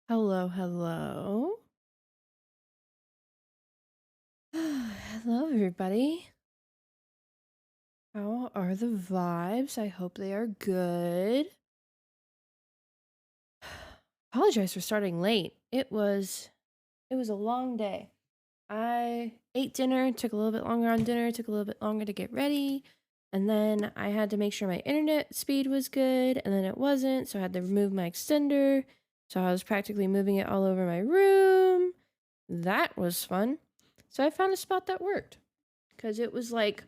Hello, hello. Hello, everybody. How are the vibes? I hope they are good. Apologize for starting late. It was a long day. I ate dinner, took a little bit longer on dinner, took a little bit longer to get ready, and then I had to make sure my internet speed was good, and then it wasn't, so I had to remove my extender. So I was practically moving it all over my room. That was fun. So I found a spot that worked because it was like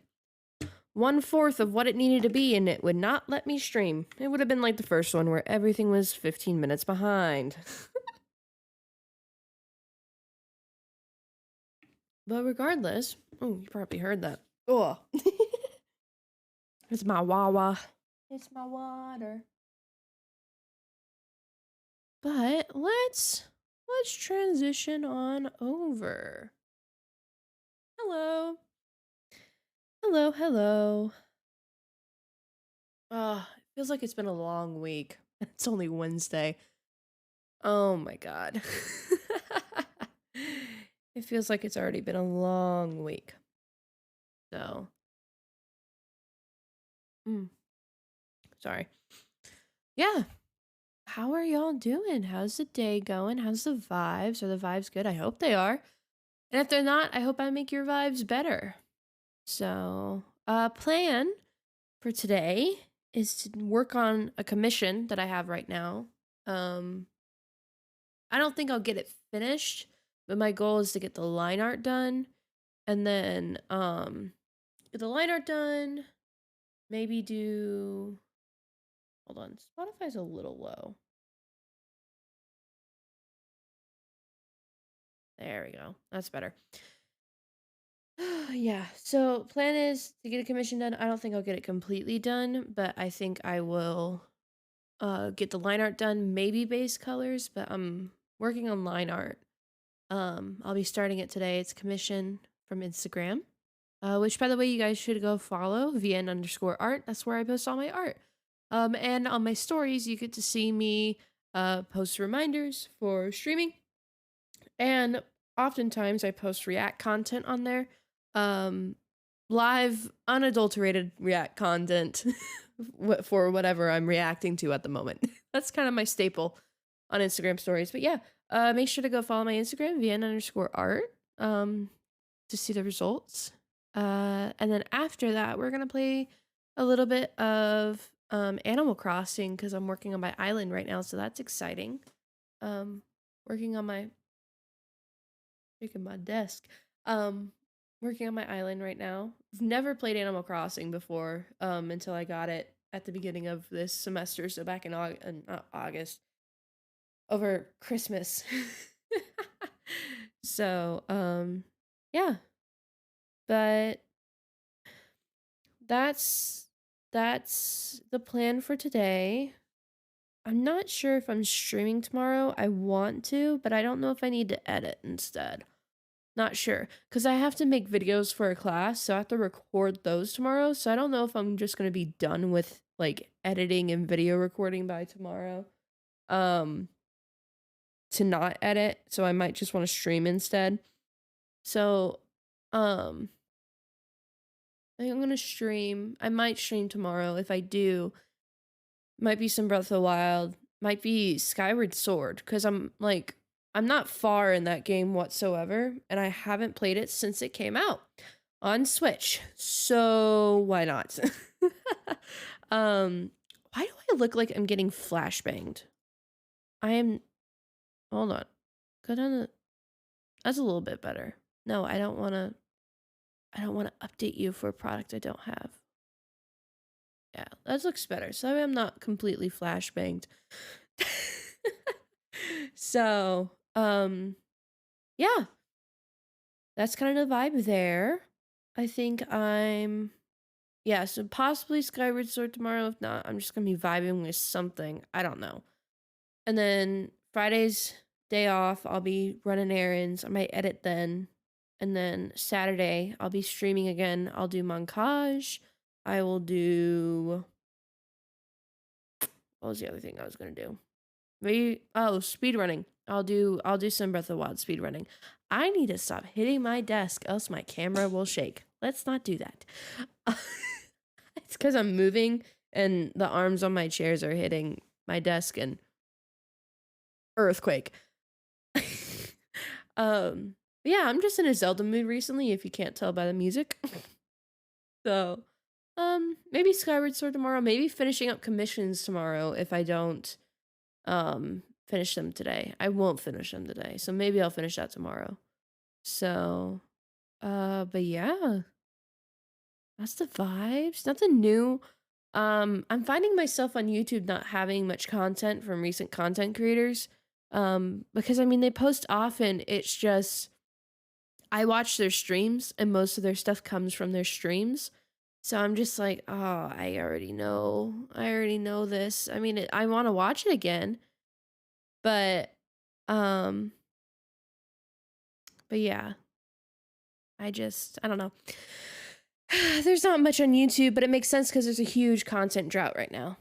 1/4 of what it needed to be, and it would not let me stream. It would have been like the first one where everything was 15 minutes behind. But regardless, oh, you probably heard that. Oh, it's my Wawa. It's my water. But let's transition on over. Hello. Hello, hello. It feels like it's been a long week. It's only Wednesday. Oh my god. It feels like it's already been a long week. So, sorry. Yeah. How are y'all doing? How's the day going? How's the vibes? Are the vibes good? I hope they are. And if they're not, I hope I make your vibes better. So, plan for today is to work on a commission that I have right now. I don't think I'll get it finished, but my goal is to get the line art done and then get the line art done, maybe do hold on, Spotify's a little low. There we go. That's better. Yeah, so plan is to get a commission done. I don't think I'll get it completely done, but I think I will get the line art done, maybe base colors, but I'm working on line art. I'll be starting it today. It's commission from Instagram. Which by the way, you guys should go follow vn_art. That's where I post all my art. And on my stories, you get to see me post reminders for streaming. And oftentimes I post react content on there. Live, unadulterated react content for whatever I'm reacting to at the moment. That's kind of my staple on Instagram stories. But yeah, make sure to go follow my Instagram, vn_art, to see the results. And then after that, we're going to play a little bit of Animal Crossing because I'm working on my island right now. So that's exciting. Working on my freaking my desk. Working on my island right now. I've never played Animal Crossing before until I got it at the beginning of this semester. So back in August over Christmas. So, yeah. But that's the plan for today. I'm not sure if I'm streaming tomorrow. I want to, but I don't know if I need to edit instead. Not sure, because I have to make videos for a class, so I have to record those tomorrow. So I don't know if I'm just going to be done with like editing and video recording by tomorrow. To not edit, so I might just want to stream instead. So, I think I'm going to stream. I might stream tomorrow. If I do, might be some Breath of the Wild, might be Skyward Sword, because I'm not far in that game whatsoever, and I haven't played it since it came out on Switch. So why not? Why do I look like I'm getting flashbanged? I am. Hold on. Go down the. That's a little bit better. No, I don't want to. I don't want to update you for a product I don't have. Yeah, that looks better. So I'm not completely flashbanged. So, yeah. That's kind of the vibe there. I think yeah, so possibly Skyward Sword tomorrow. If not, I'm just gonna be vibing with something. I don't know. And then Friday's day off, I'll be running errands. I might edit then. And then Saturday, I'll be streaming again. I'll do montage. I will do. What was the other thing I was gonna do? Maybe speed running. I'll do some Breath of the Wild speed running. I need to stop hitting my desk, else my camera will shake. Let's not do that. It's because I'm moving and the arms on my chairs are hitting my desk and earthquake. Yeah, I'm just in a Zelda mood recently, if you can't tell by the music. So, maybe Skyward Sword tomorrow, maybe finishing up commissions tomorrow if I don't finish them today. I won't finish them today, so maybe I'll finish that tomorrow. So, but yeah, that's the vibes. Nothing new. I'm finding myself on YouTube not having much content from recent content creators. Because I mean they post often. It's just I watch their streams and most of their stuff comes from their streams. So I'm just like, oh, I already know. I already know this. I mean, I want to watch it again, but um yeah, I don't know. There's not much on YouTube, but it makes sense because there's a huge content drought right now.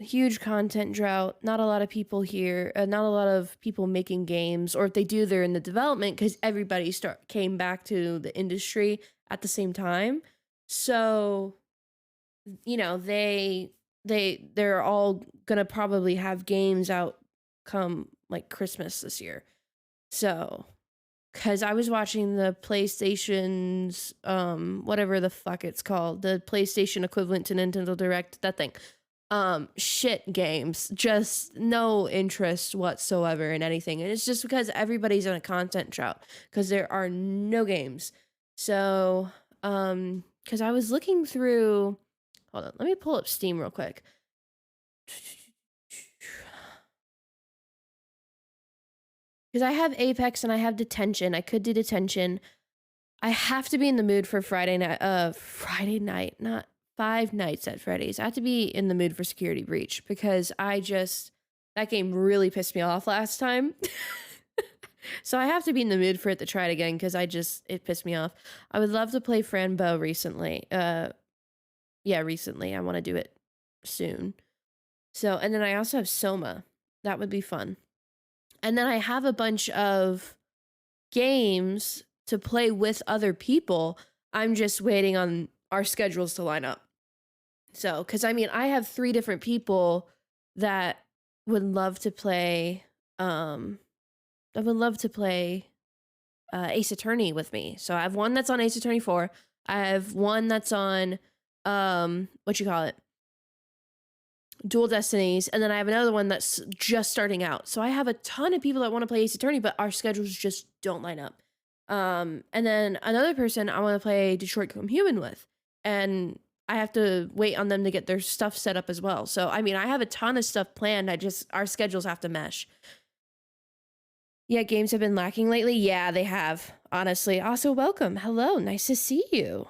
Huge content drought. Not a lot of people here. Not a lot of people making games, or if they do, they're in the development because everybody came back to the industry at the same time. So, you know, they're all gonna probably have games out come like Christmas this year. So because I was watching the PlayStation's, whatever the fuck it's called, the PlayStation equivalent to Nintendo Direct, that thing. Shit games, just no interest whatsoever in anything. And it's just because everybody's in a content drought because there are no games. So, because I was looking through, hold on, let me pull up Steam real quick. Because I have Apex and I have Detention. I could do Detention. I have to be in the mood for Friday night, not Five Nights at Freddy's. I have to be in the mood for Security Breach because that game really pissed me off last time. So I have to be in the mood for it to try it again because it pissed me off. I would love to play Franbo recently. Recently. I want to do it soon. So, and then I also have Soma. That would be fun. And then I have a bunch of games to play with other people. I'm just waiting on our schedules to line up. So, because I mean, I have 3 different people that would love to play, Ace Attorney with me. So I have one that's on Ace Attorney 4. I have one that's on, Dual Destinies, and then I have another one that's just starting out. So I have a ton of people that want to play Ace Attorney, but our schedules just don't line up. And then another person I want to play Detroit Become Human with, and I have to wait on them to get their stuff set up as well. So I mean, I have a ton of stuff planned. Our schedules have to mesh. Yeah, games have been lacking lately. Yeah, they have. Honestly. Also, welcome. Hello, nice to see you.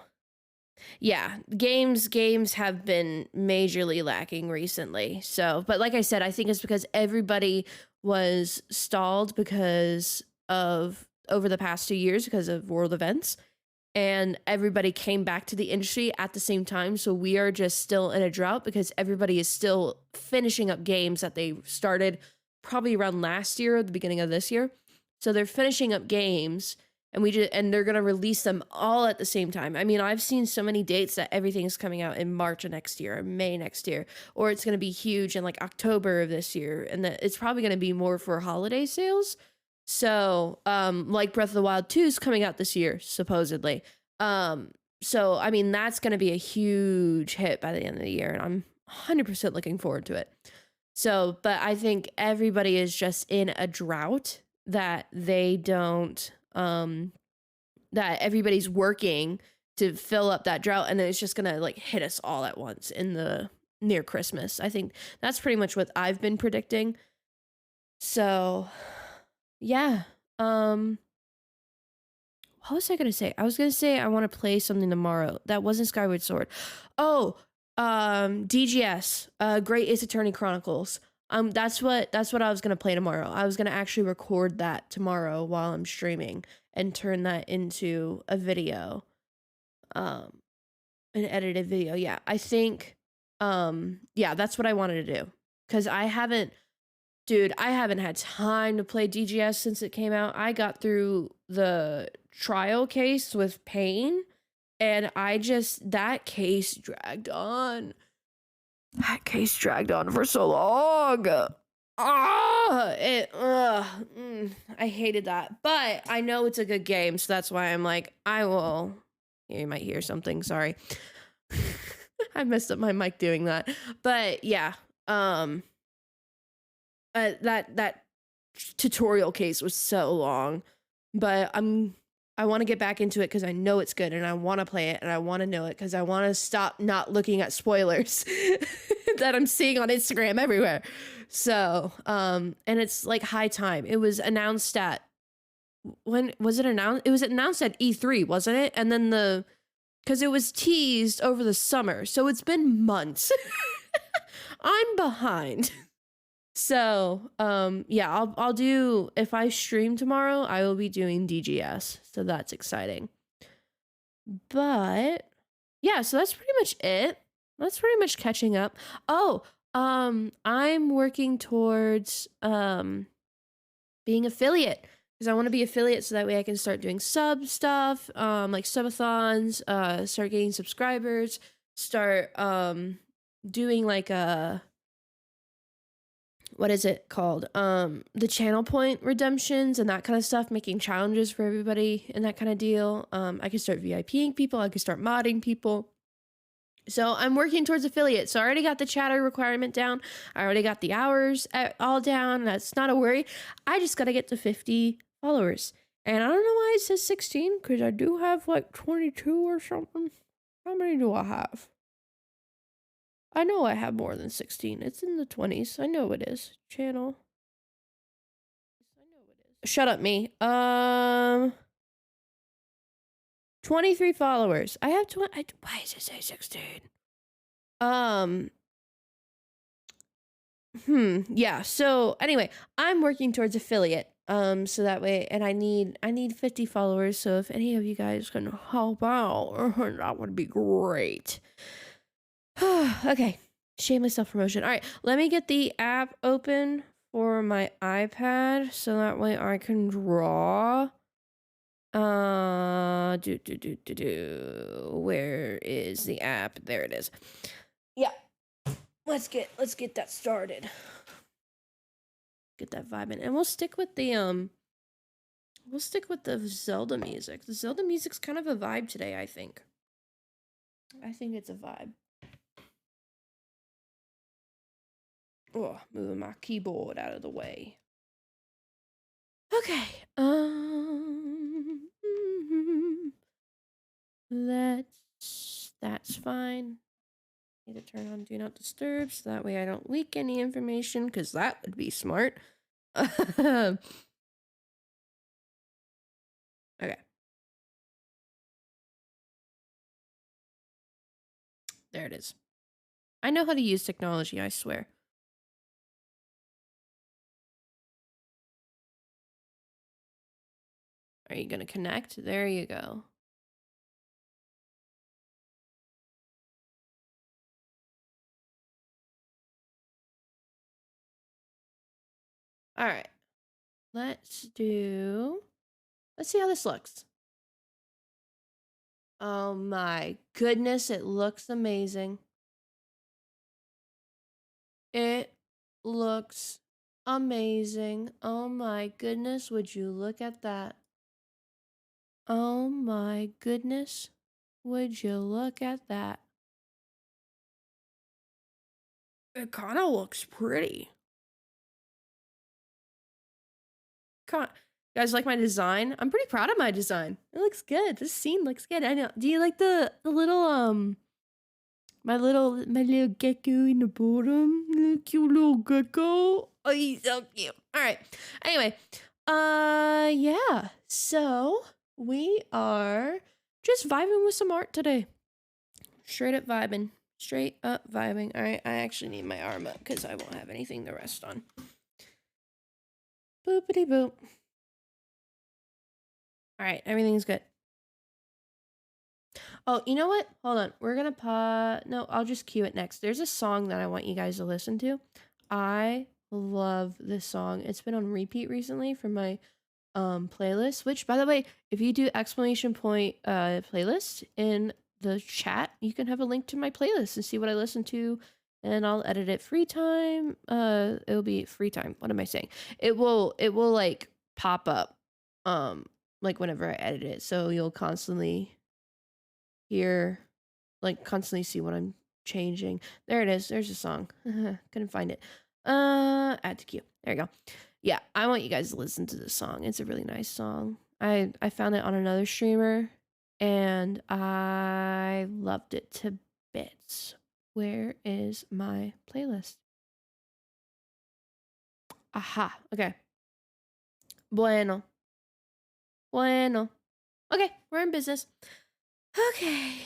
Yeah, games have been majorly lacking recently. So, but like I said, I think it's because everybody was stalled because of over the past 2 years because of world events, and everybody came back to the industry at the same time. So we are just still in a drought because everybody is still finishing up games that they started probably around last year or the beginning of this year. So they're finishing up games and they're gonna release them all at the same time. I mean, I've seen so many dates that everything's coming out in March of next year, or May next year, or it's gonna be huge in like October of this year, and that it's probably gonna be more for holiday sales. So, like Breath of the Wild 2 is coming out this year, supposedly. So I mean, that's gonna be a huge hit by the end of the year, and I'm 100% looking forward to it. So, but I think everybody is just in a drought that they don't that everybody's working to fill up that drought, and then it's just gonna like hit us all at once in the near Christmas. I think that's pretty much what I've been predicting. So yeah. What was I gonna say? I was gonna say I want to play something tomorrow. That wasn't Skyward Sword. Oh, DGS, Great Ace Attorney Chronicles. That's what I was gonna play tomorrow. I was gonna actually record that tomorrow while I'm streaming and turn that into a video, an edited video. Yeah, I think, yeah, that's what I wanted to do because I haven't Dude, I haven't had time to play DGS since it came out. I got through the trial case with Pain, and that case dragged on. That case dragged on for so long. I hated that. But I know it's a good game, so that's why I'm like, I will. You might hear something, sorry. I messed up my mic doing that. But yeah, that tutorial case was so long, but I want to get back into it because I know it's good and I want to play it and I want to know it because I want to stop not looking at spoilers that I'm seeing on Instagram everywhere. So, and it's like high time. It was announced at, when was it announced? It was announced at E3, wasn't it? And then because it was teased over the summer. So it's been months. I'm behind. So, yeah, I'll do, if I stream tomorrow, I will be doing DGS. So that's exciting. But yeah, so that's pretty much it. That's pretty much catching up. Oh, I'm working towards being affiliate because I want to be affiliate so that way I can start doing sub stuff, like subathons, start getting subscribers, start doing like what is it called? The channel point redemptions and that kind of stuff, making challenges for everybody and that kind of deal. I could start VIPing people. I could start modding people. So I'm working towards affiliate. So I already got the chatter requirement down. I already got the hours all down. That's not a worry. I just got to get to 50 followers. And I don't know why it says 16 because I do have like 22 or something. How many do I have? I know I have more than 16. It's in the 20s. I know it is. Channel. I know it is. Shut up, me. 23 followers. I have 20. Why does it say 16? Yeah. So anyway, I'm working towards affiliate. So that way, and I need 50 followers. So if any of you guys can help out, that would be great. Okay, shameless self-promotion. All right, let me get the app open for my iPad so that way I can draw. Where is the app? There it is. Yeah, let's get that started. Get that vibe in, and we'll stick with the Zelda music. The Zelda music's kind of a vibe today, I think. I think it's a vibe. Oh, moving my keyboard out of the way. Okay. That's fine. Need to turn on Do Not Disturb so that way I don't leak any information, because that would be smart. Okay. There it is. I know how to use technology, I swear. Are you gonna connect? There you go. All right. Let's see how this looks. Oh my goodness, it looks amazing. It looks amazing. Oh my goodness, would you look at that? Oh my goodness, would you look at that? It kind of looks pretty. You guys like my design? I'm pretty proud of my design. It looks good. This scene looks good. I know. Do you like the little my little gecko in the bottom? Little cute little gecko. Oh, he's so cute. All right. Anyway, yeah. So we are just vibing with some art today. Straight up vibing. Straight up vibing. All right. I actually need my arm up because I won't have anything to rest on. Boopity boop. All right. Everything's good. Oh, you know what? Hold on. We're gonna no, I'll just cue it next. There's a song that I want you guys to listen to. I love this song. It's been on repeat recently for my playlist, which by the way, if you do exclamation point playlist in the chat, you can have a link to my playlist and see what I listen to, and I'll edit it free time. It'll be free time. What am I saying? It will like pop up like whenever I edit it. So you'll constantly hear, like constantly see what I'm changing. There it is. There's a song. Couldn't find it. Add to queue. There you go. Yeah, I want you guys to listen to this song. It's a really nice song. I found it on another streamer and I loved it to bits. Where is my playlist? Aha. Okay. Bueno. Bueno. Okay, we're in business. Okay.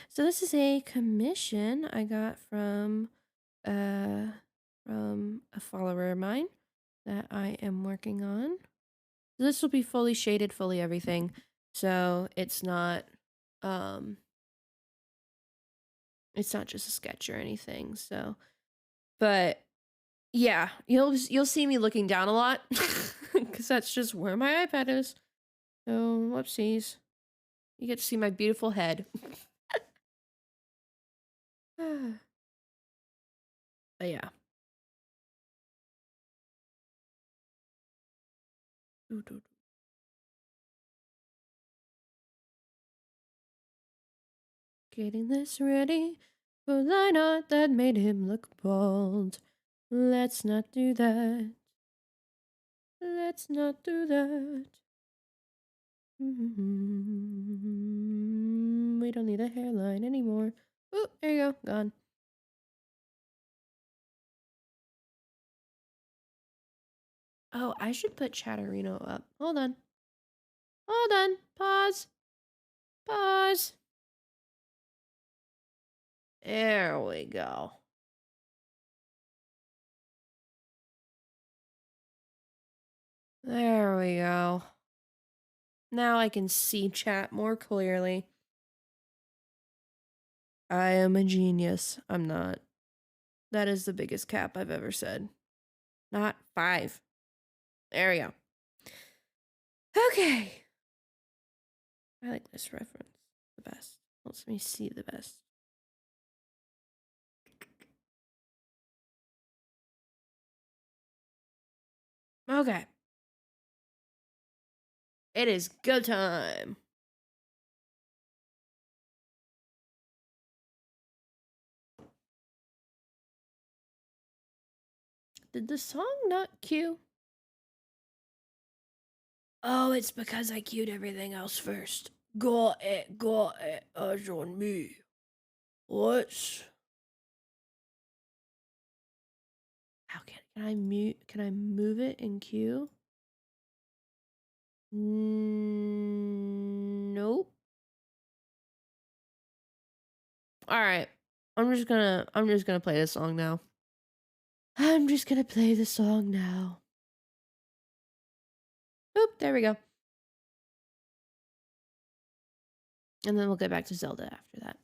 So this is a commission I got from a follower of mine that I am working on. This will be fully shaded, fully everything. So it's not just a sketch or anything. So but yeah, you'll see me looking down a lot because that's just where my iPad is. So whoopsies. You get to see my beautiful head. But yeah. Getting this ready for line art that made him look bald. Let's not do that. Let's not do that. We don't need a hairline anymore. Oh, there you go. Gone. Oh, I should put Chatterino up. Hold on. Hold on. Pause. Pause. There we go. There we go. Now I can see chat more clearly. I am a genius. I'm not. That is the biggest cap I've ever said. Not 5. There we go. Okay. I like this reference the best. Lets me see the best. Okay. It is go time. Did the song not queue? Oh, it's because I queued everything else first. Got it. Eyes on me. What? How can I mute? Can I move it in queue? Nope. All right. I'm just gonna play this song now. I'm just gonna play the song now. Oop, there we go. And then we'll get back to Zelda after that.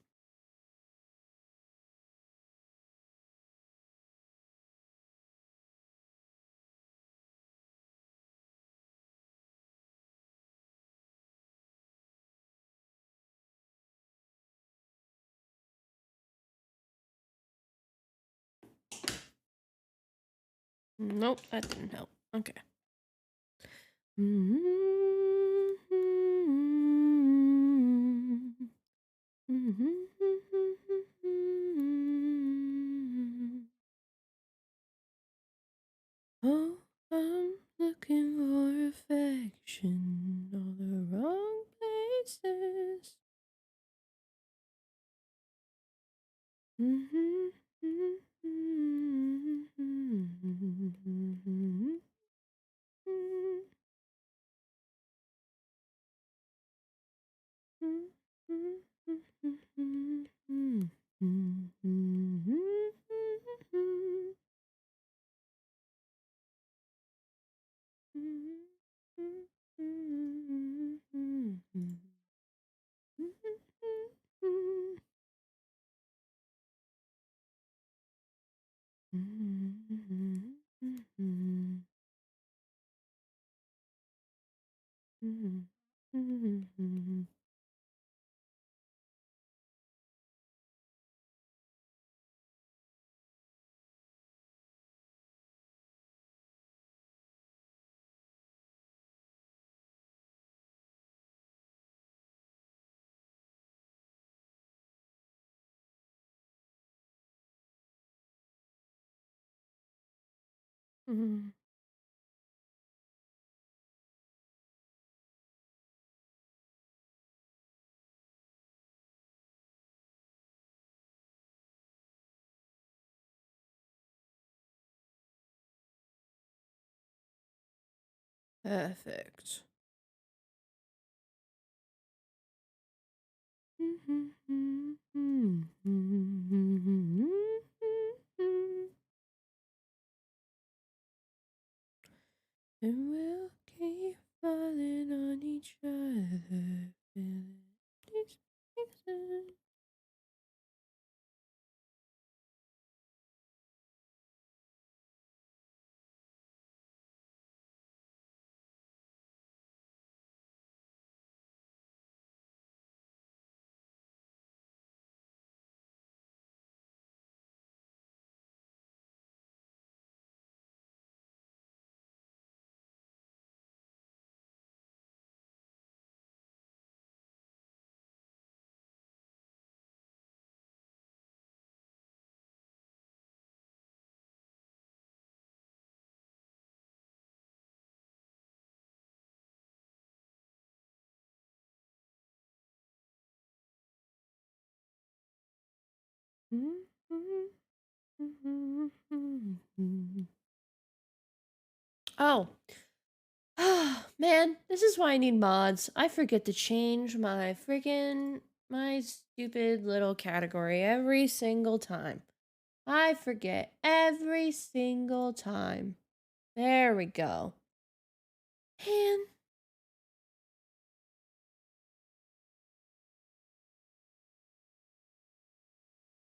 Nope, that didn't help. Okay. Oh, I'm looking for affection, all the wrong places. Perfect. And we'll keep falling on each other. Filling these spaces. Oh. Man, this is why I need mods. I forget to change my stupid little category every single time. I forget every single time. There we go. Man.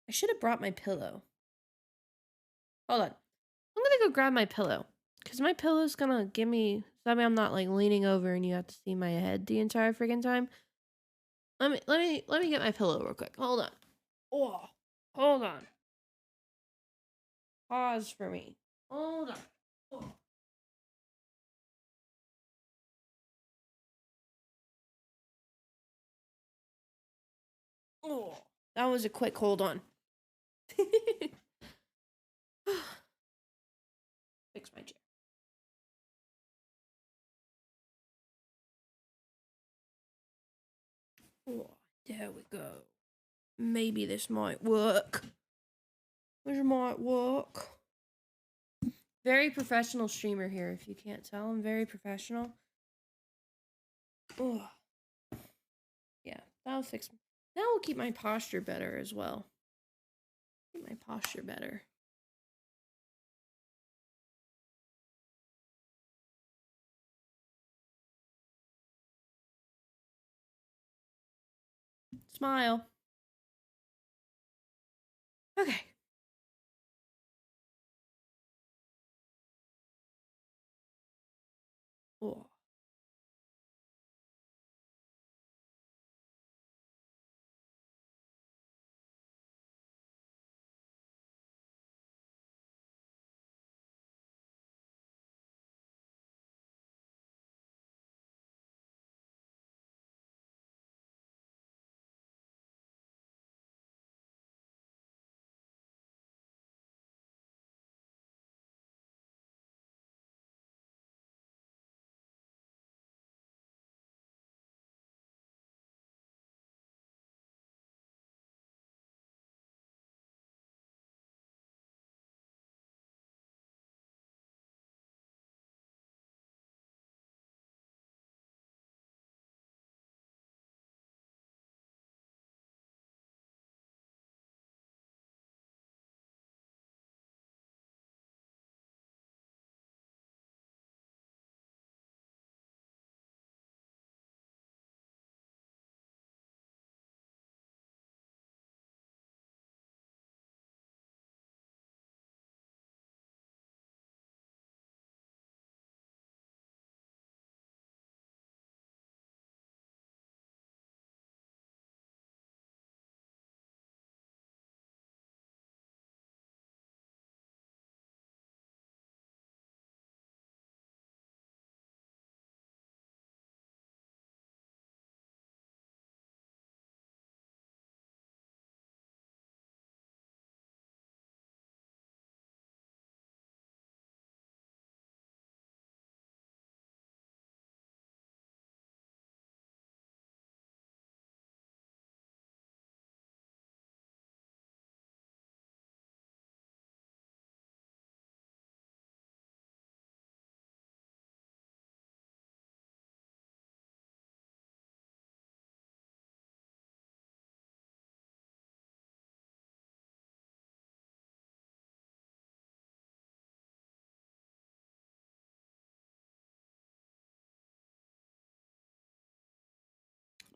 I should have brought my pillow. Hold on. I'm gonna go grab my pillow. Cause my pillow's gonna give me so I'm not like leaning over and you have to see my head the entire freaking time. Let me get my pillow real quick. Hold on. Oh, hold on. Pause for me. Hold on. Oh. Oh, that was a quick hold on. Fix my chair. Oh, there we go. Maybe this might work. This might work. Very professional streamer here, if you can't tell. I'm very professional. Oh, yeah, that'll fix me. That will keep my posture better as well. Keep my posture better. Smile. Okay. Oh.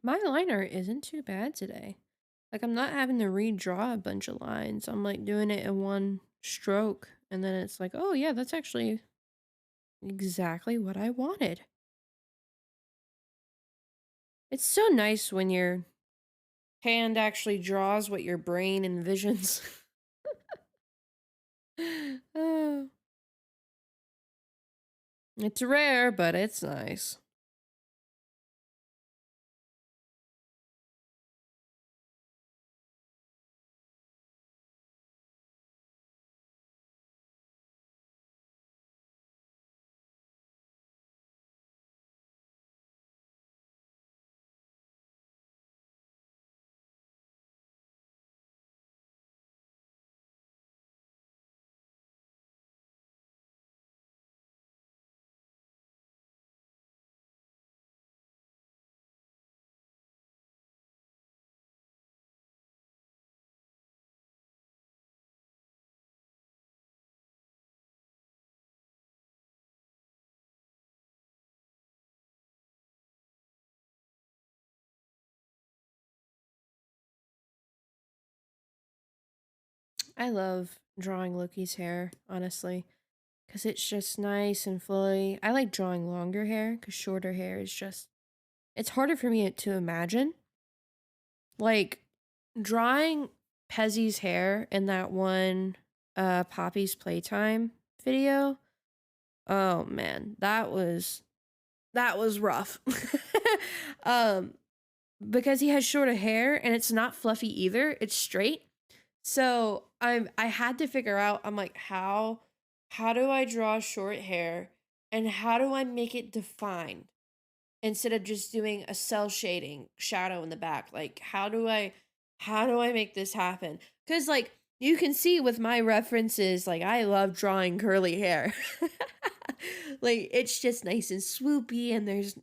My liner isn't too bad today. Like, I'm not having to redraw a bunch of lines. I'm like doing it in one stroke. And then it's like, oh, yeah, that's actually exactly what I wanted. It's so nice when your hand actually draws what your brain envisions. Oh, it's rare, but it's nice. I love drawing Loki's hair, honestly, because it's just nice and flowy. I like drawing longer hair because shorter hair is just, it's harder for me to imagine. Like, drawing Pezzy's hair in that one Poppy's Playtime video. Oh man, that was rough. um because he has shorter hair and it's not fluffy either. It's straight. So I had to figure out, I'm like, how do I draw short hair and how do I make it defined instead of just doing a cell shading shadow in the back? Like, how do I make this happen? Cuz like you can see with my references, like I love drawing curly hair. Like it's just nice and swoopy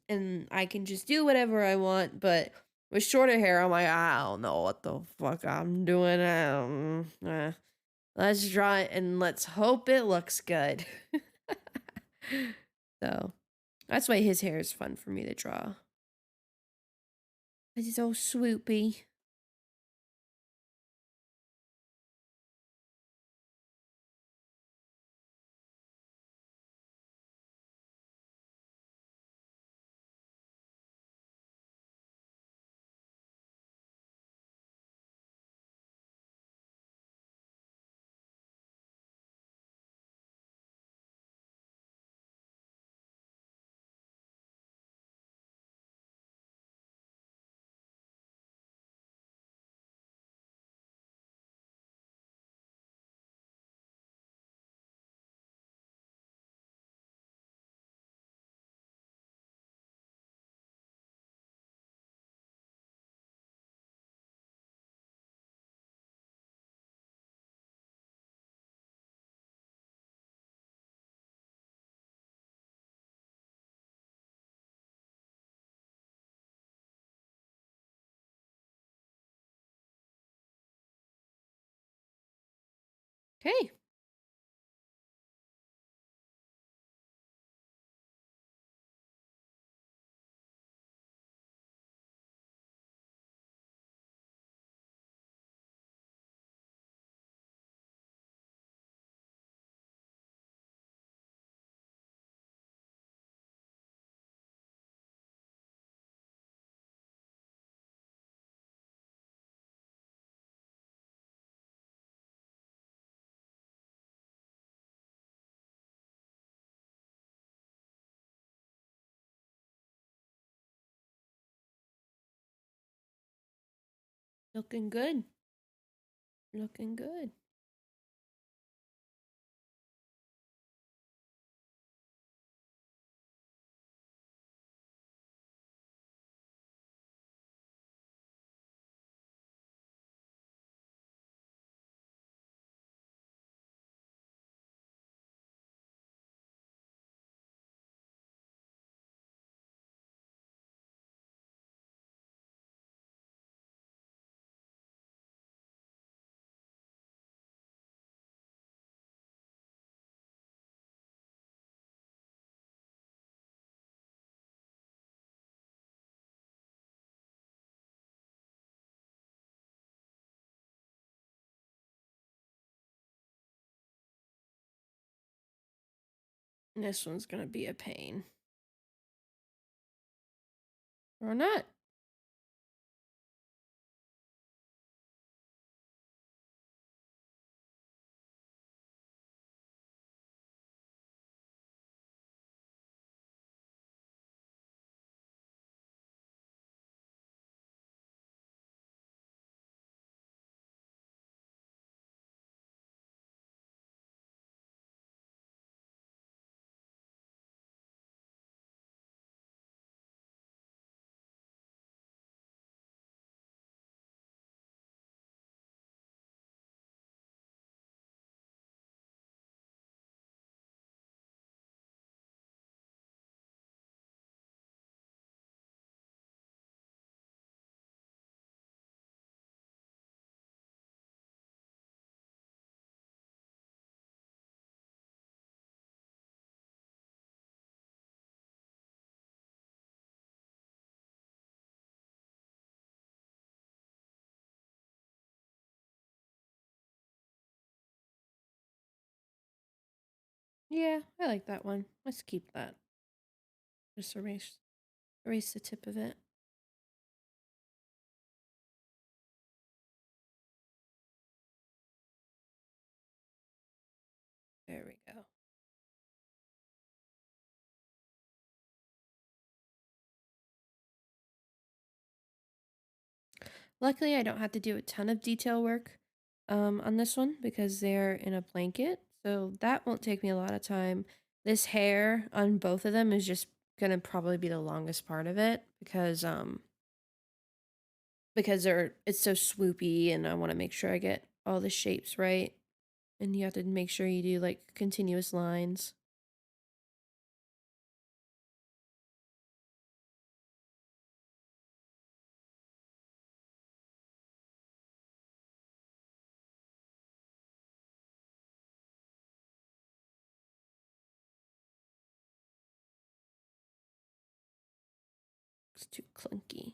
and I can just do whatever I want, but with shorter hair I'm like, I don't know what the fuck I'm doing. Let's draw it and let's hope it looks good. So that's why his hair is fun for me to draw. Cause it's all swoopy. Okay. Looking good. Looking good. This one's gonna be a pain. Or not. Yeah, I like that one. Let's keep that. Just erase the tip of it. There we go. Luckily, I don't have to do a ton of detail work on this one because they're in a blanket, so that won't take me a lot of time. This hair on both of them is just gonna probably be the longest part of it because it's so swoopy and I want to make sure I get all the shapes right. And you have to make sure you do like continuous lines. It's too clunky.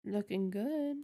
Looking good.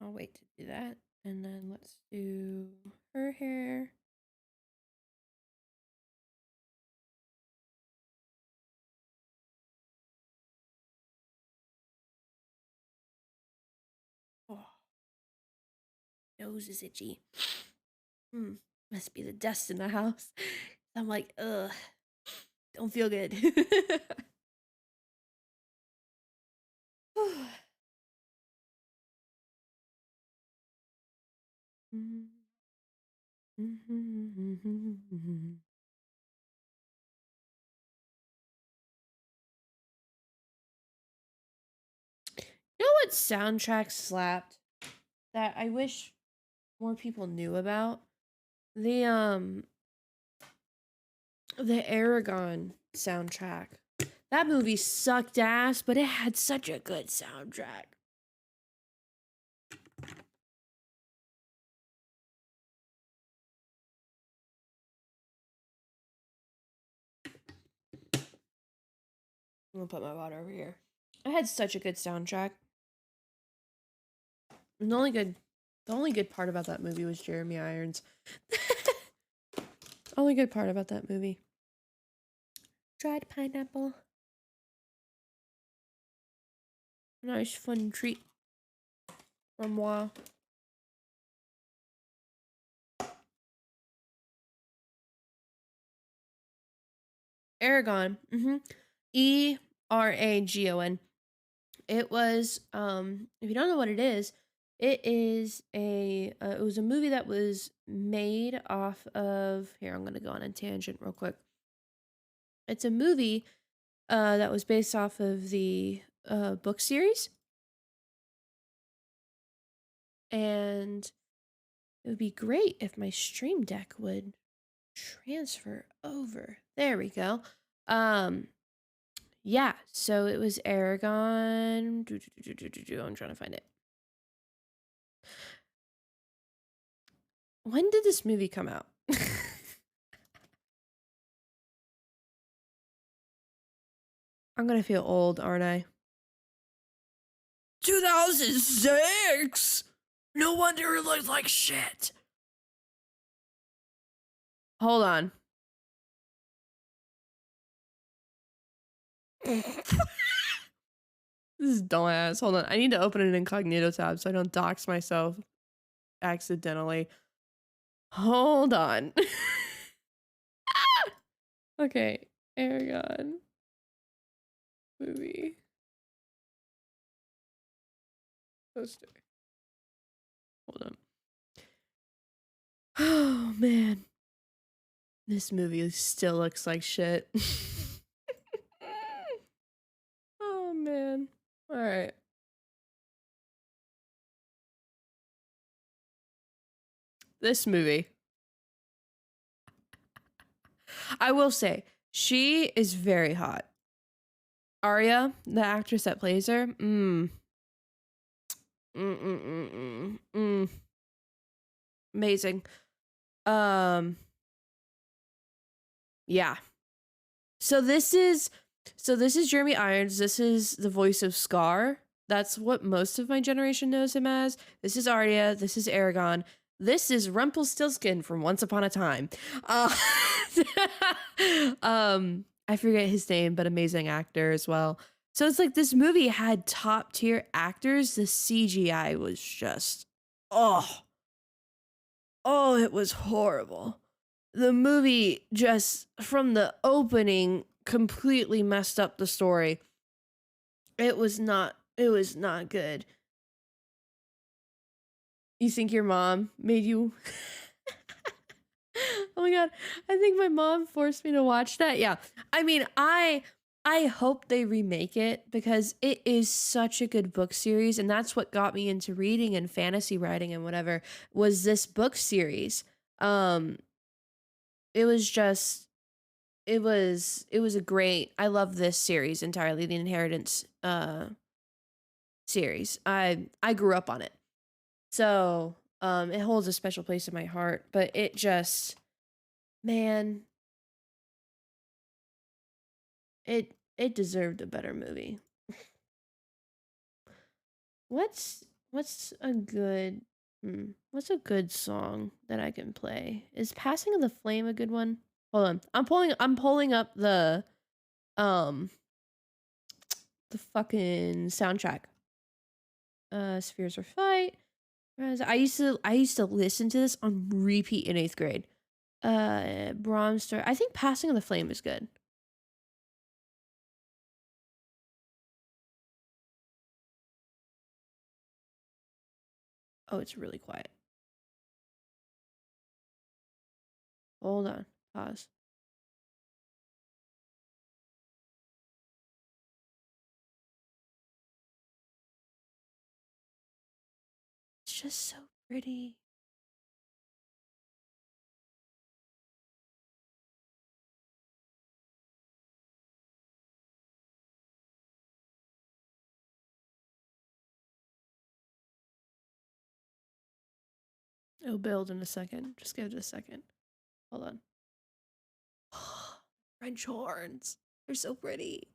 I'll wait to do that. And then let's do her hair. Oh, nose is itchy. Must be the dust in the house. I'm like, ugh, don't feel good. You know what soundtrack slapped that I wish more people knew about? The Aragon soundtrack. That movie sucked ass, but it had such a good soundtrack. I'm gonna put my water over here. It had such a good soundtrack. And the only good part about that movie was Jeremy Irons. Only good part about that movie. Dried pineapple. Nice fun treat from moi. Aragon. Eragon. It was if you don't know what it is it was a movie that was made off of, here, I'm going to go on a tangent real quick. It's a movie that was based off of the book series. And it would be great if my Stream Deck would transfer over. There we go. Yeah, so it was Aragon. I'm trying to find it. When did this movie come out? I'm gonna feel old, aren't I? 2006! No wonder it looked like shit. Hold on. This is dumbass. Hold on. I need to open an incognito tab so I don't dox myself accidentally. Hold on. Okay. Aragon. Movie. Poster. Hold on. Oh, man. This movie still looks like shit. Oh, man. All right. This movie. I will say, she is very hot. Arya, the actress that plays her, amazing. Yeah. So this is Jeremy Irons. This is the voice of Scar. That's what most of my generation knows him as. This is Arya. This is Aragon. This is Rumpelstiltskin from Once Upon a Time. I forget his name, but amazing actor as well. So it's like this movie had top tier actors. The CGI was just, oh, it was horrible. The movie just from the opening completely messed up the story. It was not good. You think your mom made you Oh my god, I think my mom forced me to watch that. Yeah. I mean, I hope they remake it because it is such a good book series, and that's what got me into reading and fantasy writing and whatever, was this book series. It was just it was a great, I love this series entirely, the Inheritance series. I grew up on it. So, it holds a special place in my heart, but it just, man, it deserved a better movie. What's What's a good what's a good song that I can play? Is Passing of the Flame a good one? Hold on. I'm pulling up um the fucking soundtrack. Spheres for Fight. I used to listen to this on repeat in 8th grade. Bronze Star. I think Passing of the Flame is good. Oh, it's really quiet. Hold on. Pause. It's just so pretty. It'll build in a second. Just give it a second. Hold on. French horns. They're so pretty.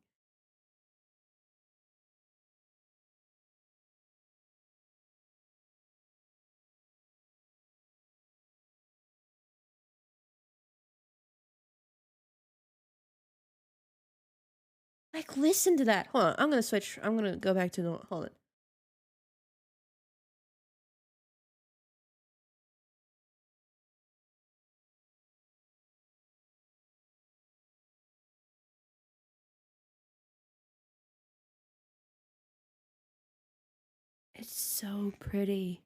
Like, listen to that. Hold on. I'm gonna switch. I'm gonna go back to the. Hold on. It's so pretty.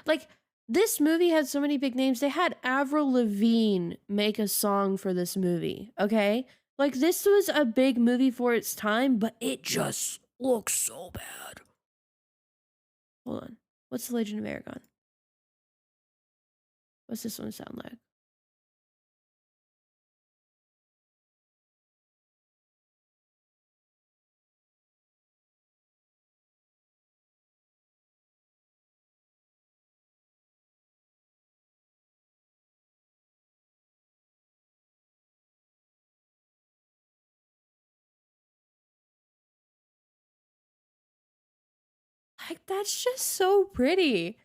Like, this movie had so many big names. They had Avril Lavigne make a song for this movie, okay? Like, this was a big movie for its time, but it just looks so bad. Hold on. What's The Legend of Aragon? What's this one sound like? Like, that's just so pretty.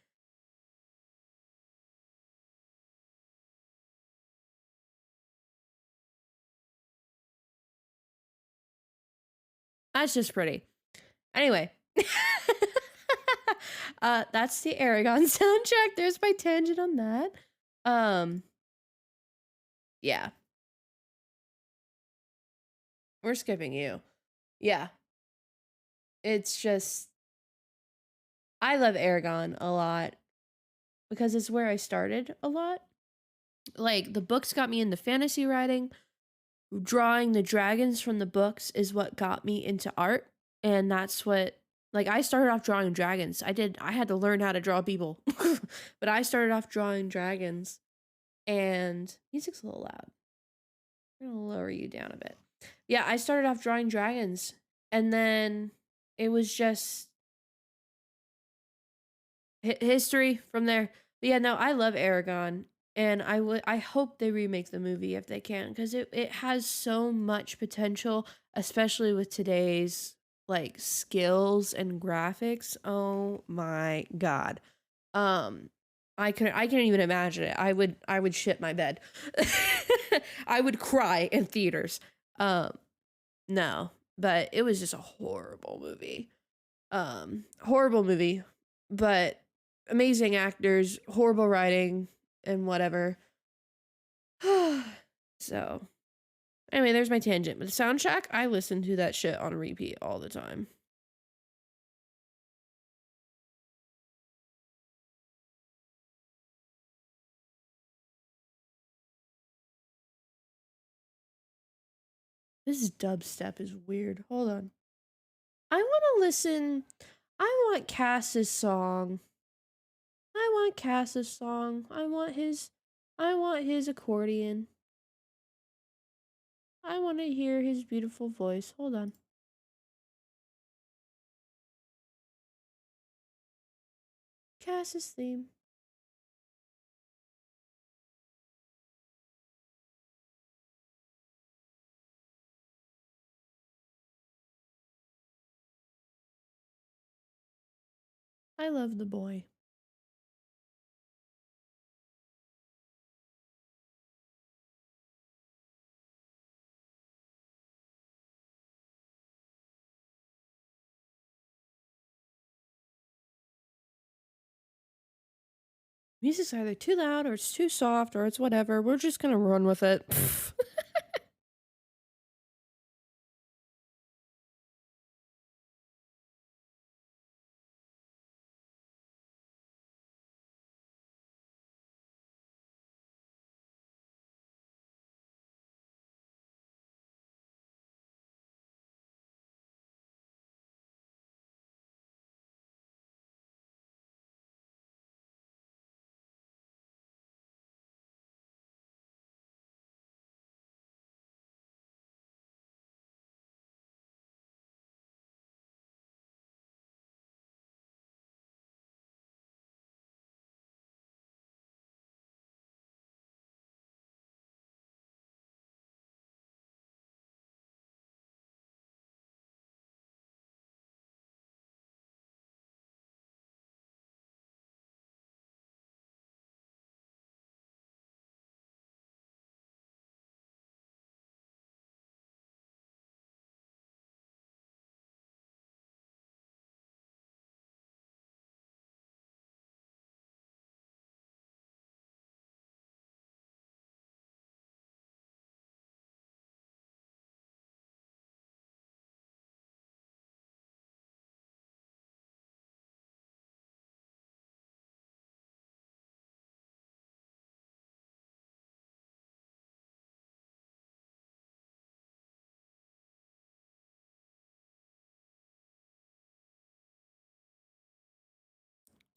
That's just pretty. Anyway. That's the Aragon soundtrack. There's my tangent on that. Yeah. We're skipping you. Yeah. It's just I love Aragon a lot because it's where I started a lot. Like, the books got me into fantasy writing. Drawing the dragons from the books is what got me into art, and that's what, like, I started off drawing dragons. I had to learn how to draw people. But I started off drawing dragons, and music's a little loud. I'm gonna lower you down a bit. Yeah, I started off drawing dragons, and then it was just history from there. But yeah, no, I love Aragon, and I hope they remake the movie if they can, because it has so much potential, especially with today's like skills and graphics. Oh my god. Um I can't even imagine it. I would shit my bed. I would cry in theaters. No, but it was just a horrible movie. Horrible movie, but amazing actors, horrible writing, and whatever. So, anyway, there's my tangent. But the soundtrack, I listen to that shit on repeat all the time. This dubstep is weird. Hold on. I want to listen. I want Cass's song. I want Cass's song. I want his accordion. I want to hear his beautiful voice. Hold on. Cass's theme. I love the boy. Music's either too loud or it's too soft or it's whatever. We're just gonna run with it.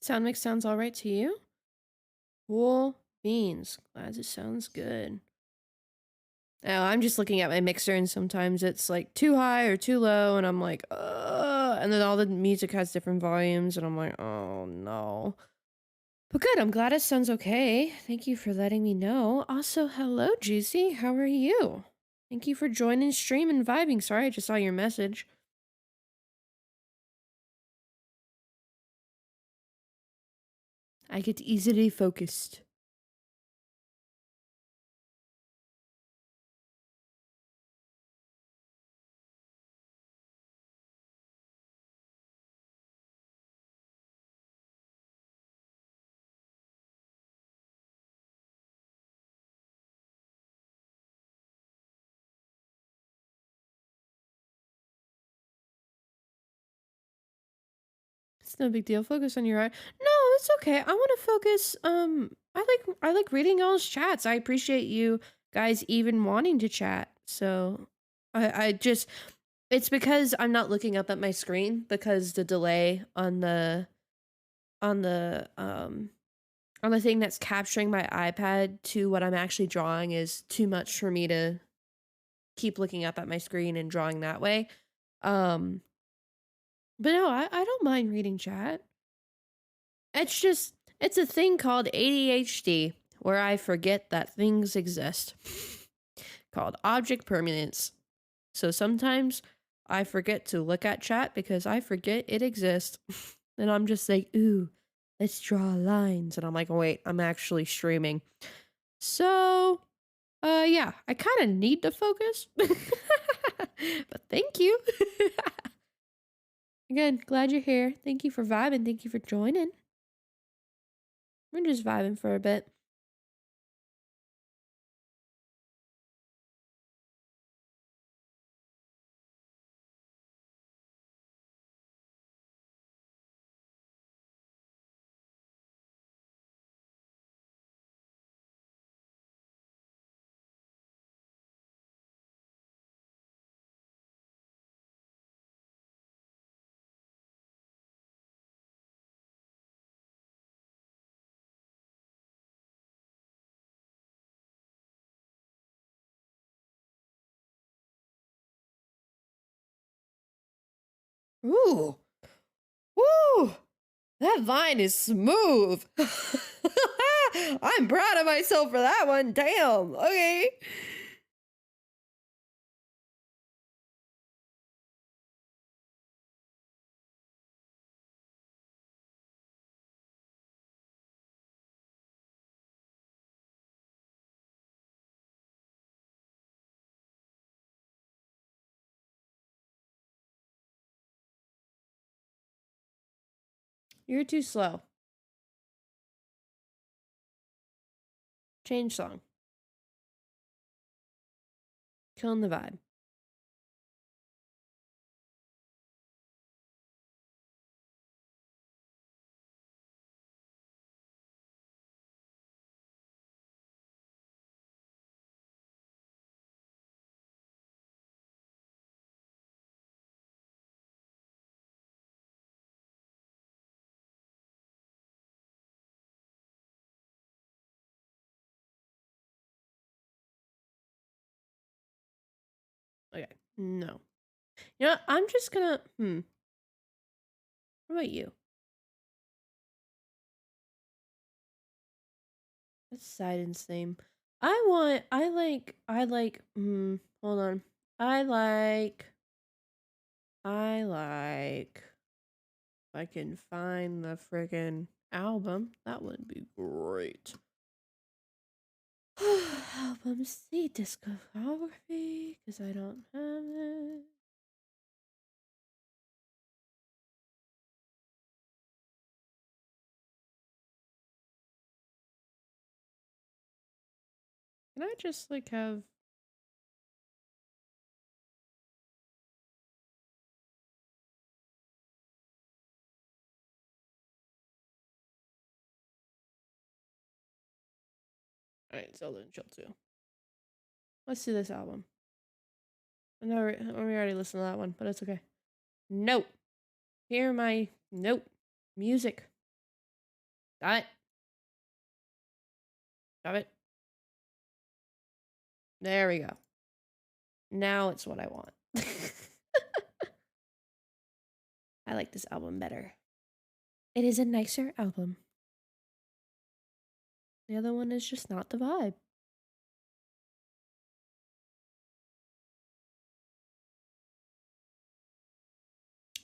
Sound mix sounds all right to you? Cool beans. Glad it sounds good. Oh, I'm just looking at my mixer and sometimes it's like too high or too low and I'm like, and then all the music has different volumes and I'm like, oh no. But good, I'm glad it sounds okay. Thank you for letting me know. Also, hello, Juicy. How are you? Thank you for joining stream and vibing. Sorry, I just saw your message. I get easily focused. It's no big deal. Focus on your eye. No, it's okay. I want to focus. I like reading y'all's chats. I appreciate you guys even wanting to chat. So, I just it's because I'm not looking up at my screen because the delay on the on the thing that's capturing my iPad to what I'm actually drawing is too much for me to keep looking up at my screen and drawing that way. Um, but no, I don't mind reading chat. It's just, it's a thing called ADHD where I forget that things exist called object permanence. So sometimes I forget to look at chat because I forget it exists. And I'm just like, ooh, let's draw lines. And I'm like, oh, wait, I'm actually streaming. So, yeah, I kind of need to focus. But thank you. Again, glad you're here. Thank you for vibing. Thank you for joining. We're just vibing for a bit. Ooh, woo! That line is smooth. I'm proud of myself for that one. Damn. Okay. You're too slow. Change song. Killing the vibe. Okay. No. You know, I'm just gonna. What about you? What's Sidon's name? Hold on. If I can find the friggin' album, that would be great. Album C discography, because I don't have it. Can I just like have Alright, Zelda and Chill 2. Let's do this album. I know we already listened to that one, but it's okay. Nope. Hear my nope. Music. Got it. Got it. There we go. Now it's what I want. I like this album better. It is a nicer album. The other one is just not the vibe.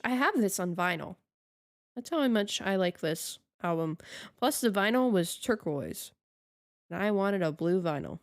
I have this on vinyl. That's how much I like this album. Plus, the vinyl was turquoise. And I wanted a blue vinyl.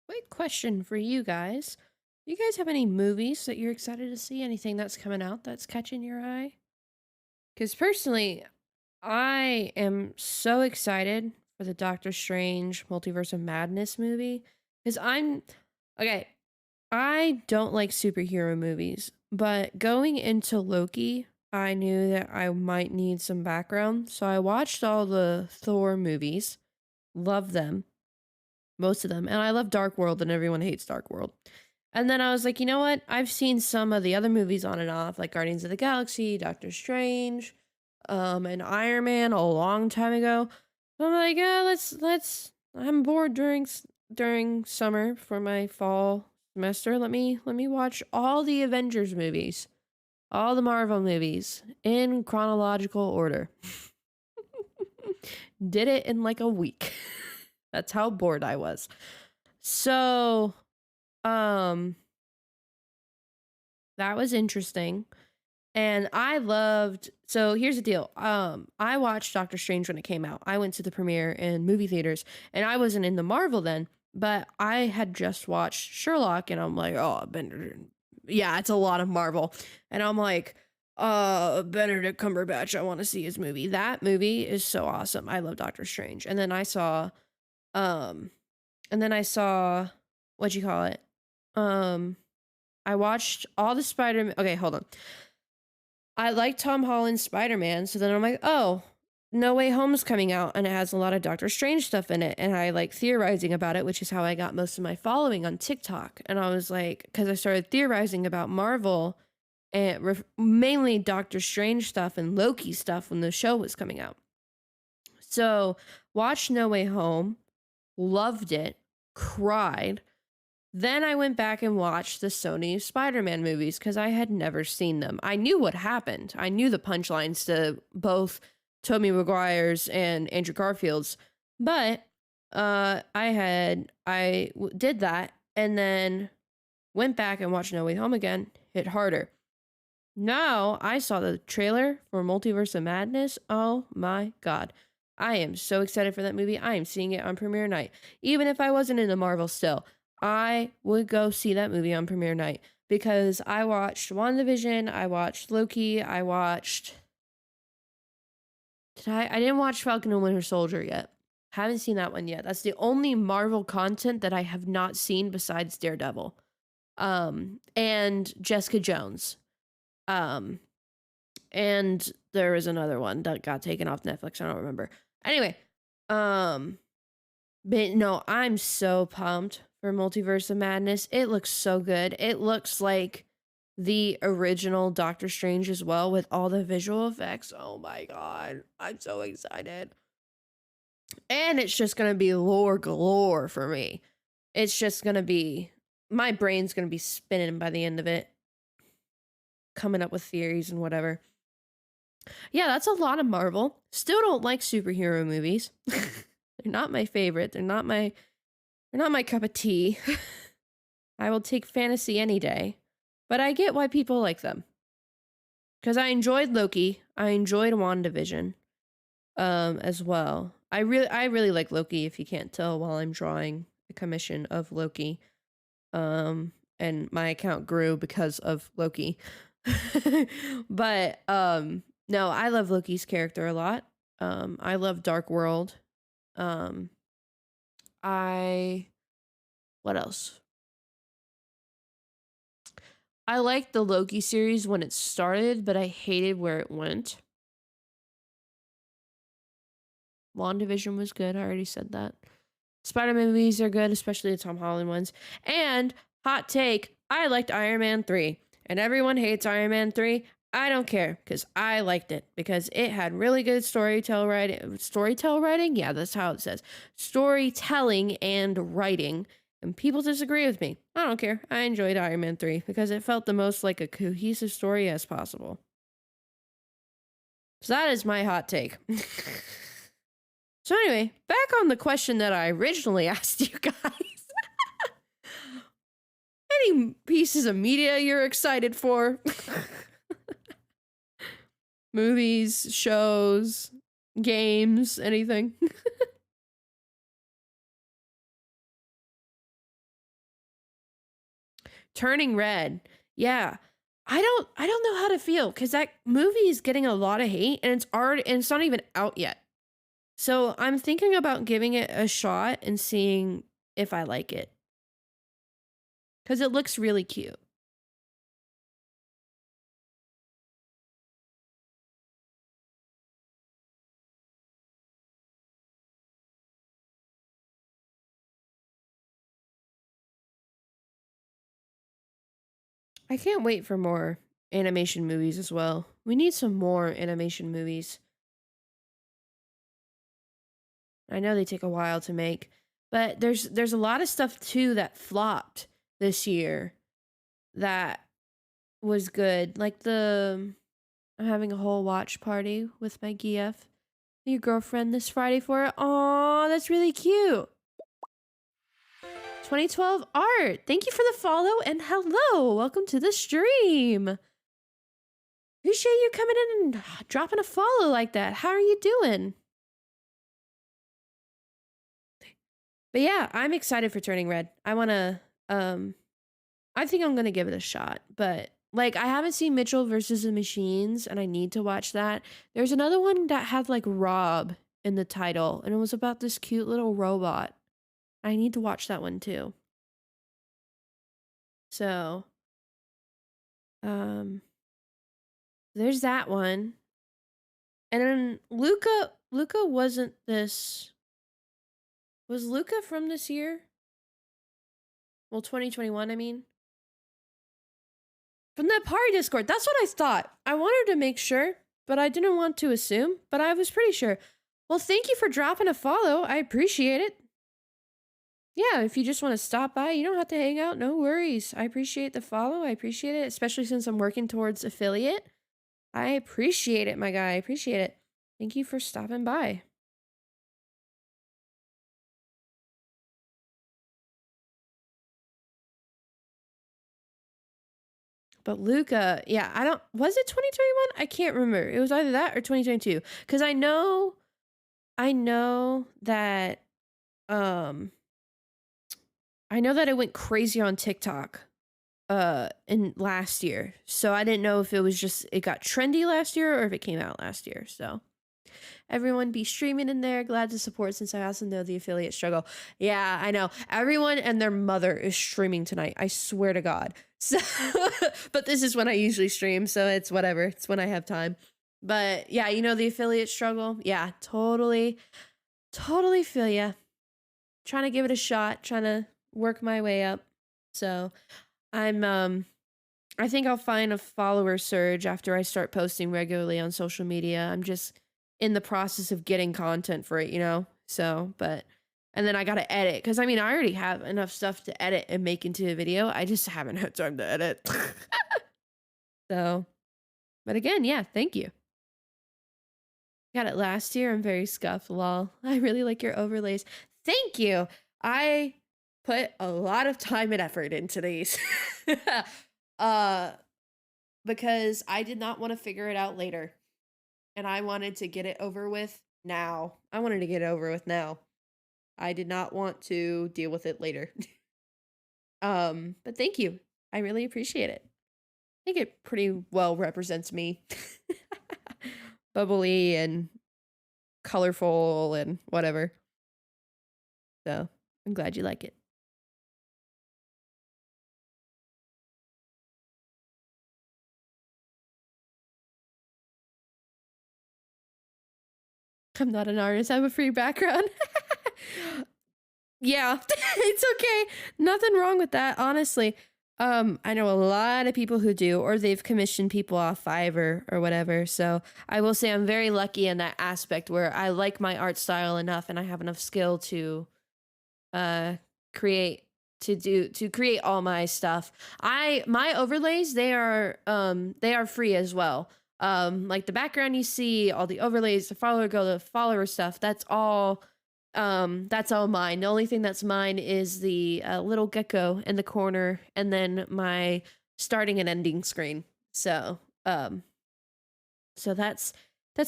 Quick question for you guys. Do you guys have any movies that you're excited to see? Anything that's coming out that's catching your eye? Because personally, I am so excited for the Doctor Strange Multiverse of Madness movie. Because okay, I don't like superhero movies, but going into Loki, I knew that I might need some background. So I watched all the Thor movies, love them, most of them. And I love Dark World, and everyone hates Dark World. And then I was like, you know what? I've seen some of the other movies on and off, like Guardians of the Galaxy, Doctor Strange, and Iron Man a long time ago. So I'm like, yeah, let's. I'm bored during summer for my fall semester. Let me watch all the Avengers movies, all the Marvel movies in chronological order. Did it in like a week. That's how bored I was. So, that was interesting. And so here's the deal. I watched Doctor Strange when it came out. I went to the premiere in movie theaters, and I wasn't into Marvel then, but I had just watched Sherlock, and I'm like, oh, Benedict. Yeah, it's a lot of Marvel. And I'm like, Benedict Cumberbatch, I want to see his movie. That movie is so awesome. I love Doctor Strange. Um, and then I saw, what'd you call it? I watched all the Spider-Man. Okay, hold on. I like Tom Holland's Spider-Man, so then I'm like, oh, No Way Home's coming out, and it has a lot of Doctor Strange stuff in it, and I like theorizing about it, which is how I got most of my following on TikTok. And I was like, because I started theorizing about Marvel and mainly Doctor Strange stuff and Loki stuff when the show was coming out. So watched No Way Home, loved it, cried. Then I went back and watched the Sony Spider-Man movies because I had never seen them. I knew what happened. I knew the punchlines to both Tobey Maguire's and Andrew Garfield's, but I did that and then went back and watched No Way Home again, hit harder. Now I saw the trailer for Multiverse of Madness. Oh my God. I am so excited for that movie. I am seeing it on premiere night. Even if I wasn't into Marvel still, I would go see that movie on premiere night because I watched WandaVision, I watched Loki, I didn't watch Falcon and Winter Soldier yet. Haven't seen that one yet. That's the only Marvel content that I have not seen besides Daredevil. And Jessica Jones. And there was another one that got taken off Netflix. I don't remember. Anyway, but no, I'm so pumped for Multiverse of Madness. It looks so good. It looks like the original Doctor Strange as well with all the visual effects. Oh my God. I'm so excited. And it's just going to be lore galore for me. It's just going to be, my brain's going to be spinning by the end of it, coming up with theories and whatever. Yeah, that's a lot of Marvel. Still don't like superhero movies. They're not my favorite. They're not my cup of tea. I will take fantasy any day. But I get why people like them. Because I enjoyed Loki. I enjoyed WandaVision as well. I really like Loki, if you can't tell, while I'm drawing a commission of Loki. And my account grew because of Loki. But no, I love Loki's character a lot. I love Dark World. What else? I liked the Loki series when it started, but I hated where it went. WandaVision was good. I already said that. Spider-Man movies are good, especially the Tom Holland ones. And hot take, I liked Iron Man 3. And everyone hates Iron Man 3. I don't care, because I liked it. Because it had really good storytelling writing? Yeah, that's how it says. Storytelling and writing. And people disagree with me. I don't care. I enjoyed Iron Man 3 because it felt the most like a cohesive story as possible. So that is my hot take. So anyway, back on the question that I originally asked you guys. Any pieces of media you're excited for? Movies, shows, games, anything? Turning Red. Yeah. I don't know how to feel because that movie is getting a lot of hate and it's not even out yet. So I'm thinking about giving it a shot and seeing if I like it. Because it looks really cute. I can't wait for more animation movies as well. We need some more animation movies. I know they take a while to make, but there's a lot of stuff too that flopped this year that was good. Like I'm having a whole watch party with my GF, your girlfriend, this Friday for it. Aw, that's really cute. 2012 Art. Thank you for the follow and hello. Welcome to the stream. You appreciate you coming in and dropping a follow like that. How are you doing? But yeah, I'm excited for Turning Red. I want to, I think I'm going to give it a shot. But like, I haven't seen Mitchell versus the Machines, and I need to watch that. There's another one that had like Rob in the title, and it was about this cute little robot. I need to watch that one too. So, there's that one. And then Luca wasn't this. Was Luca from this year? Well, 2021, I mean. From that party Discord. That's what I thought. I wanted to make sure, but I didn't want to assume, but I was pretty sure. Well, thank you for dropping a follow. I appreciate it. Yeah, if you just want to stop by, you don't have to hang out. No worries. I appreciate the follow. I appreciate it, especially since I'm working towards affiliate. I appreciate it, my guy. I appreciate it. Thank you for stopping by. But Luca, yeah, was it 2021? I can't remember. It was either that or 2022. Because I know that, it went crazy on TikTok, in last year. So I didn't know if it was just, it got trendy last year or if it came out last year. So everyone be streaming in there. Glad to support since I also know the affiliate struggle. Yeah, I know. Everyone and their mother is streaming tonight. I swear to God. So, but this is when I usually stream, so it's whatever. It's when I have time. But yeah, you know the affiliate struggle? Yeah, totally feel ya. Trying to give it a shot, trying to work my way up. So I'm, I think I'll find a follower surge after I start posting regularly on social media. I'm just in the process of getting content for it, you know? So, and then I got to edit, because I mean, I already have enough stuff to edit and make into a video. I just haven't had time to edit. So, but again, yeah, thank you. Got it last year. I'm very scuffed, lol. I really like your overlays. Thank you. I put a lot of time and effort into these. Because I did not want to figure it out later. And I wanted to get it over with now. I did not want to deal with it later. But thank you. I really appreciate it. I think it pretty well represents me. Bubbly and colorful and whatever. So I'm glad you like it. I'm not an artist. I have a free background. Yeah, it's okay. Nothing wrong with that, honestly. I know a lot of people who do, or they've commissioned people off Fiverr or whatever. So I will say I'm very lucky in that aspect where I like my art style enough and I have enough skill to create all my stuff. My overlays, they are free as well. Like the background you see, all the overlays, the follower stuff, that's all mine. The only thing that's mine is the little gecko in the corner and then my starting and ending screen. So that's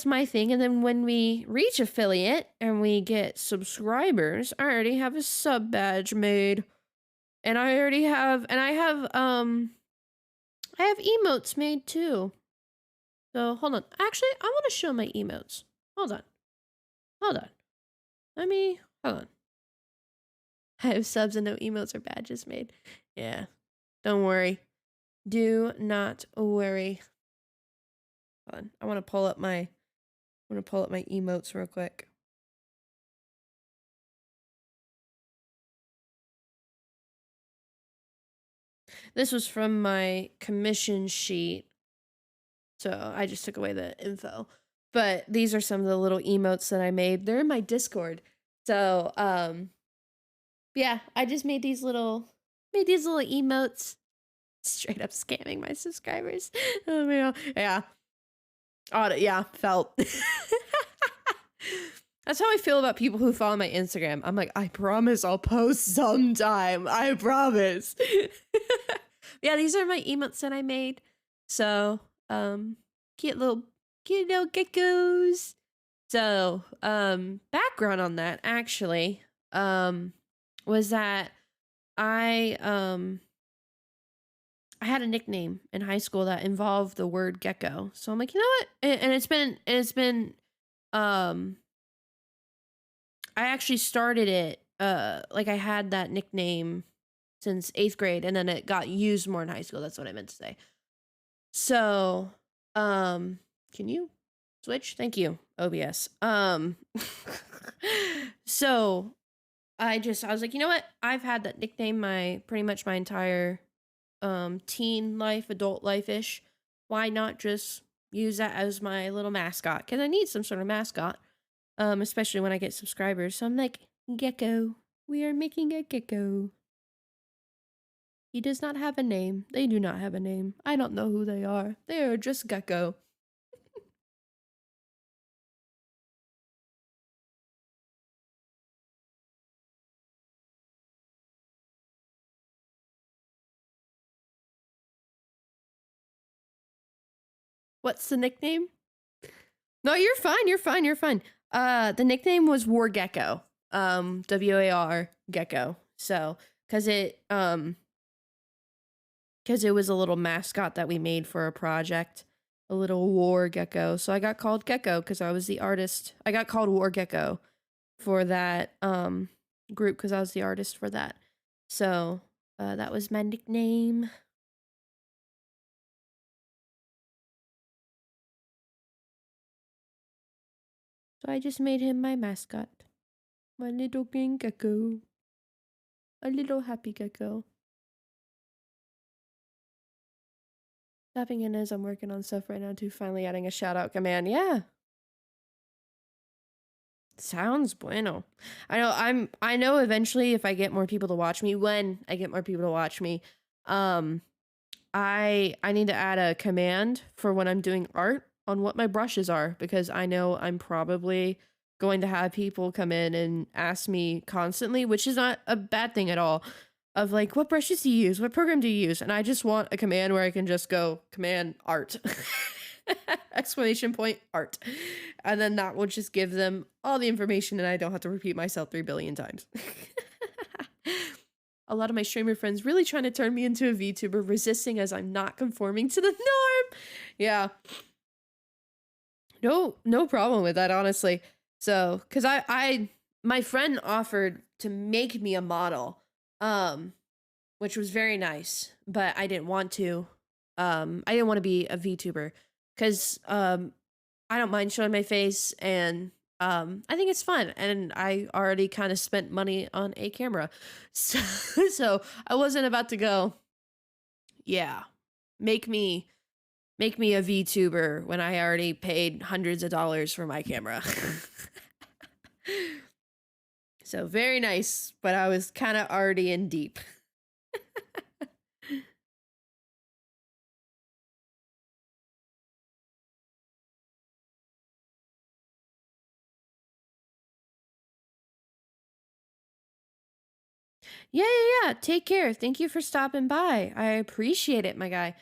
my thing. And then when we reach affiliate and we get subscribers, I already have a sub badge made. And I have emotes made too. So hold on. Actually, I want to show my emotes. Hold on. Hold on. I have subs and no emotes or badges made. Yeah. Don't worry. Do not worry. Hold on. I want to pull up my emotes real quick. This was from my commission sheet. So I just took away the info. But these are some of the little emotes that I made. They're in my Discord. So, yeah, I just made these little emotes. Straight up scamming my subscribers. Oh man. Yeah. Oh, yeah, felt. That's how I feel about people who follow my Instagram. I'm like, I promise I'll post sometime. I promise. Yeah, these are my emotes that I made. So, cute little geckos. So, background on that actually, was that I I had a nickname in high school that involved the word gecko. So I'm like, you know what? And it's been um I actually started it like I had that nickname since 8th grade and then it got used more in high school. That's what I meant to say. So, can you switch? Thank you, OBS. So I was like, you know what? I've had that nickname my pretty much my entire teen life, adult life-ish. Why not just use that as my little mascot? Because I need some sort of mascot. Especially when I get subscribers. So I'm like, Gecko. We are making a gecko. He does not have a name. They do not have a name. I don't know who they are. They are just Gecko. What's the nickname? No, you're fine. You're fine. You're fine. The nickname was War Gecko. WAR Gecko. So, cause it was a little mascot that we made for a project, a little war gecko. So I got called Gecko because I was the artist. I got called War Gecko for that group because I was the artist for that. So that was my nickname. So I just made him my mascot. My little green gecko. A little happy gecko. Tapping in as I'm working on stuff right now too, finally adding a shout out command. Yeah. Sounds bueno. I know eventually if I get more people to watch me, when I get more people to watch me, um I need to add a command for when I'm doing art on what my brushes are because I know I'm probably going to have people come in and ask me constantly, which is not a bad thing at all. Of like, what brushes do you use? What program do you use? And I just want a command where I can just go command art. Exclamation point art. And then that will just give them all the information and I don't have to repeat myself 3 billion times. A lot of my streamer friends really trying to turn me into a VTuber, resisting as I'm not conforming to the norm. Yeah. No problem with that, honestly. So, cause my friend offered to make me a model, which was very nice, but I didn't want to. I didn't want to be a VTuber cause, I don't mind showing my face and I think it's fun and I already kind of spent money on a camera. So, so I wasn't about to go, yeah, make me a VTuber when I already paid hundreds of dollars for my camera. So very nice, but I was kind of already in deep. Yeah. Take care. Thank you for stopping by. I appreciate it, my guy.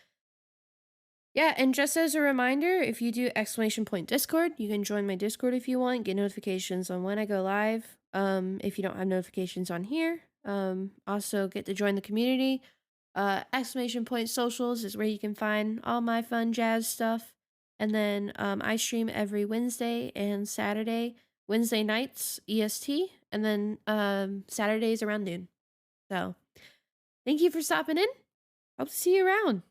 Yeah, and just as a reminder, if you do exclamation point Discord, you can join my Discord if you want, get notifications on when I go live. If you don't have notifications on here, also get to join the community. Exclamation point socials is where you can find all my fun jazz stuff. And then I stream every Wednesday and Saturday, Wednesday nights EST, and then Saturdays around noon. So thank you for stopping in. Hope to see you around.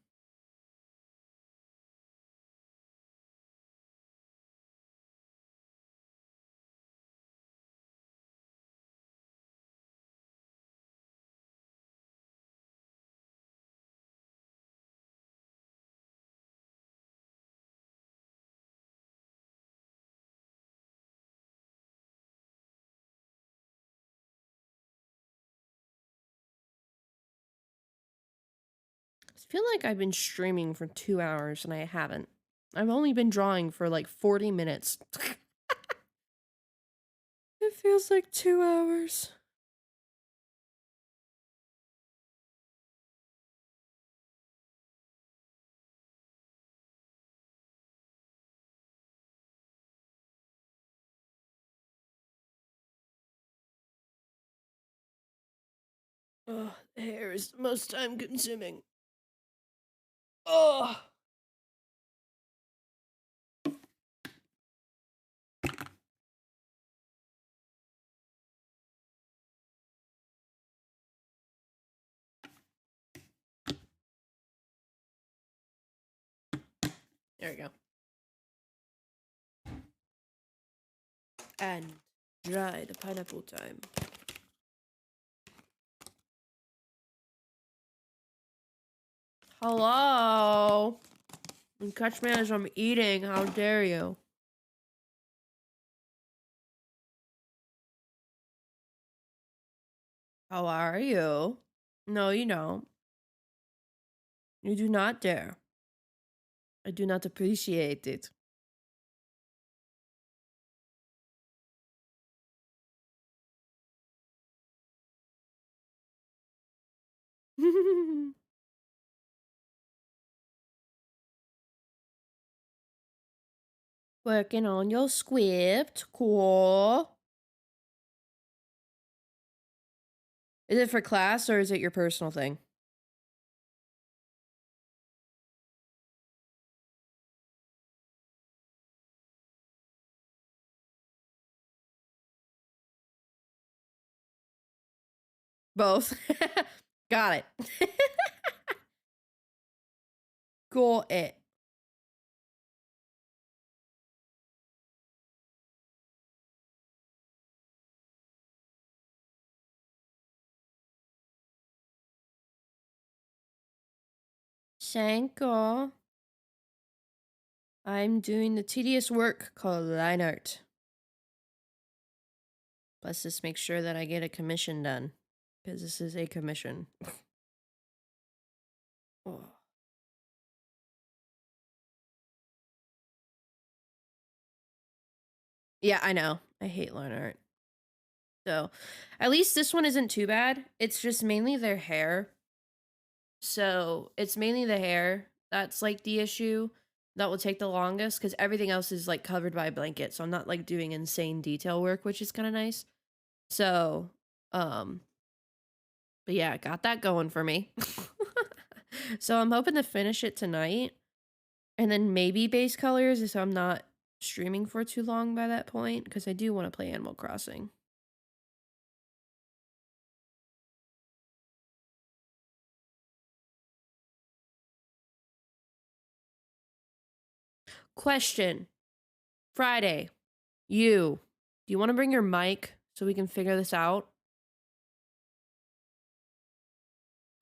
I feel like I've been streaming for 2 hours and I haven't. I've only been drawing for like 40 minutes. It feels like 2 hours. Oh, the hair is the most time consuming. Oh. There we go. And dry the pineapple time. Hello? You catch me as I'm eating. How dare you? How are you? No, you don't. You do not dare. I do not appreciate it. Working on your script. Cool. Is it for class or is it your personal thing? Both. Got it. Got it. Shanko. I'm doing the tedious work called line art. Let's just make sure that I get a commission done. Because this is a commission. Oh. Yeah, I know. I hate line art. So, at least this one isn't too bad. It's just mainly their hair. So, it's mainly the hair that's like the issue that will take the longest because everything else is like covered by a blanket. So, I'm not like doing insane detail work, which is kind of nice. So, um, but yeah, I got that going for me. So, I'm hoping to finish it tonight and then maybe base colors so I'm not streaming for too long by that point because I do want to play Animal Crossing. Question. Friday. Do you want to bring your mic so we can figure this out?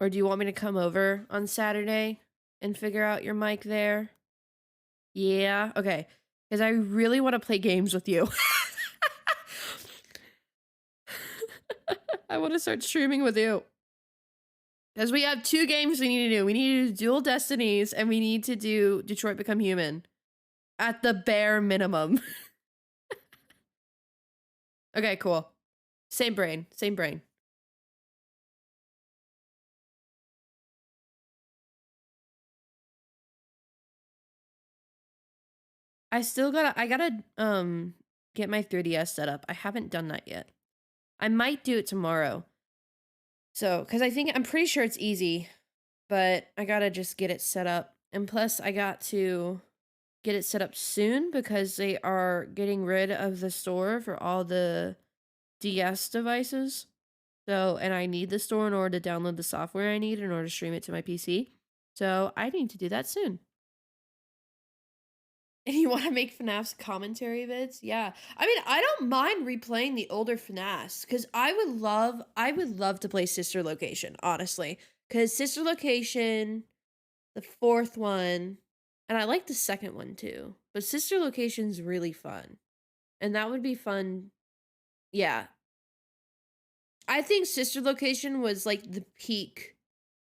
Or do you want me to come over on Saturday and figure out your mic there? Yeah, okay. Because I really want to play games with you. I want to start streaming with you. Because we have 2 games we need to do. We need to do Dual Destinies and we need to do Detroit Become Human. At the bare minimum. Okay, cool. Same brain. Same brain. I gotta get my 3DS set up. I haven't done that yet. I might do it tomorrow. So, because I'm pretty sure it's easy, but I gotta just get it set up. And plus, I got to get it set up soon because they are getting rid of the store for all the DS devices. So, and I need the store in order to download the software I need in order to stream it to my PC. So, I need to do that soon. And you want to make FNAF's commentary vids? Yeah. I mean, I don't mind replaying the older FNAFs because I would love to play Sister Location, honestly. Because Sister Location, the 4th one, and I like the 2nd one too. But Sister Location's really fun. And that would be fun. Yeah. I think Sister Location was like the peak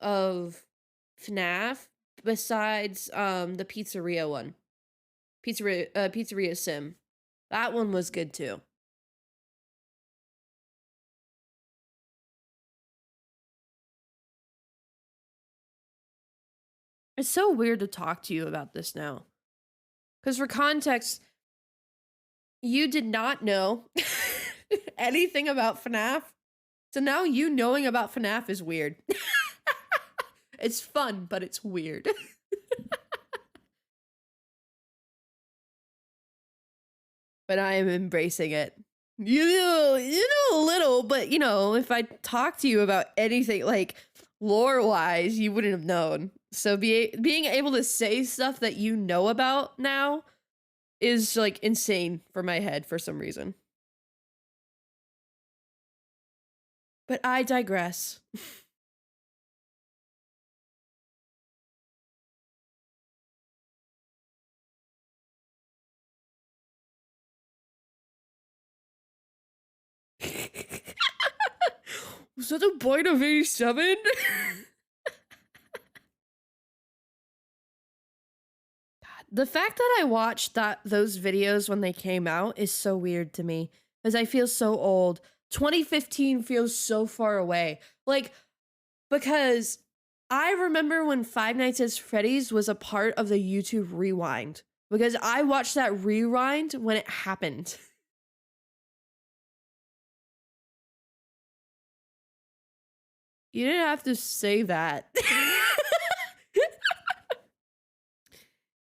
of FNAF besides the pizzeria one. Pizzeria Sim. That one was good too. It's so weird to talk to you about this now. Because for context, you did not know anything about FNAF So now you knowing about FNAF is weird. It's fun, but it's weird. But I am embracing it. You know a little, but you know, if I talk to you about anything like lore wise, you wouldn't have known. So being able to say stuff that you know about now is like insane for my head for some reason. But I digress. Was that a point of 87? The fact that I watched those videos when they came out is so weird to me because I feel so old. 2015 feels so far away. Like because I remember when Five Nights at Freddy's was a part of the YouTube Rewind because I watched that rewind when it happened. You didn't have to say that.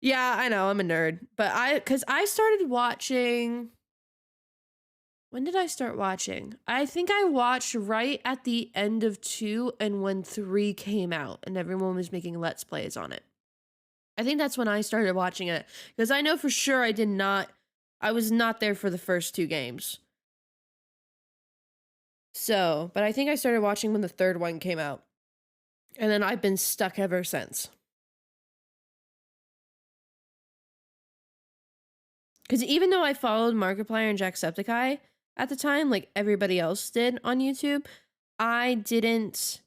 Yeah, I know, I'm a nerd. But cuz I started watching. When did I start watching? I think I watched right at the end of 2 and when 3 came out and everyone was making let's plays on it. I think that's when I started watching it because I know for sure I was not there for the first 2 games. So, but I think I started watching when the third one came out. And then I've been stuck ever since. Because even though I followed Markiplier and Jacksepticeye at the time, like everybody else did on YouTube, I didn't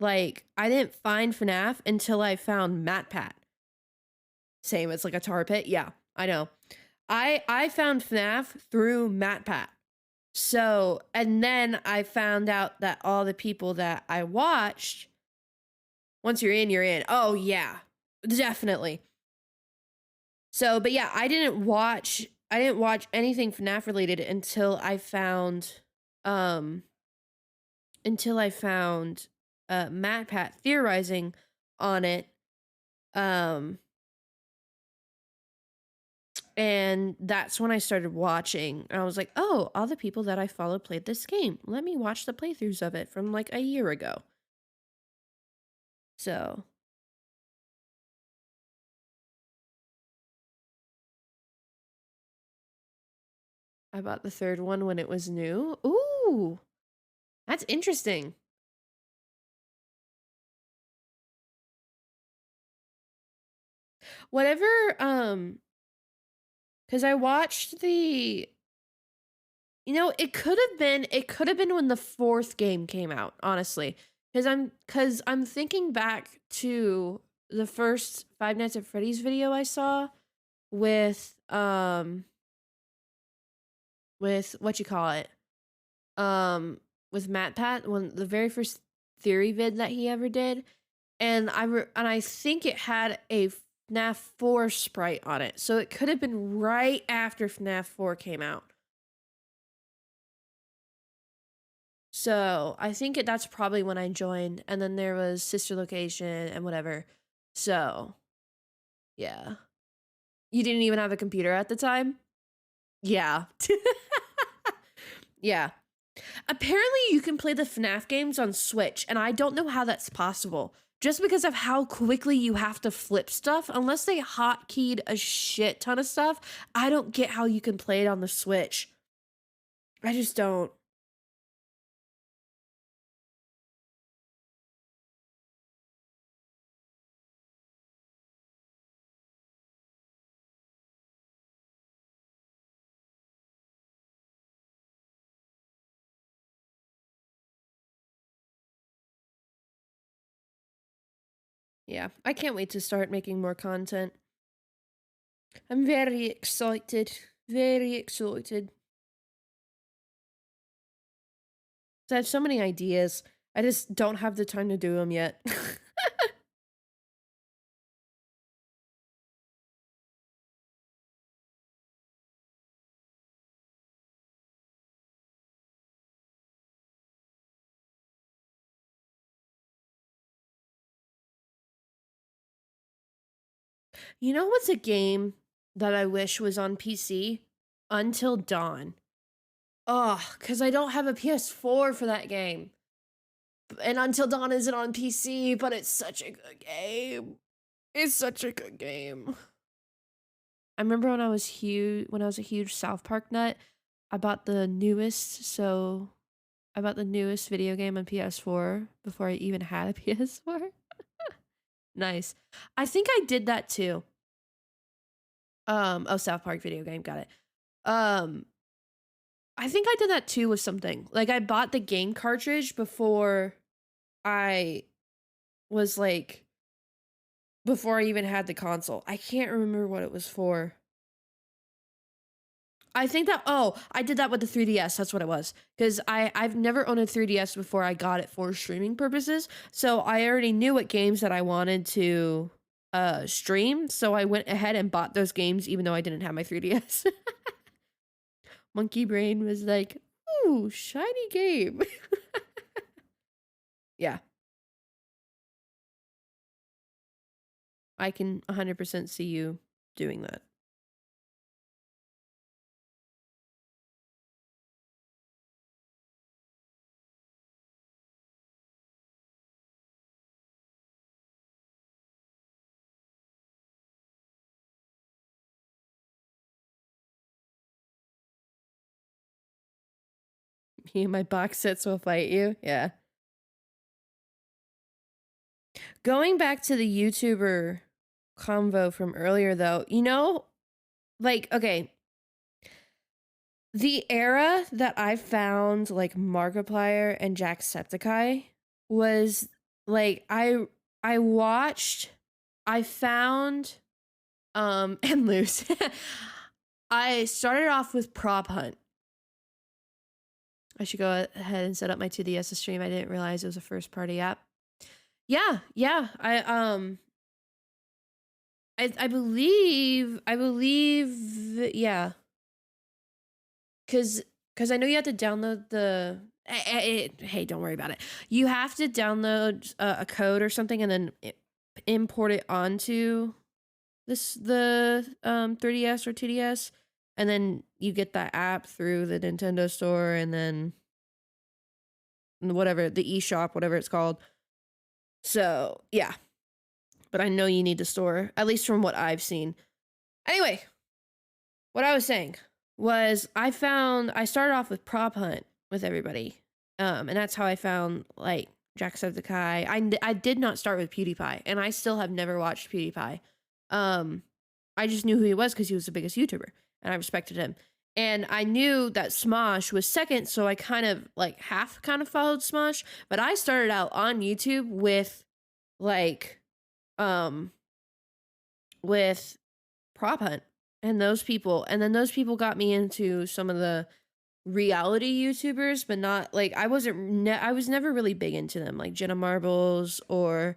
I didn't find FNAF until I found MatPat. Same as like a tar pit. Yeah, I know. I found FNAF through MatPat. So, and then I found out that all the people that I watched, once you're in, you're in. Oh yeah, definitely. So, but yeah, I didn't watch anything FNAF related um until I found MatPat theorizing on it. Um and that's when I started watching. I was like, "Oh, all the people that I follow played this game. Let me watch the playthroughs of it from like a year ago." So, I bought the third one when it was new. Ooh, that's interesting. Whatever cuz I watched the it could have been when the fourth game came out, honestly. Cuz I'm thinking back to the first Five Nights at Freddy's video I saw with with what you call it? With MatPat, when the very first theory vid that he ever did, and I think it had a FNAF 4 sprite on it. So it could have been right after FNAF 4 came out. So I think that's probably when I joined, and then there was Sister Location and whatever. So yeah, you didn't even have a computer at the time. Yeah, yeah. Apparently, you can play the FNAF games on Switch, and I don't know how that's possible. Just because of how quickly you have to flip stuff, unless they hotkeyed a shit ton of stuff, I don't get how you can play it on the Switch. I just don't. Yeah, I can't wait to start making more content. I'm very excited. Very excited. I have so many ideas. I just don't have the time to do them yet. You know what's a game that I wish was on PC? Until Dawn. Oh, because I don't have a PS4 for that game. And Until Dawn isn't on PC, but it's such a good game. It's such a good game. I remember when I was a huge South Park nut, I bought the newest video game on PS4 before I even had a PS4. Nice. I think I did that too. South Park video game, got it. Um, I think I did that too with something. Like I bought the game cartridge I was like before I even had the console. I can't remember what it was for. I think that I did that with the 3DS. That's what it was. Because I've never owned a 3DS before I got it for streaming purposes. So I already knew what games that I wanted to stream. So I went ahead and bought those games even though I didn't have my 3DS. Monkey Brain was like, ooh, shiny game. Yeah. I can 100% see you doing that. Me and my box sets will fight you. Yeah. Going back to the YouTuber convo from earlier, though, like, okay, the era that I found like Markiplier and Jacksepticeye was like I found and Loose. I started off with Prop Hunt. I should go ahead and set up my 2DS to stream. I didn't realize it was a first party app. Yeah. I believe yeah. Cause I know you have to download the hey, don't worry about it. You have to download a code or something and then import it onto the 3DS or 2DS, and then you get that app through the Nintendo store, and then whatever the eShop, whatever it's called. So yeah, but I know you need to store, at least from what I've seen. Anyway, what I was saying was I started off with Prop Hunt with everybody, and that's how I found like Jacksepticeye. I did not start with PewDiePie, and I still have never watched PewDiePie. I just knew who he was because he was the biggest YouTuber, and I respected him. And I knew that Smosh was second, so I kind of like half kind of followed Smosh. But I started out on YouTube with like with Prop Hunt and those people, and then those people got me into some of the reality YouTubers, but not like I was never really big into them, like Jenna Marbles or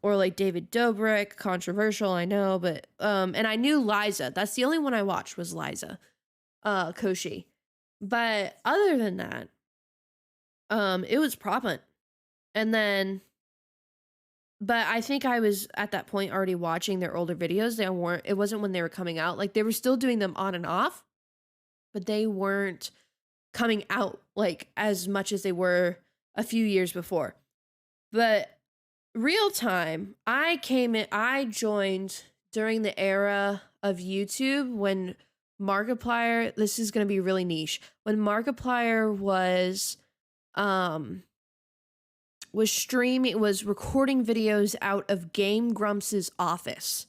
like David Dobrik. Controversial, I know, but and I knew Liza. That's the only one I watched was Liza Koshy. But other than that, it was Prop Hunt. And then but I think I was at that point already watching their older videos. It wasn't when they were coming out. Like they were still doing them on and off, but they weren't coming out like as much as they were a few years before. But real time, I joined during the era of YouTube when Markiplier, this is going to be really niche, when Markiplier was recording videos out of Game Grumps' office.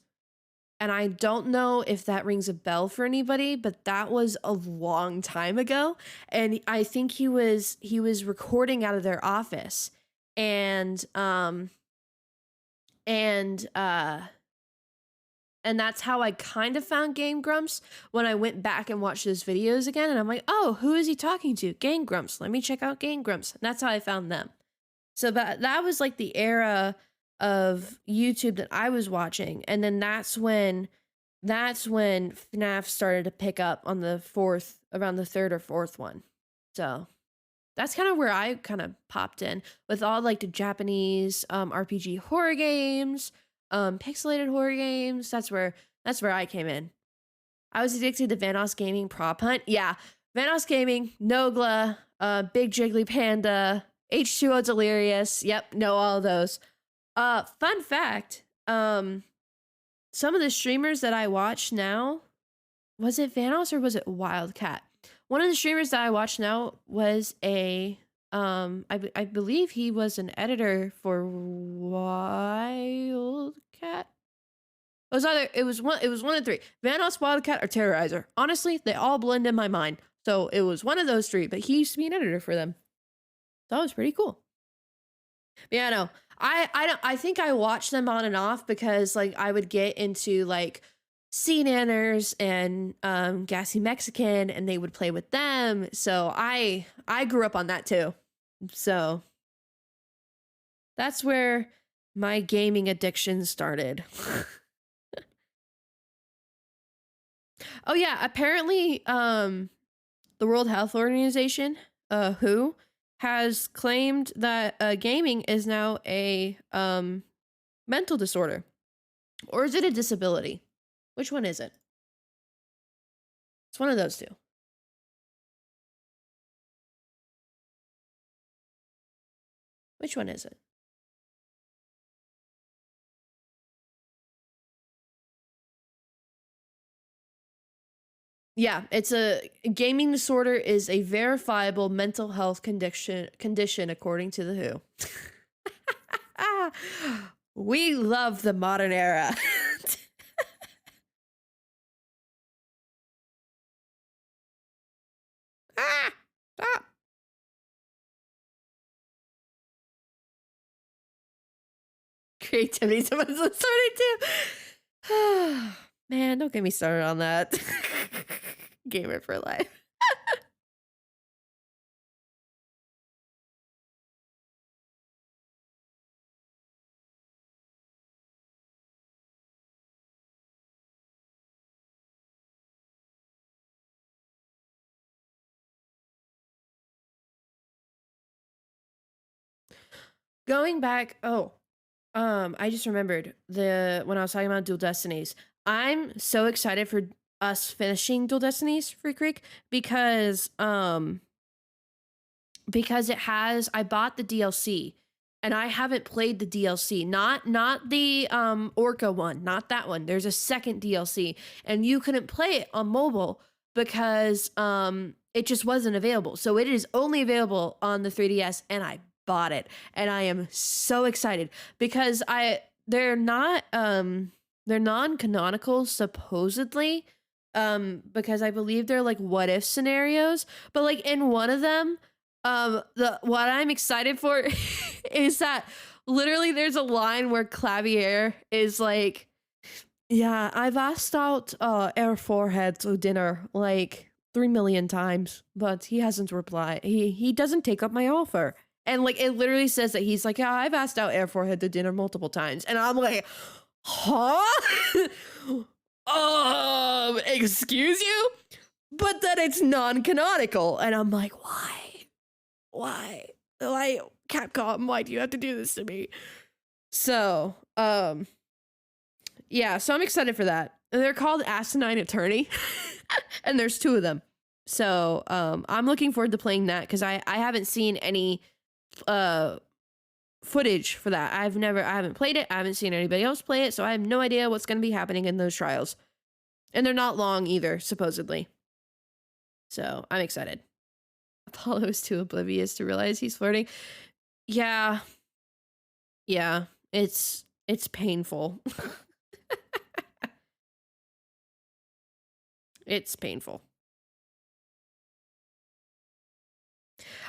And I don't know if that rings a bell for anybody, but that was a long time ago. And I think he was recording out of their office. And that's how I kind of found Game Grumps when I went back and watched his videos again. And I'm like, oh, who is he talking to? Game Grumps. Let me check out Game Grumps. And that's how I found them. So that was like the era of YouTube that I was watching. And then that's when FNAF started to pick up on around the third or fourth one. So that's kind of where I kind of popped in with all like the Japanese RPG horror games. Pixelated horror games. That's where I came in. I was addicted to Vanoss Gaming Prop Hunt. Yeah, Vanoss Gaming, Nogla, Big Jiggly Panda, H2O Delirious. Yep, know all of those. Fun fact, some of the streamers that I watch now, was it Vanoss or was it Wildcat? One of the streamers that I watch now was I believe he was an editor for Wildcat. It was one of three. Vanoss, Wildcat, or Terrorizer. Honestly, they all blend in my mind. So it was one of those three, but he used to be an editor for them. That was pretty cool. Yeah, no. I think I watched them on and off because like I would get into like Sea Nanners and Gassy Mexican and they would play with them. So I grew up on that too. So that's where my gaming addiction started. Oh yeah, apparently the World Health Organization, WHO, has claimed that gaming is now a mental disorder. Or is it a disability? Which one is it? It's one of those two. Which one is it? Yeah, it's a gaming disorder is a verifiable mental health condition according to the WHO. We love the modern era. Stop. Creativity someone's starting to. Man, don't get me started on that. Gamer for life. Going back, I just remembered when I was talking about Dual Destinies. I'm so excited for us finishing Dual Destinies Free Creek because I bought the DLC and I haven't played the DLC. Not the Orca one, not that one. There's a second DLC and you couldn't play it on mobile because it just wasn't available. So it is only available on the 3DS and I bought it and I am so excited because they're non-canonical supposedly because I believe they're like what if scenarios, but like in one of them what I'm excited for is that literally there's a line where Clavier is like, yeah, I've asked out Air Forehead to dinner like 3 million times, but he hasn't replied. He doesn't take up my offer. And like it literally says that he's like, yeah, I've asked out Air Forehead to dinner multiple times. And I'm like, huh? Excuse you? But then it's non-canonical. And I'm like, why? Capcom, why do you have to do this to me? So, yeah, so I'm excited for that. And they're called Asinine Attorney. And there's two of them. So, I'm looking forward to playing that because I haven't seen any footage for that. I haven't played it. I haven't seen anybody else play it, so I have no idea what's going to be happening in those trials. And they're not long either, supposedly. So, I'm excited. Apollo is too oblivious to realize he's flirting. Yeah. Yeah. It's painful. It's painful.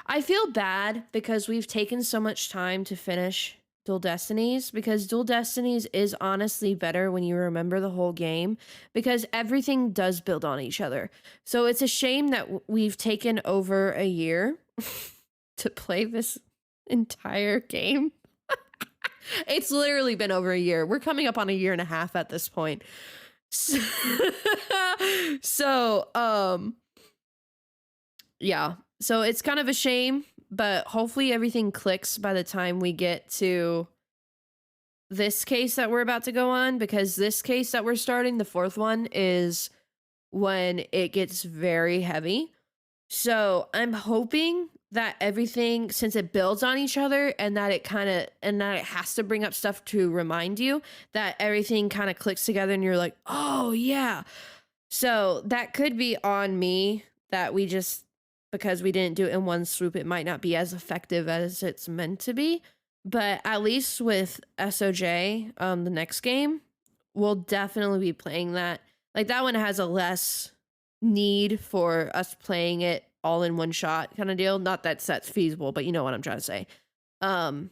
I feel bad because we've taken so much time to finish Dual Destinies because Dual Destinies is honestly better when you remember the whole game because everything does build on each other. So it's a shame that we've taken over a year to play this entire game. It's literally been over a year. We're coming up on a year and a half at this point. So yeah. So it's kind of a shame, but hopefully everything clicks by the time we get to this case that we're about to go on, because this case that we're starting, the fourth one, is when it gets very heavy. So I'm hoping that everything, since it builds on each other and that it has to bring up stuff to remind you, that everything kind of clicks together and you're like, oh yeah. So that could be on me, that we just, because we didn't do it in one swoop, it might not be as effective as it's meant to be. But at least with SOJ, the next game, we'll definitely be playing that. Like, that one has a less need for us playing it all in one shot kind of deal. Not that that's feasible, but you know what I'm trying to say. But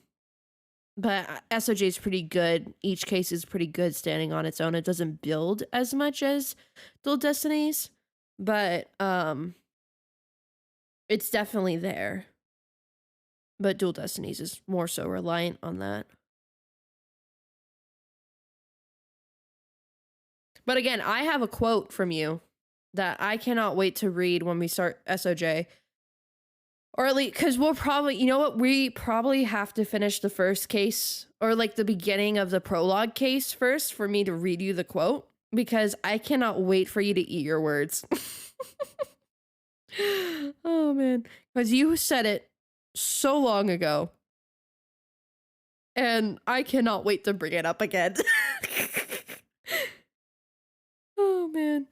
SOJ is pretty good. Each case is pretty good standing on its own. It doesn't build as much as Dual Destinies, but it's definitely there. But Dual Destinies is more so reliant on that. But again, I have a quote from you that I cannot wait to read when we start SOJ. Or at least, because we'll probably, you know what? We probably have to finish the first case, or like the beginning of the prologue case first, for me to read you the quote, because I cannot wait for you to eat your words. Oh man. Because you said it so long ago. And I cannot wait to bring it up again. Oh man.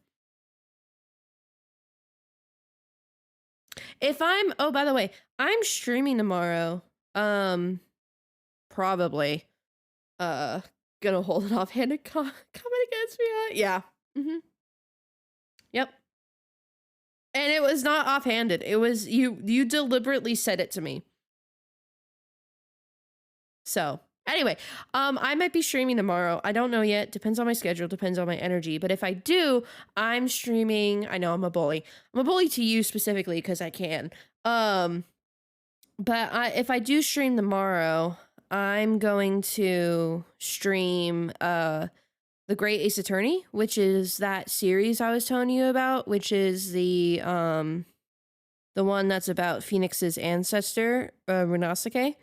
Oh, by the way, I'm streaming tomorrow. Probably. Gonna hold an offhanded comment against me. Yeah. Mm-hmm. Yep. And it was not offhanded. It was you deliberately said it to me. So anyway, I might be streaming tomorrow. I don't know yet. Depends on my schedule, depends on my energy. But if I do, I'm streaming. I know I'm a bully. I'm a bully to you specifically because I can. But if I do stream tomorrow, I'm going to stream The Great Ace Attorney, which is that series I was telling you about, which is the one that's about Phoenix's ancestor, Runasuke.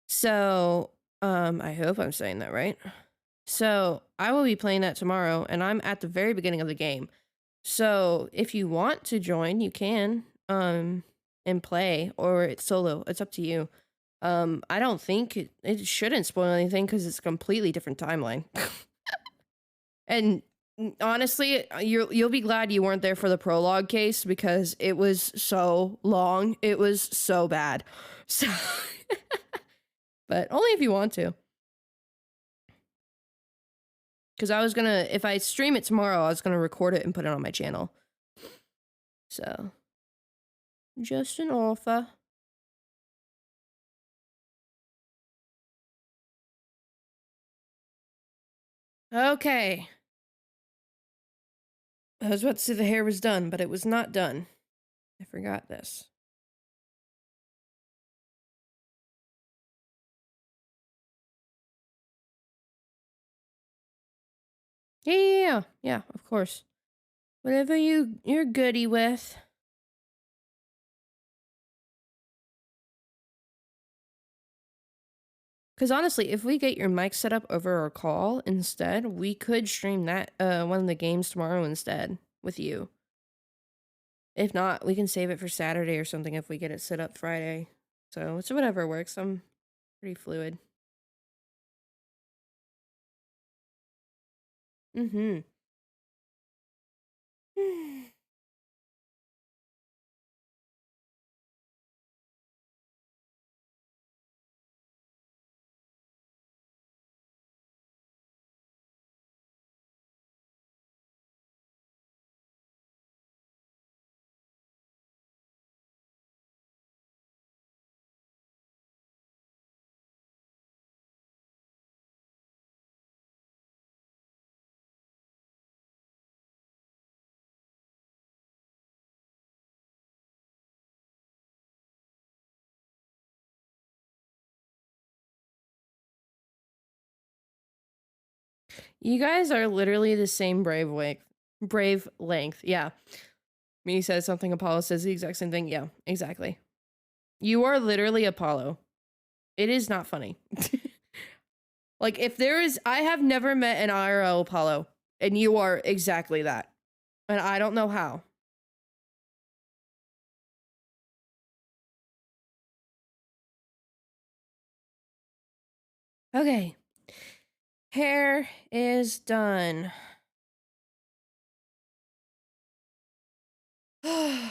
So, I hope I'm saying that right. So, I will be playing that tomorrow, and I'm at the very beginning of the game. So, if you want to join, you can, and play, or it's solo. It's up to you. I don't think it shouldn't spoil anything because it's a completely different timeline. And honestly, you'll be glad you weren't there for the prologue case because it was so long. It was so bad. So, but only if you want to. Because I was gonna, if I stream it tomorrow, I was gonna record it and put it on my channel. So, just an offer. Okay. I was about to say the hair was done, but it was not done. I forgot this. Yeah, of course. Whatever you're goody with. Because honestly, if we get your mic set up over our call instead, we could stream that one of the games tomorrow instead with you. If not, we can save it for Saturday or something if we get it set up Friday. So it's whatever works. I'm pretty fluid. Mm-hmm. You guys are literally the same brave length. Yeah. Me says something, Apollo says the exact same thing. Yeah, exactly. You are literally Apollo. It is not funny. Like, if there is, I have never met an IRL Apollo, and you are exactly that. And I don't know how. Okay. Hair is done. I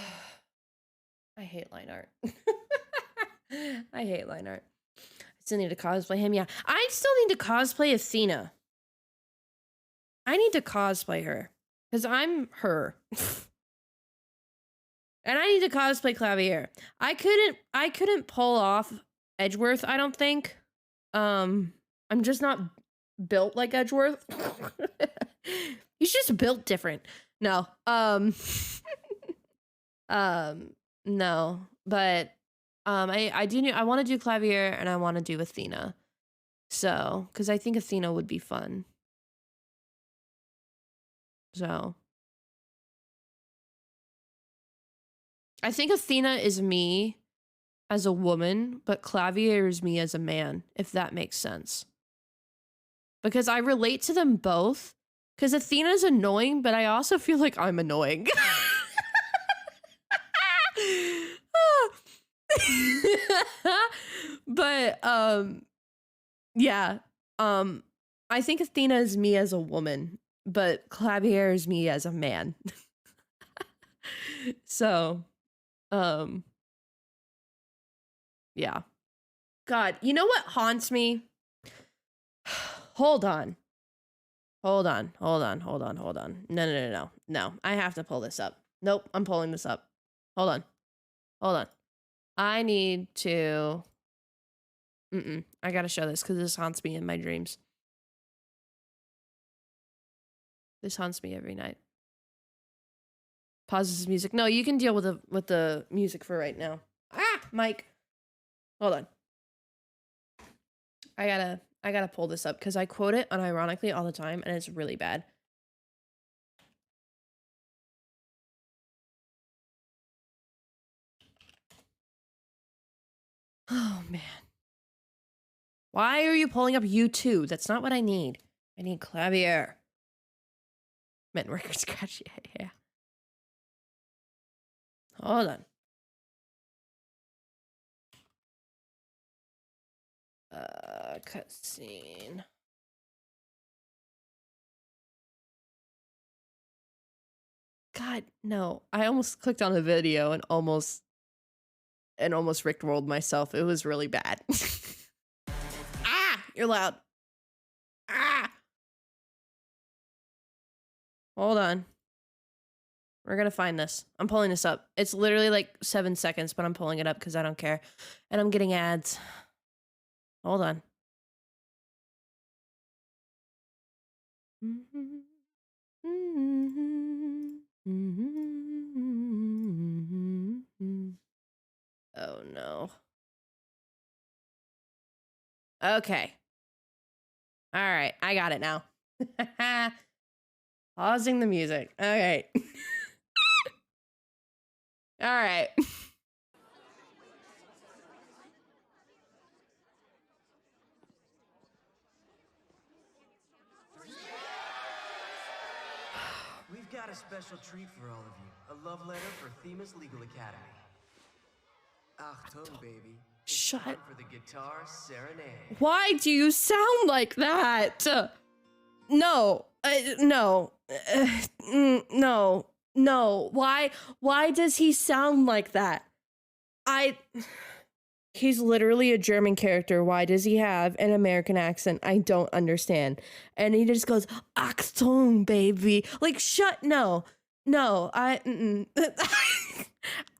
hate line art. I hate line art. I still need to cosplay him. Yeah. I still need to cosplay Athena. I need to cosplay her. Because I'm her. And I need to cosplay Clavier. I couldn't pull off Edgeworth, I don't think. I'm just not built like Edgeworth. He's just built different. No. No. But I want to do Clavier and I want to do Athena. So, because I think Athena would be fun. So, I think Athena is me as a woman, but Clavier is me as a man, if that makes sense. Because I relate to them both. Because Athena's annoying, but I also feel like I'm annoying. But, yeah. I think Athena is me as a woman, but Clavier is me as a man. So, yeah. God, you know what haunts me? Hold on. No. No, I have to pull this up. Nope, I'm pulling this up. Hold on. I need to... I gotta show this because this haunts me in my dreams. This haunts me every night. Pauses music. No, you can deal with the music for right now. Ah, Mike. Hold on. I gotta pull this up because I quote it unironically all the time and it's really bad. Oh man. Why are you pulling up U2? That's not what I need. I need Clavier. Meant record scratch. Yeah. Hold on. Cutscene. God, no. I almost clicked on the video and almost rickrolled myself. It was really bad. Ah! You're loud. Ah! Hold on. We're gonna find this. I'm pulling this up. It's literally like 7 seconds, but I'm pulling it up because I don't care. And I'm getting ads. Hold on. Oh no. Okay. All right, I got it now. Pausing the music. Okay. All right. We've got a special treat for all of you. A love letter for Themis Legal Academy. Achtung, baby. Shut. Time for the guitar serenade. Why do you sound like that? No. No. No. Why does he sound like that? He's literally a German character. Why does he have an American accent? I don't understand. And he just goes, Achtung, baby. Like, no,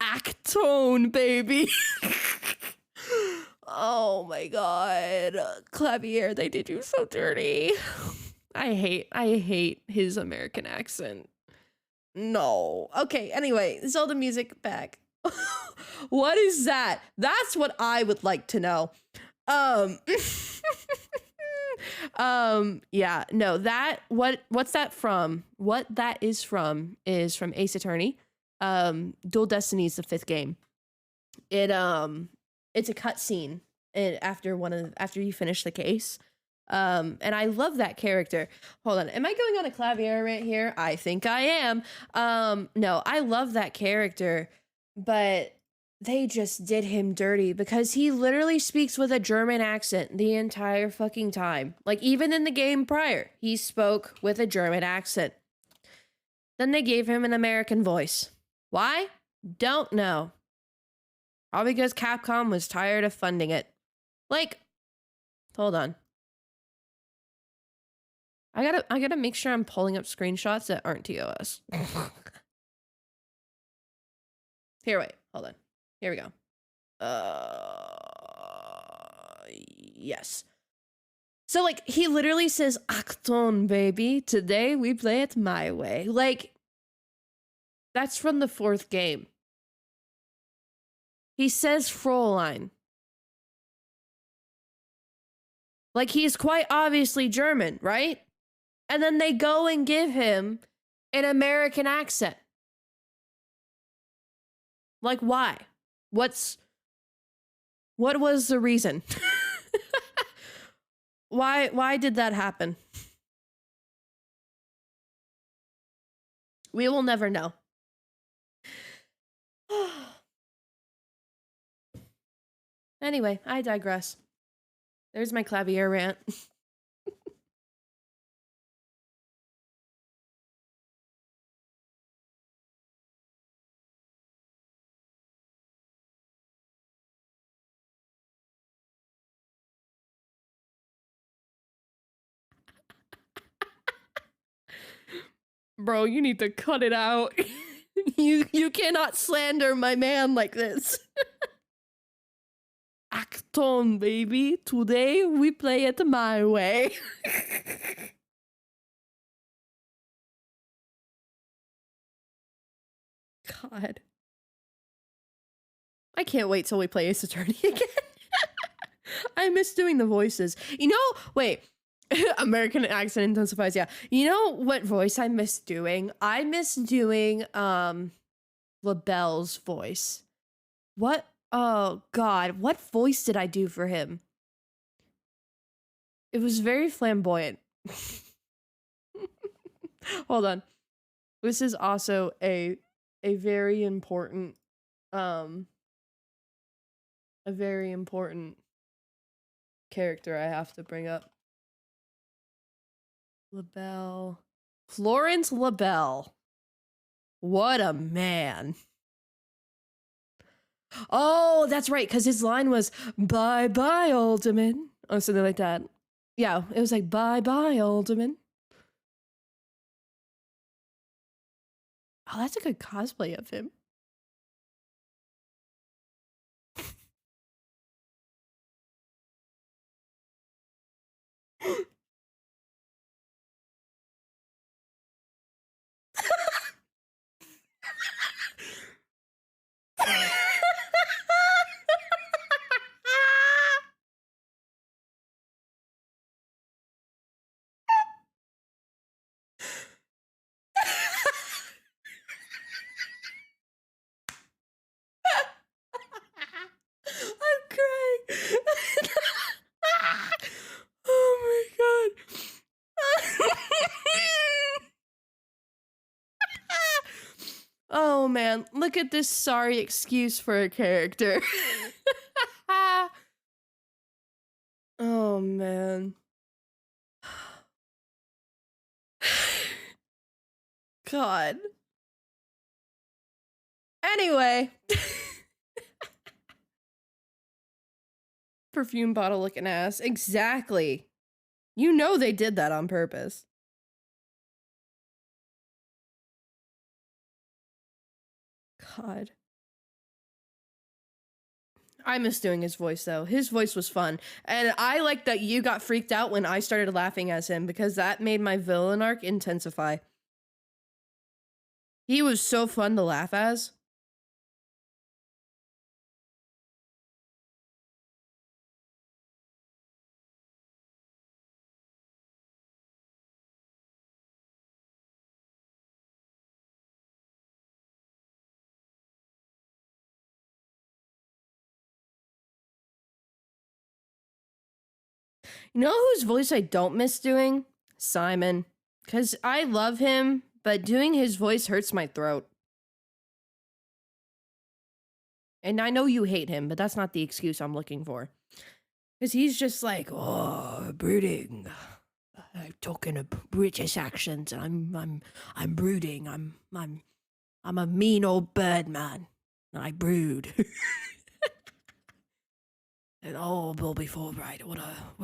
Achtung, baby. Oh my God. Clavier, they did you so dirty. I hate his American accent. No. Okay, anyway, Zelda music back. What is that? That's what I would like to know. Yeah, no, what's that from? What that is from Ace Attorney. Dual Destiny's the 5th game. It's a cutscene after you finish the case. And I love that character. Hold on, am I going on a Clavier right here? I think I am. No, I love that character, but they just did him dirty because he literally speaks with a German accent the entire fucking time. Like, even in the game prior, he spoke with a German accent. Then they gave him an American voice. Why? Don't know. Probably because Capcom was tired of funding it. Like, hold on. I gotta make sure I'm pulling up screenshots that aren't TOS. Here, wait, hold on. Here we go. Yes. So, like, he literally says, Acton, baby. Today we play it my way. Like, that's from the 4th game. He says Fräulein. Like, he's quite obviously German, right? And then they go and give him an American accent. Like, why? What was the reason? Why did that happen? We will never know. Anyway, I digress. There's my Clavier rant. Bro, you need to cut it out. You cannot slander my man like this. Acton, baby. Today we play it my way. God. I can't wait till we play Ace Attorney again. I miss doing the voices. You know, wait. American accent intensifies, yeah. You know what voice I miss doing? I miss doing LaBelle's voice. What? Oh God, what voice did I do for him? It was very flamboyant. Hold on. This is also a very important character I have to bring up. LaBelle. Florence LaBelle. What a man. Oh, that's right, because his line was, bye-bye, Alderman. Or something like that. Yeah, it was like, bye-bye, Alderman. Oh, that's a good cosplay of him. I'm crying. Oh my God. Oh man, look at this sorry excuse for a character. Oh man. God. Anyway. Perfume bottle looking ass. Exactly. You know they did that on purpose. God. I miss doing his voice though. His voice was fun. And I like that you got freaked out when I started laughing as him because that made my villain arc intensify. He was so fun to laugh as. You know whose voice I don't miss doing? Simon. Because I love him, but doing his voice hurts my throat. And I know you hate him, but that's not the excuse I'm looking for. Because he's just like, oh, brooding. I'm talking a British accent, and I'm brooding. I'm a mean old bird man. And I brood. And oh, Bobby Fulbright, what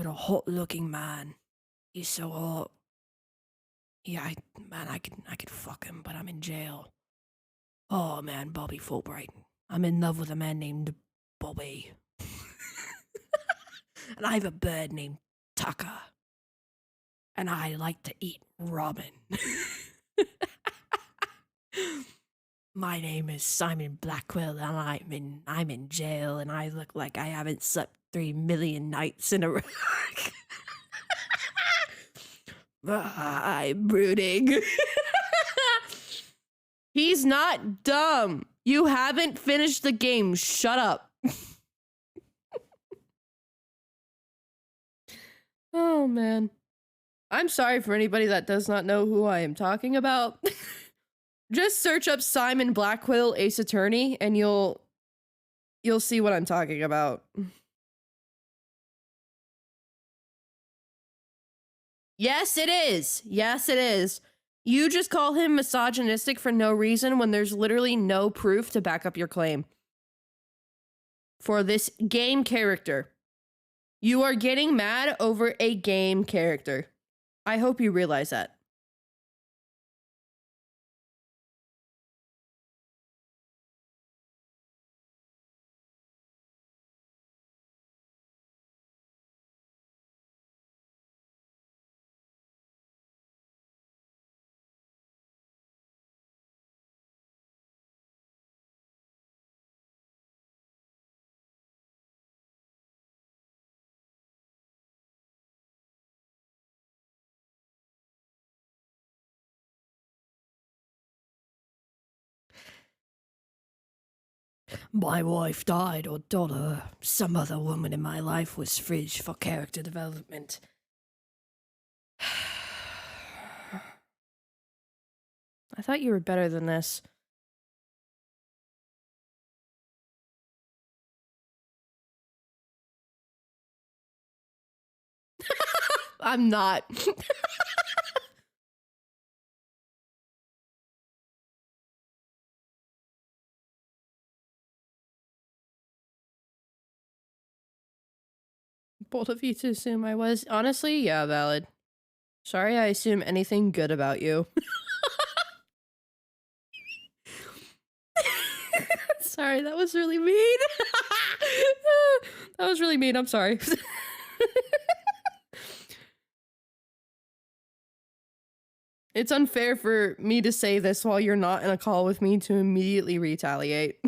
a hot looking man. He's so hot. Yeah, I could fuck him, but I'm in jail. Oh man, Bobby Fulbright. I'm in love with a man named Bobby. And I have a bird named Tucker. And I like to eat ramen. My name is Simon Blackwell, and I'm in jail, and I look like I haven't slept 3 million nights in a row. I'm brooding. He's not dumb. You haven't finished the game. Shut up. Oh, man. I'm sorry for anybody that does not know who I am talking about. Just search up Simon Blackwell, Ace Attorney, and you'll see what I'm talking about. Yes, it is. Yes, it is. You just call him misogynistic for no reason when there's literally no proof to back up your claim. For this game character. You are getting mad over a game character. I hope you realize that. My wife died or daughter. Some other woman in my life was fridge for character development. I thought you were better than this. I'm not. Bold of you to assume I was. Honestly, yeah, valid. Sorry I assume anything good about you. Sorry, that was really mean. That was really mean. I'm sorry. It's unfair for me to say this while you're not in a call with me to immediately retaliate.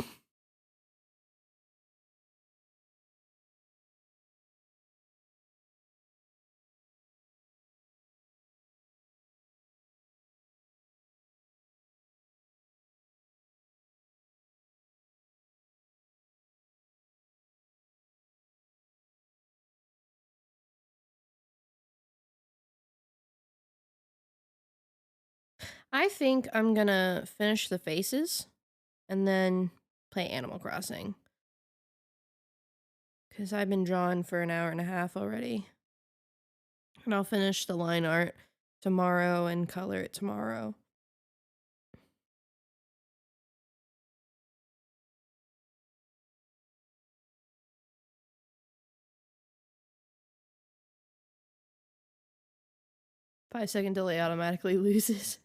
I think I'm gonna finish the faces and then play Animal Crossing. Because I've been drawing for an hour and a half already. And I'll finish the line art tomorrow and color it tomorrow. Five-second delay automatically loses.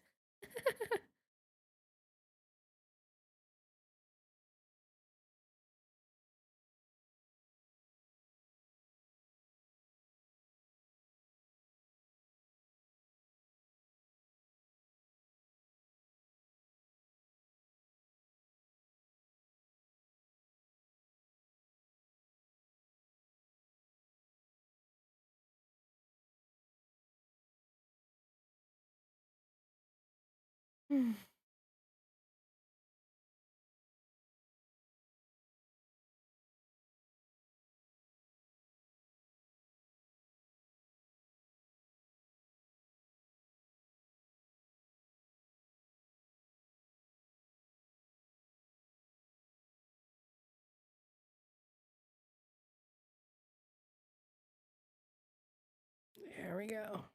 There we go.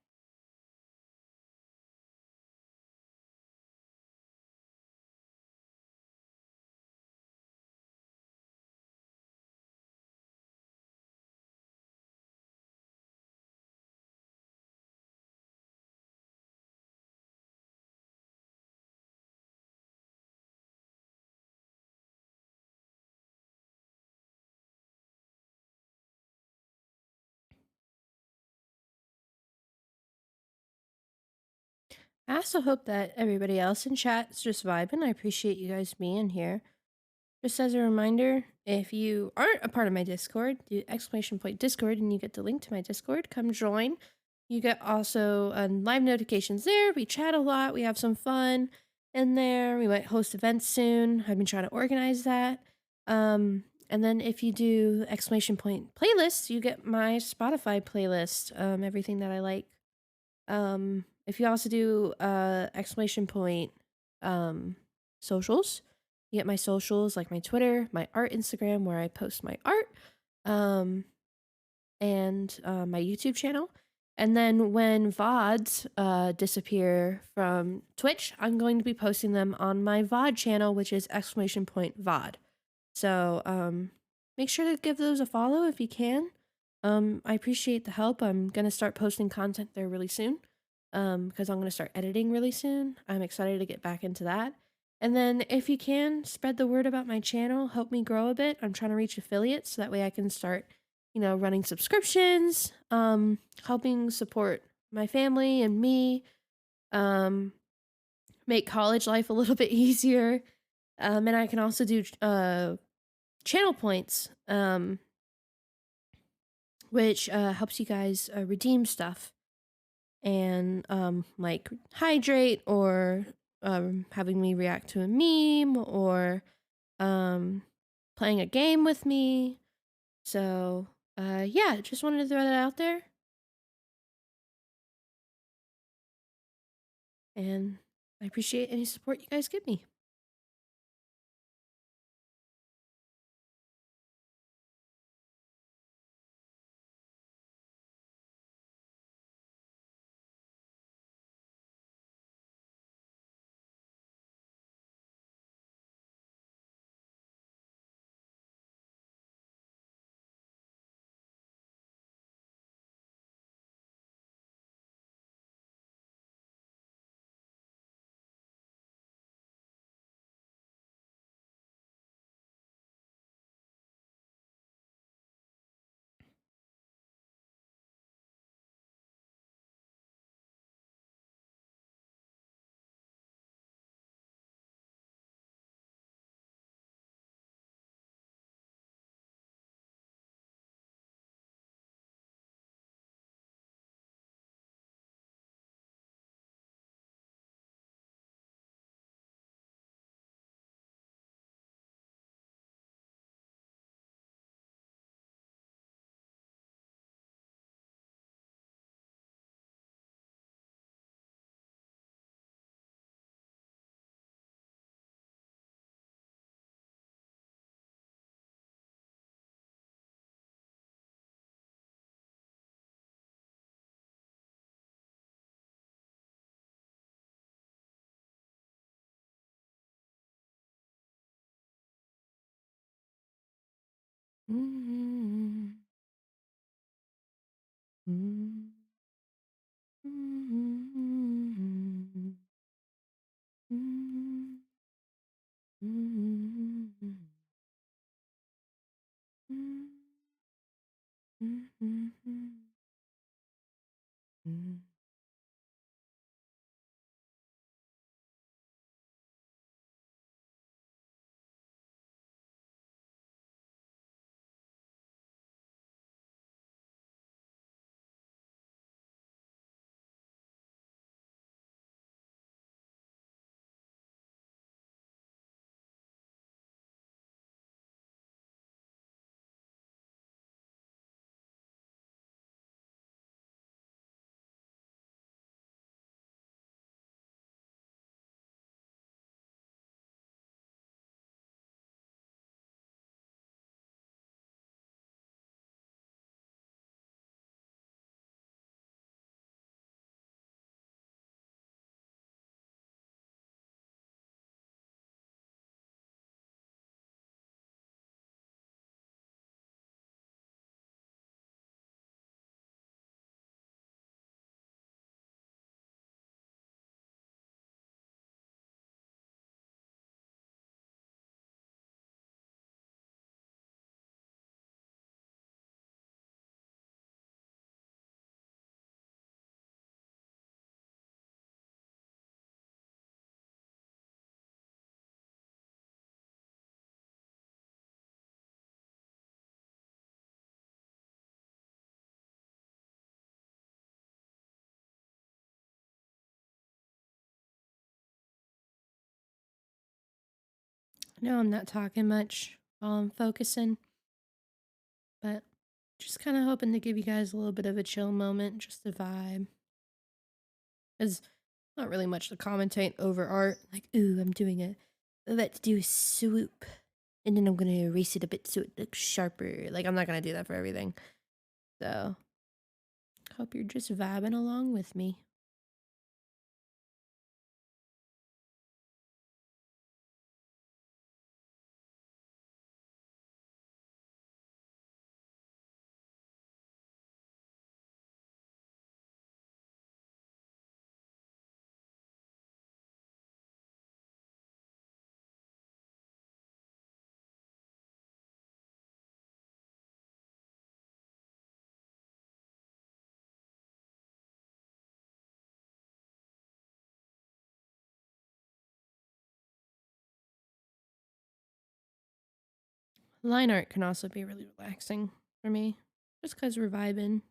I also hope that everybody else in chat is just vibing. I appreciate you guys being here. Just as a reminder, if you aren't a part of my Discord, do exclamation point Discord and you get the link to my Discord. Come join. You get also live notifications there. We chat a lot. We have some fun in there. We might host events soon. I've been trying to organize that. And then if you do exclamation point playlists, you get my Spotify playlist. Everything that I like. If you also do exclamation point socials, you get my socials like my Twitter, my art Instagram where I post my art, um, and my YouTube channel. And then when VODs disappear from Twitch, I'm going to be posting them on my VOD channel, which is exclamation point VOD. So make sure to give those a follow if you can. I appreciate the help. I'm gonna start posting content there really soon. Because I'm gonna start editing really soon. I'm excited to get back into that. And then if you can, spread the word about my channel, help me grow a bit. I'm trying to reach affiliates so that way I can start, running subscriptions, helping support my family and me, um, make college life a little bit easier. And I can also do channel points, which helps you guys redeem stuff and like hydrate or having me react to a meme or um, playing a game with me. So yeah, just wanted to throw that out there. And I appreciate any support you guys give me. Mm-hmm. Mm-hmm. Mm-hmm. Mm-hmm. Mm-hmm. Mm-hmm. No, I'm not talking much while I'm focusing, but just kind of hoping to give you guys a little bit of a chill moment, just a vibe. There's not really much to commentate over art. Like, ooh, I'm doing a let's do a swoop. And then I'm gonna erase it a bit so it looks sharper. Like I'm not gonna do that for everything. So hope you're just vibing along with me. Line art can also be really relaxing for me. Just because we're vibing.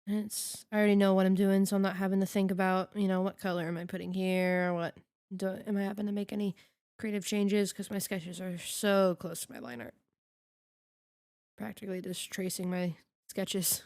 And it's I already know what I'm doing, so I'm not having to think about, what color am I putting here or am I having to make any creative changes because my sketches are so close to my line art. Practically just tracing my sketches.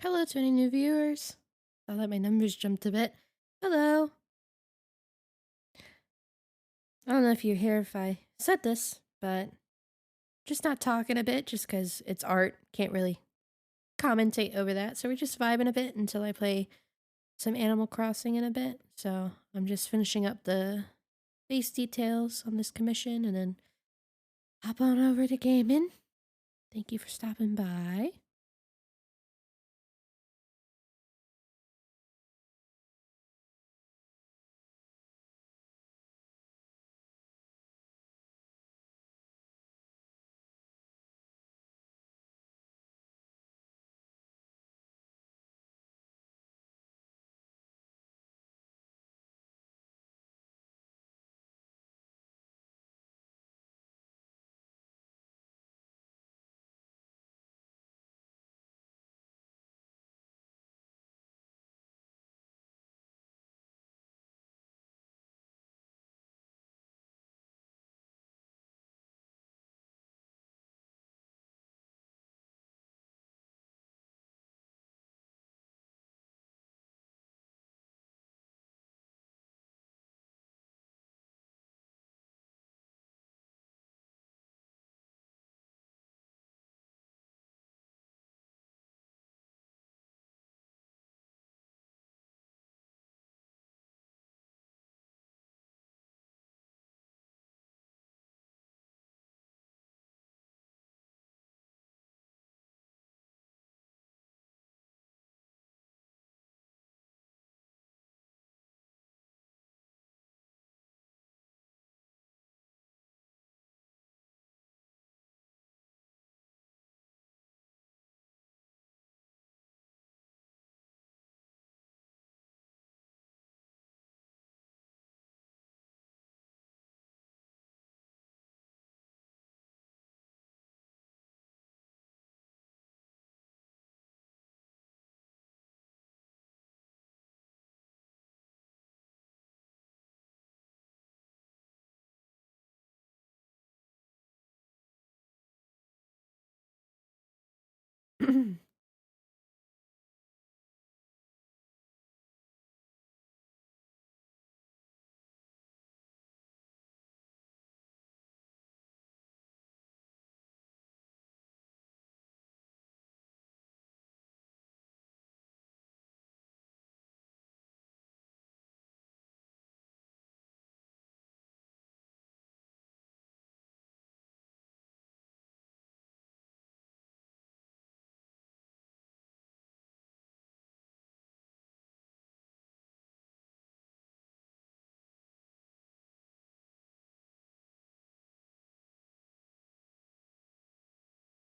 Hello to any new viewers. Saw that my numbers jumped a bit. Hello. I don't know if you hear if I said this, but just not talking a bit just because it's art. Can't really commentate over that. So we're just vibing a bit until I play some Animal Crossing in a bit. So I'm just finishing up the base details on this commission and then hop on over to gaming. Thank you for stopping by.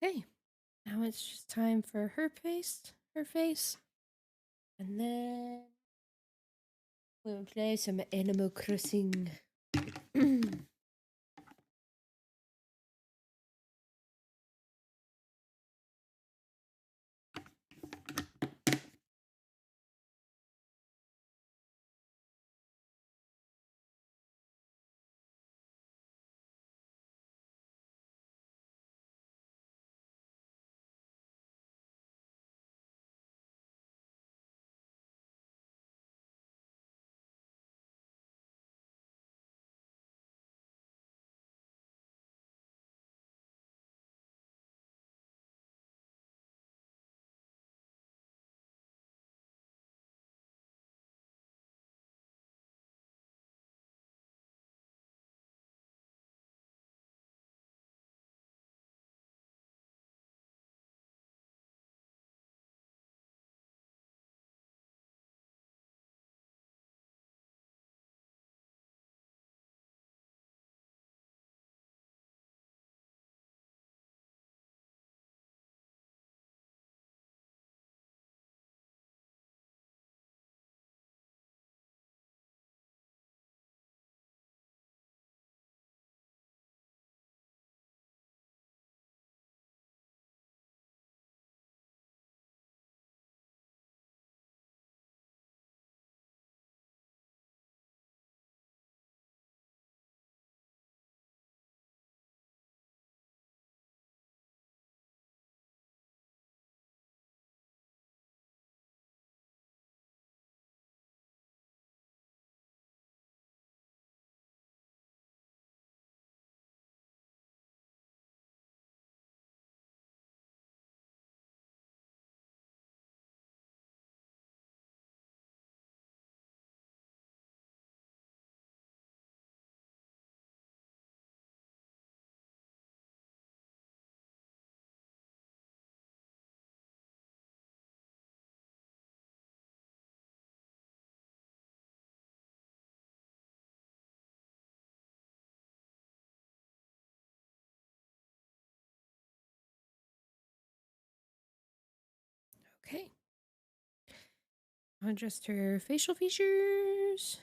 Okay, now it's just time for her face, and then we'll play some Animal Crossing. Okay. Adjust her facial features.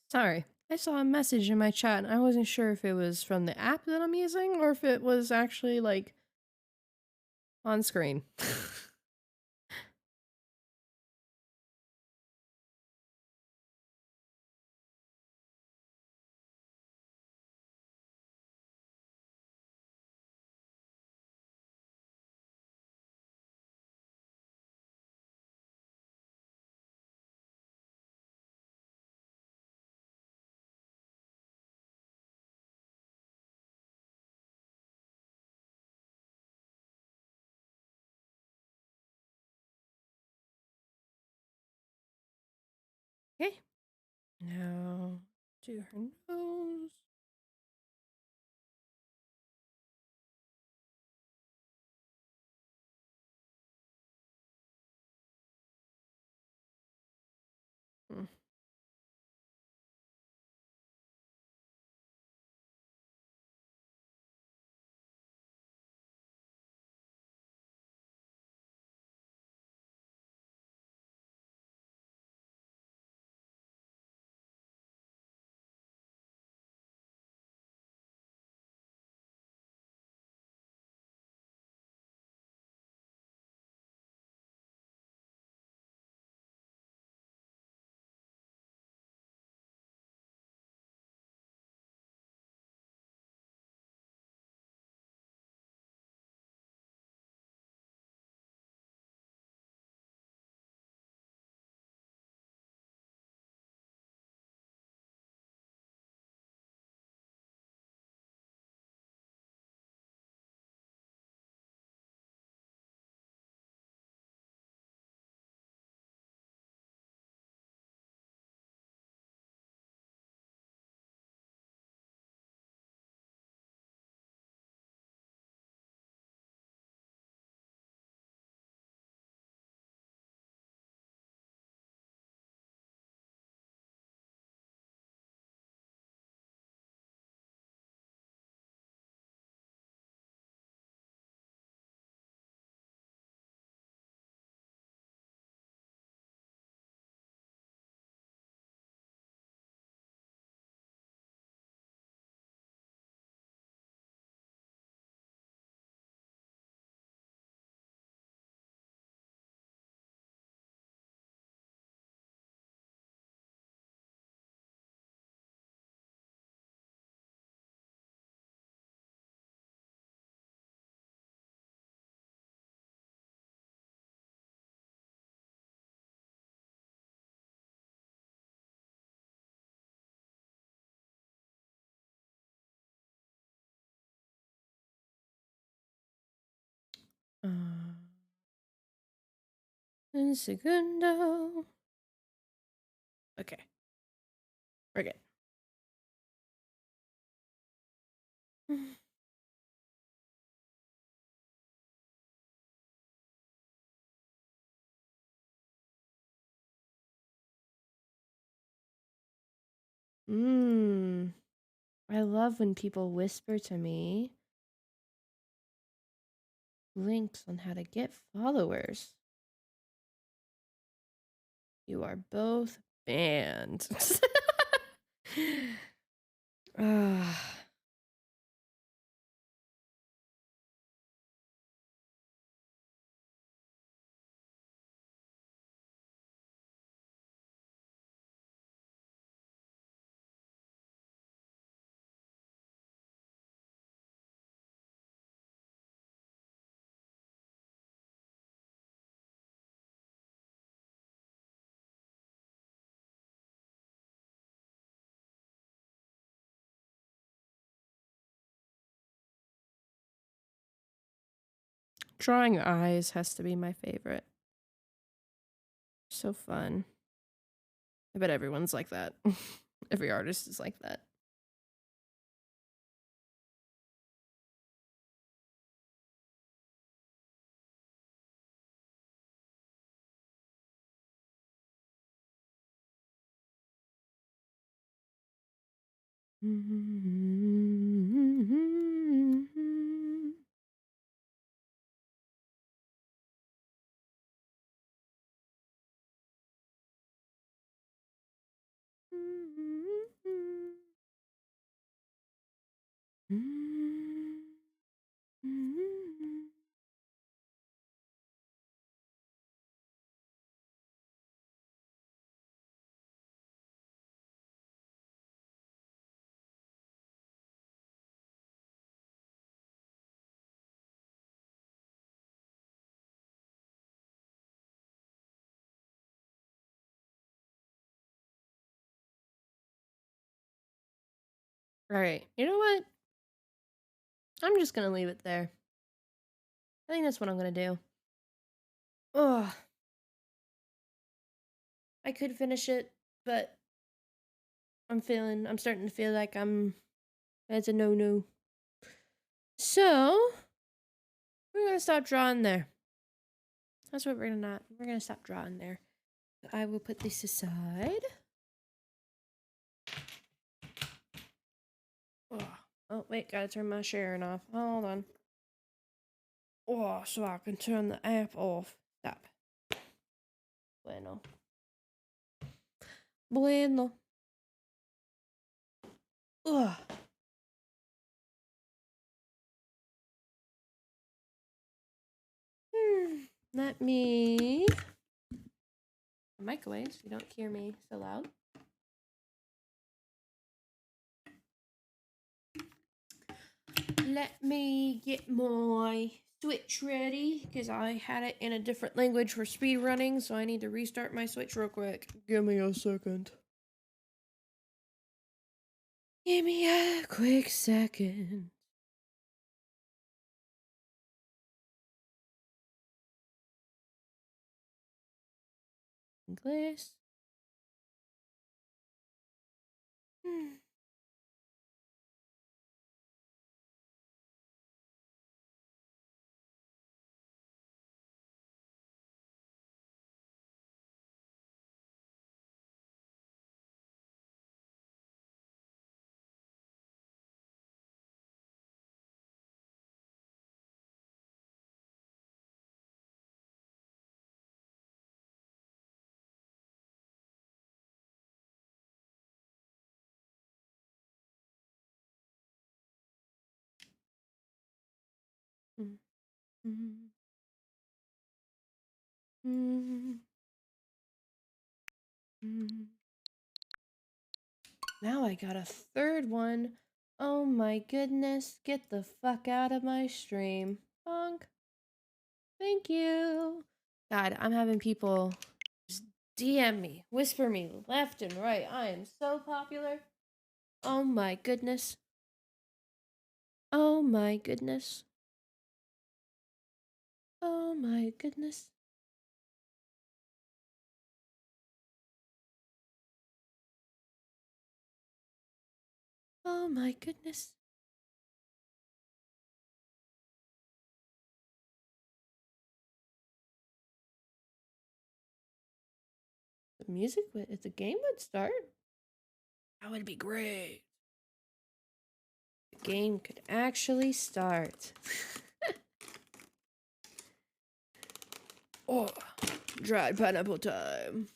Sorry, I saw a message in my chat and I wasn't sure if it was from the app that I'm using or if it was actually like on screen. Okay. Now do her nose. Mm. Un segundo. Okay. We're good. Mmm. I love when people whisper to me links on how to get followers. You are both banned. Ah. Drawing eyes has to be my favorite. So fun. I bet everyone's like that. Every artist is like that. All right. You know what? I'm just gonna leave it there. I think that's what I'm gonna do. Ugh. I could finish it, but I'm starting to feel like that's a no-no. So, we're gonna stop drawing there. That's what we're gonna stop drawing there. I will put this aside. Oh, wait, gotta turn my sharing off. Hold on. Oh, so I can turn the app off. Stop. Bueno. Bueno. Ugh. Let me... Microwave, so you don't hear me so loud. Let me get my Switch ready, because I had it in a different language for speed running, so I need to restart my Switch real quick. Give me a second. Give me a quick second. English. Now I got a third one. Oh my goodness. Get the fuck out of my stream. Bonk. Thank you. God, I'm having people just DM me, whisper me left and right. I am so popular. Oh my goodness. Oh my goodness. Oh my goodness. Oh my goodness. The music if the game would start, that would be great. The game could actually start. Oh, dried pineapple time.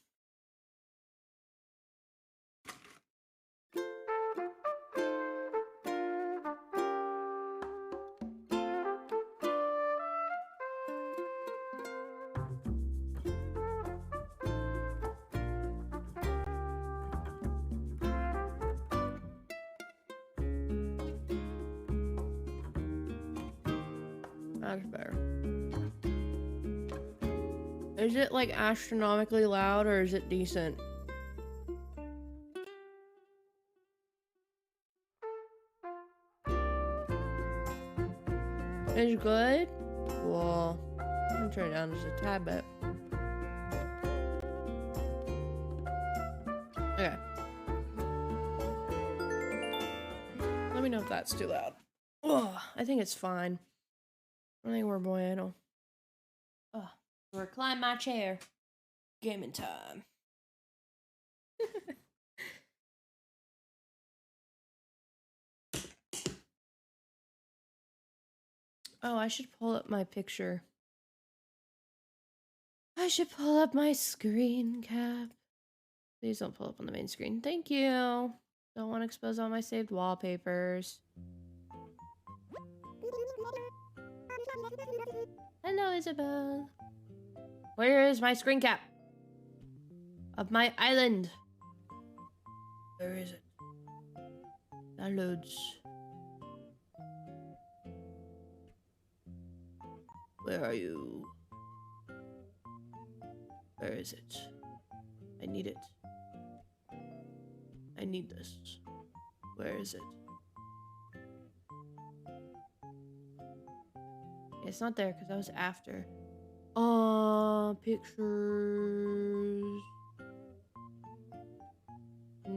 That's better. Is it like astronomically loud or is it decent? It's good? Well, I'm gonna turn it down just a tad bit. Okay. Let me know if that's too loud. Oh, I think it's fine. I think we're bueno. Oh, recline my chair. Gaming time. Oh, I should pull up my picture. I should pull up my screen cap. Please don't pull up on the main screen. Thank you. Don't want to expose all my saved wallpapers. Hello, Isabel. Where is my screen cap? Of my island. Where is it? Downloads. Where are you? Where is it? I need it. I need this. Where is it? It's not there because I was after. Pictures.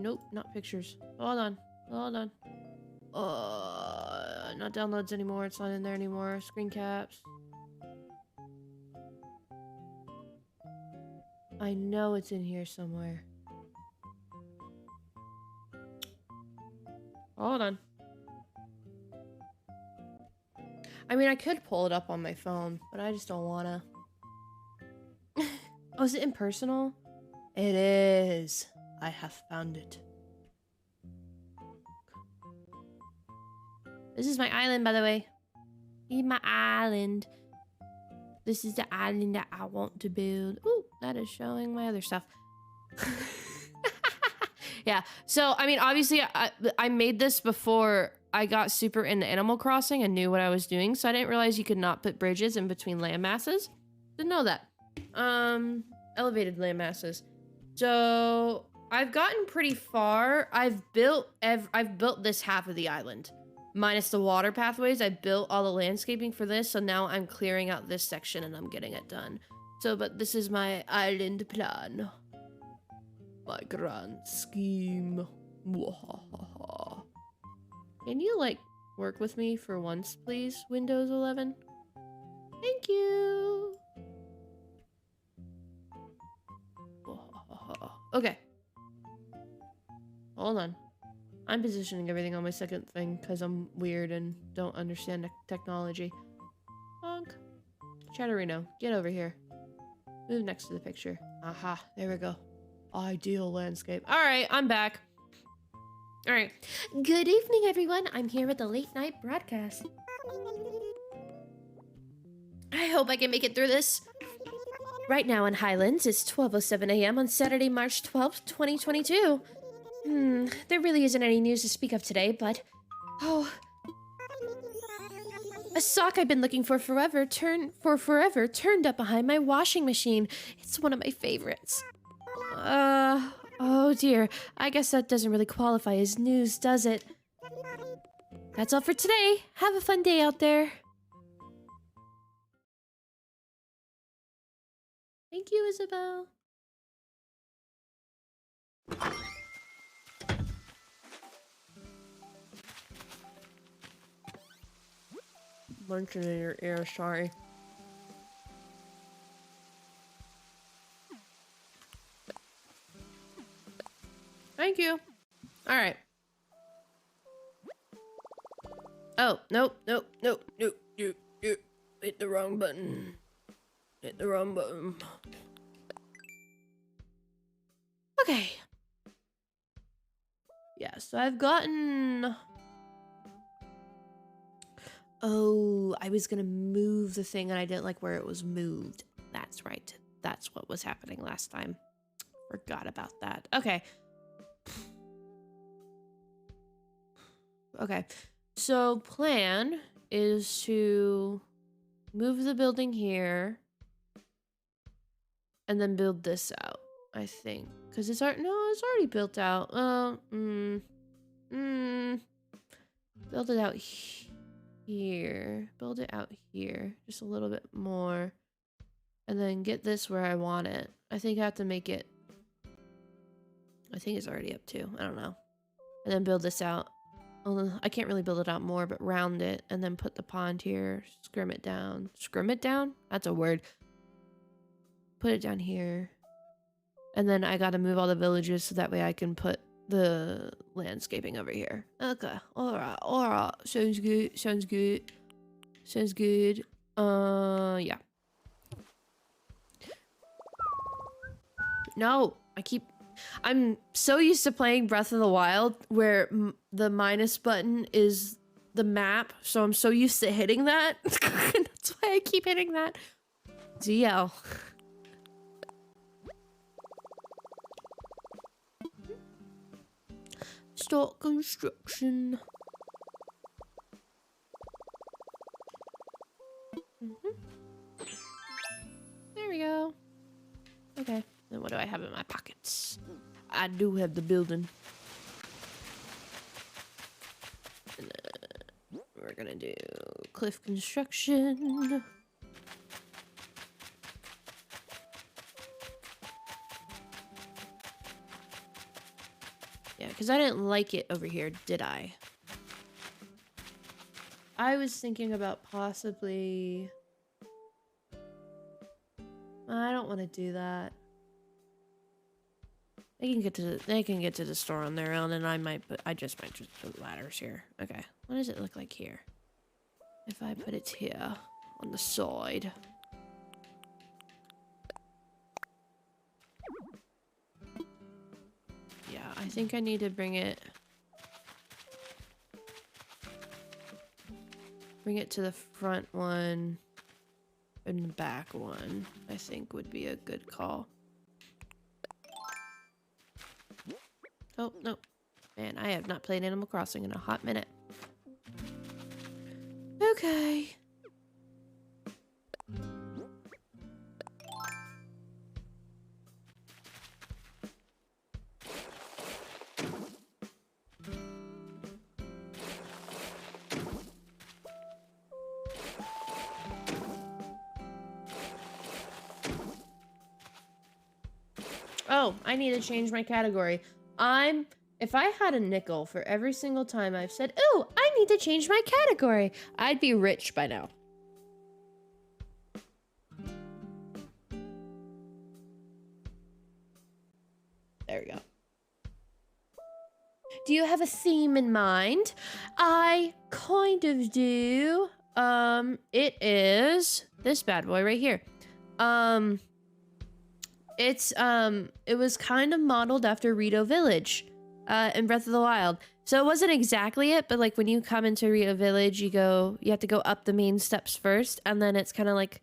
Nope, not pictures. Hold on. Hold on. Not downloads anymore. It's not in there anymore. Screen caps. I know it's in here somewhere. Hold on. I mean, I could pull it up on my phone, but I just don't wanna. Oh, is it impersonal? It is. I have found it. This is my island, by the way. This is my island. This is the island that I want to build. Ooh, that is showing my other stuff. Yeah, so, I mean, obviously, I made this before I got super into Animal Crossing and knew what I was doing, so I didn't realize you could not put bridges in between land masses. Didn't know that. Elevated land masses. So, I've gotten pretty far. I've built this half of the island. Minus the water pathways, I built all the landscaping for this, so now I'm clearing out this section and I'm getting it done. So, but this is my island plan. My grand scheme. Mwahaha. Can you, like, work with me for once, please, Windows 11? Thank you! Mwahaha. Okay. Hold on. I'm positioning everything on my second thing because I'm weird and don't understand technology. Honk. Chatterino, get over here. Move next to the picture. Aha, there we go. Ideal landscape. Alright, I'm back. Alright. Good evening, everyone. I'm here with the late night broadcast. I hope I can make it through this. Right now in Highlands, it's 12:07 a.m. on Saturday, March 12th, 2022. There really isn't any news to speak of today, but... Oh... A sock I've been looking for forever turned up behind my washing machine. It's one of my favorites. Oh dear. I guess that doesn't really qualify as news, does it? That's all for today. Have a fun day out there. Thank you, Isabel. Munching in your ear, sorry. Thank you. Alright. Oh, nope. Hit the wrong button. Okay. Yeah, so I've gotten... Oh, I was gonna move the thing and I didn't like where it was moved. That's right. That's what was happening last time. Forgot about that. Okay. Okay. So plan is to move the building here and then build this out, I think. Because it's already built out. Build it out here. Build it out here. Just a little bit more. And then get this where I want it. I think I have to make it... I think it's already up to. I don't know. And then build this out. I can't really build it out more, but round it. And then put the pond here. Scrim it down. Scrim it down? That's a word. Put it down here. And then I gotta move all the villages so that way I can put the landscaping over here. Okay. Alright. Sounds good. Yeah. No, I'm so used to playing Breath of the Wild where the minus button is the map, so I'm so used to hitting that. That's why I keep hitting that. DL. Start construction. There we go. Okay. Then what do I have in my pockets? I do have the building. And, we're gonna do cliff construction. because I didn't like it over here, did I? I was thinking about possibly... I don't want to do that. They can get to the store on their own, and I just might put ladders here. Okay. What does it look like here? If I put it here on the side. Yeah, I think I need to bring it to the front one and the back one. I think would be a good call. Oh, no. Man, I have not played Animal Crossing in a hot minute. Okay. Oh, I need to change my category. If I had a nickel for every single time I've said, "Oh, I need to change my category," I'd be rich by now. There we go. Do you have a theme in mind? I kind of do. It is this bad boy right here. It was kind of modeled after Rito Village, in Breath of the Wild. So it wasn't exactly it, but like when you come into Rito Village, you have to go up the main steps first, and then it's kind of like,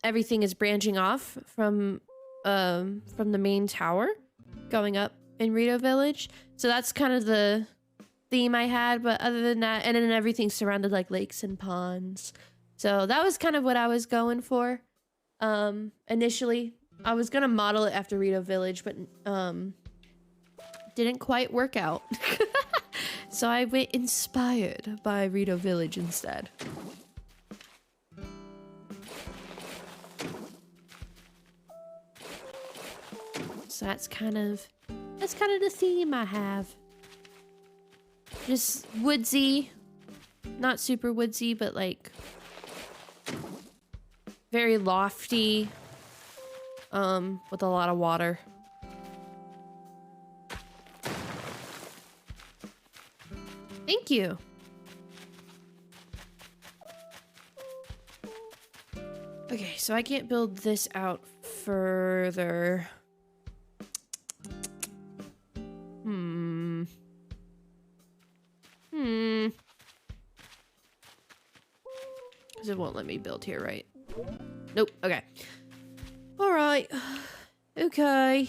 everything is branching off from the main tower, going up in Rito Village. So that's kind of the theme I had, but other than that, and then everything's surrounded like lakes and ponds. So that was kind of what I was going for. Initially, I was gonna model it after Rito Village, but didn't quite work out. So I went inspired by Rito Village instead. So that's kind of the theme I have. Just woodsy, not super woodsy, but like very lofty, with a lot of water. Thank you. Okay, so I can't build this out further. Because it won't let me build here, right? Nope. Okay. All right. Okay.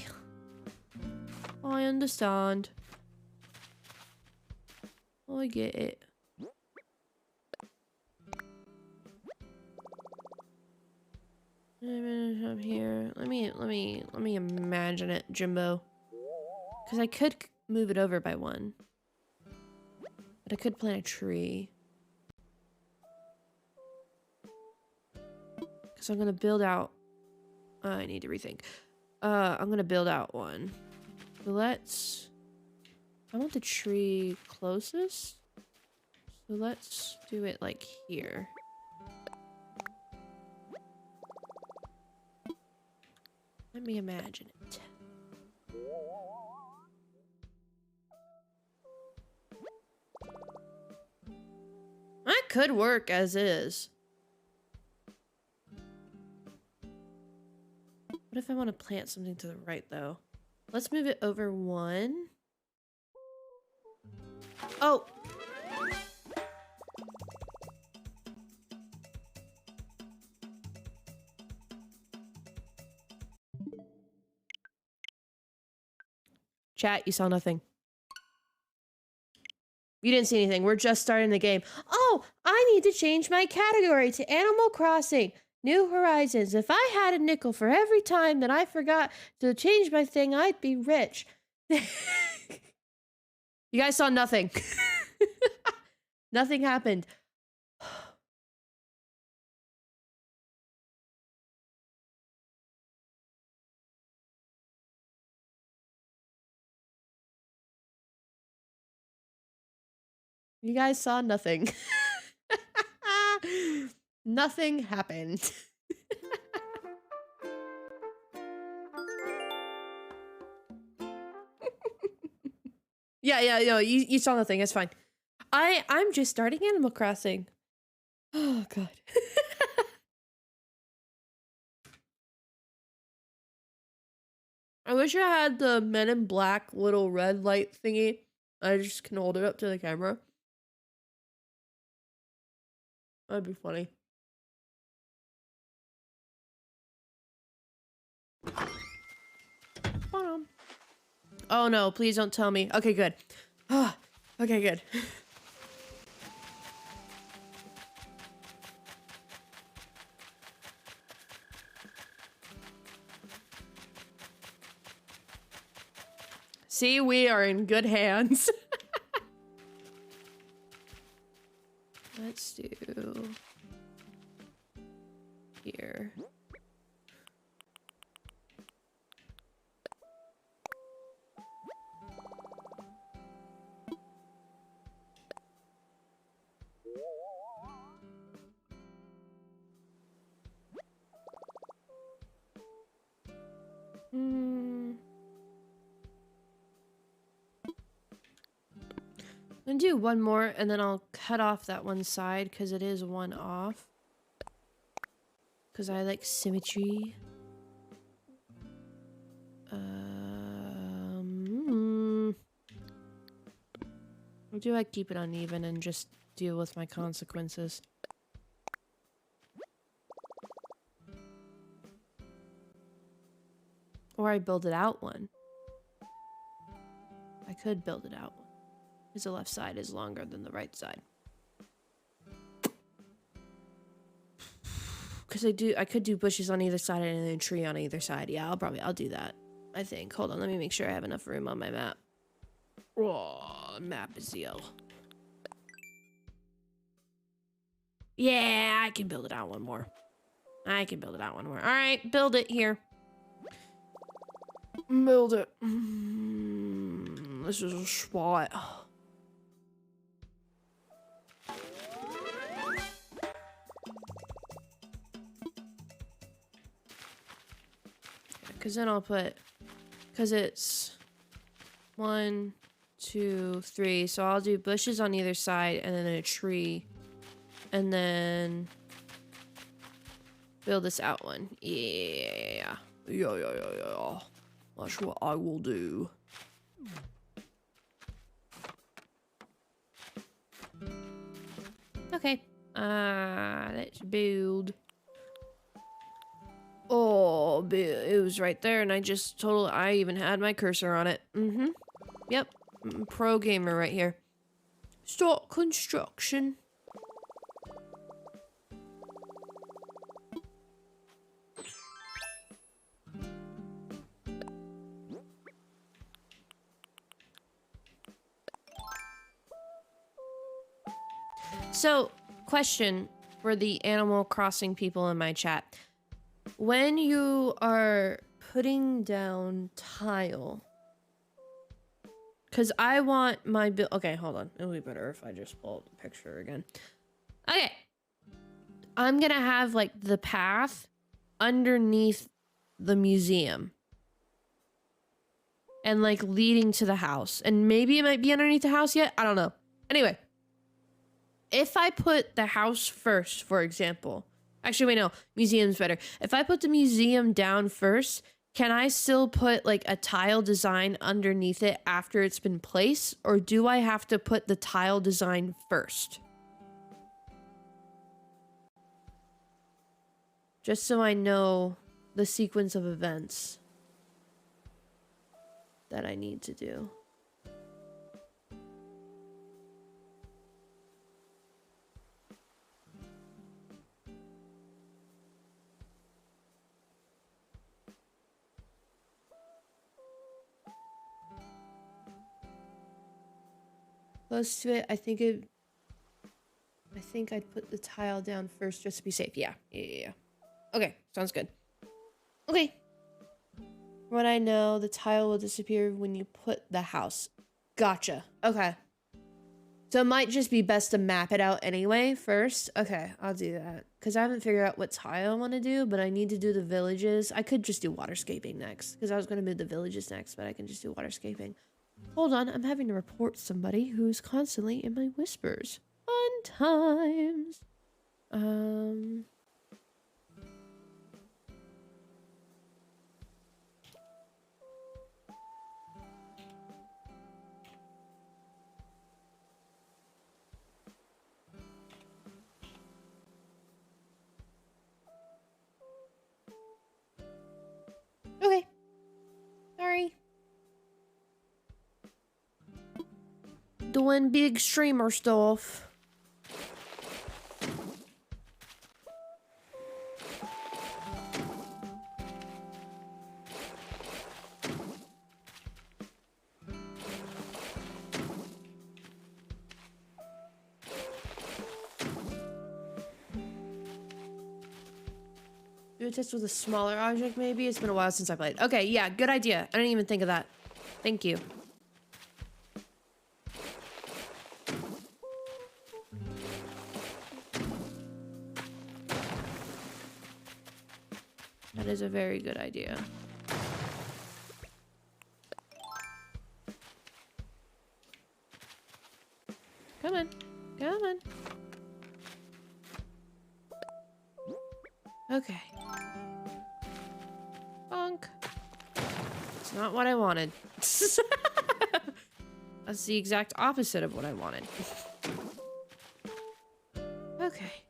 I understand. I get it. I'm here. Let me imagine it, Jimbo. Because I could move it over by one. But I could plant a tree. Because I'm gonna build out. I need to rethink. I'm gonna build out one. So I want the tree closest. So let's do it like here. Let me imagine it. That could work as is. What if I want to plant something to the right, though? Let's move it over one. Oh! Chat, you saw nothing. You didn't see anything. We're just starting the game. Oh, I need to change my category to Animal Crossing. New Horizons. If I had a nickel for every time that I forgot to change my thing, I'd be rich. You guys saw nothing. Nothing happened. You guys saw nothing. Nothing happened. Yeah, no, you saw nothing. It's fine. I'm just starting Animal Crossing. Oh god. I wish I had the Men in Black little red light thingy. I just can hold it up to the camera. That'd be funny. Oh no, please don't tell me. Okay, good. Okay, good. See, we are in good hands. Let's do here. I'm gonna do one more and then I'll cut off that one side because it is one off. Because I like symmetry. Or do I keep it uneven and just deal with my consequences? Or I build it out one. I could build it out one. Because the left side is longer than the right side. Because I could do bushes on either side and then a tree on either side. Yeah, I'll do that. I think. Hold on, let me make sure I have enough room on my map. Oh, map is yellow. Yeah, I can build it out one more. Alright, build it here. Build it. This is a spot. Because then I'll put... Because it's... 1, 2, 3. So I'll do bushes on either side and then a tree. And then... build this out one. Yeah. That's what I will do. Okay. Let's build. Oh, it was right there, and I even had my cursor on it. Yep. Pro gamer right here. Start construction. So, question for the Animal Crossing people in my chat. When you are putting down tile, because I want my build... Okay, hold on. It'll be better if I just pull up the picture again. Okay. I'm gonna have, like, the path underneath the museum. And, like, leading to the house. And maybe it might be underneath the house yet. I don't know. Anyway. If I put the house first, for example... Actually, wait, no. Museum's better. If I put the museum down first, can I still put, like, a tile design underneath it after it's been placed? Or do I have to put the tile design first? Just so I know the sequence of events that I need to do. Close to it, I think I'd put the tile down first just to be safe. Yeah. Okay, sounds good. Okay. What I know, the tile will disappear when you put the house. Gotcha. Okay. So it might just be best to map it out anyway first. Okay, I'll do that. Because I haven't figured out what tile I want to do, but I need to do the villages. I could just do waterscaping next. Because I was going to move the villages next, but I can just do waterscaping. Hold on, I'm having to report somebody who's constantly in my whispers. Fun times. Okay. Sorry. Doing big streamer stuff. Do a test with a smaller object, maybe? It's been a while since I played. Okay, yeah, good idea. I didn't even think of that. Thank you. That is a very good idea. Come on. Come on. Okay. Bonk. It's not what I wanted. That's the exact opposite of what I wanted. Okay.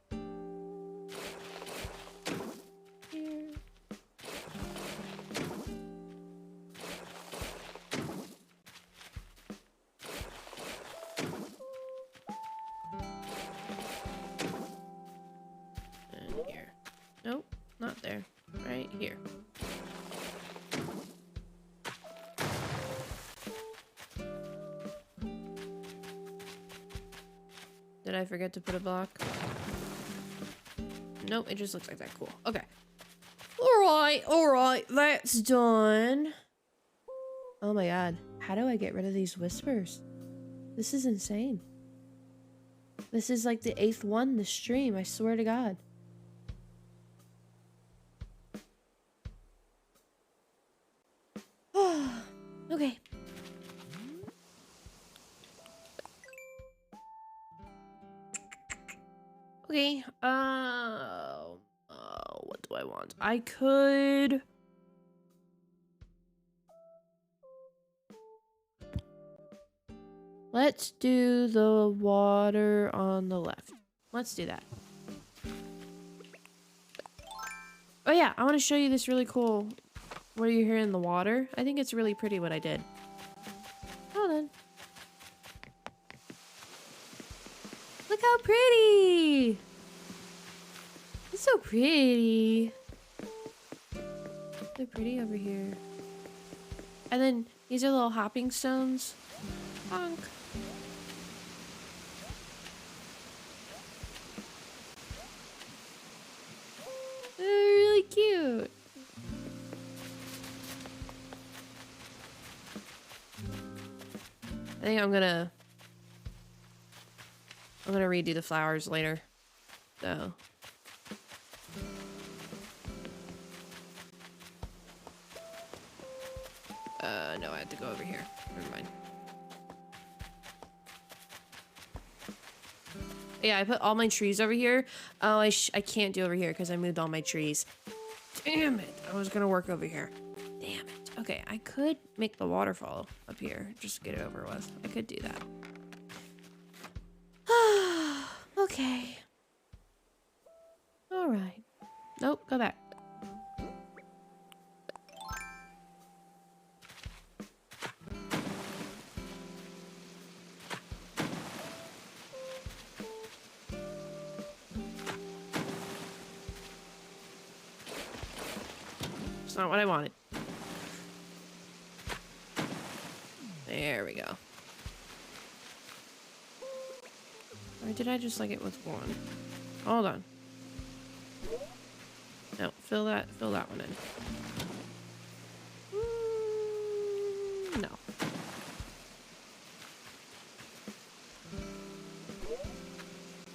Here. And here. Nope, not there. Right here. Did I forget to put a block? Nope, it just looks like that. Cool. Okay. Alright, that's done. Oh my god. How do I get rid of these whispers? This is insane. This is like the 8th one this stream, I swear to god. Okay. Okay, what do I want? I could... Let's do the water on the left. Let's do that. Oh yeah, I want to show you this really cool... Where you're hearing the water. I think it's really pretty what I did. Hold on. Look how pretty! It's so pretty. So pretty over here. And then these are little hopping stones. Honk. They're really cute. I think I'm gonna redo the flowers later. So no, I have to go over here. Never mind. Yeah, I put all my trees over here. Oh, I can't do over here because I moved all my trees. Damn it. I was gonna work over here. Damn it. Okay, I could make the waterfall up here. Just get it over with. I could do that. Okay. Alright. Nope, go back. It's not what I wanted. There we go. Or did I just like it with one? Hold on. No, fill that one in. No.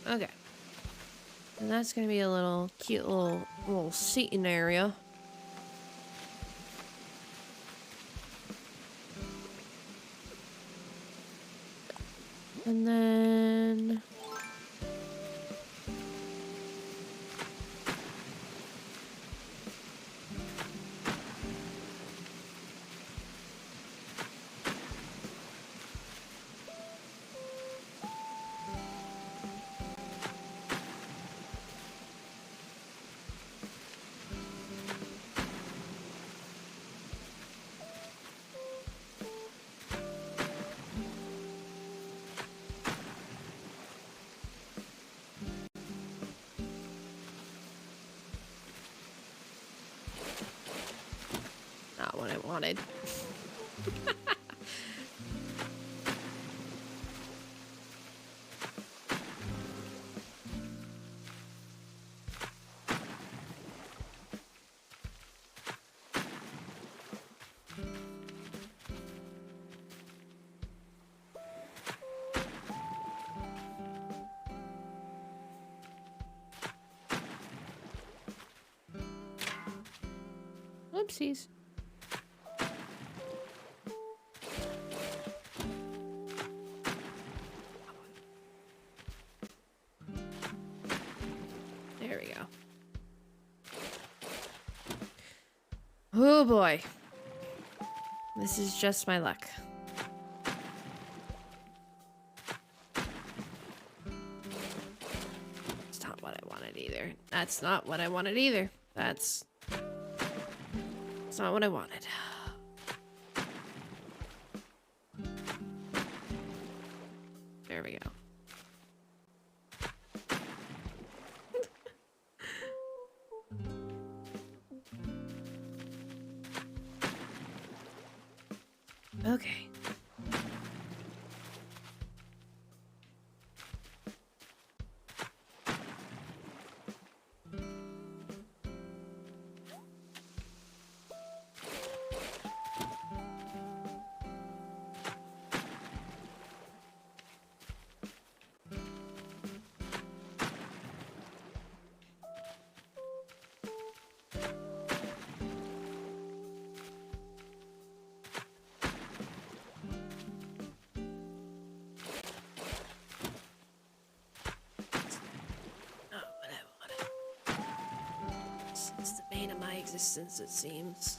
Okay. And that's gonna be a little cute little seating area. And then not what I wanted. Oopsies. There we go. Oh boy. This is just my luck. It's not what I wanted either. That's not what I wanted either. That's not what I wanted. There we go. Okay. It's the bane of my existence, it seems.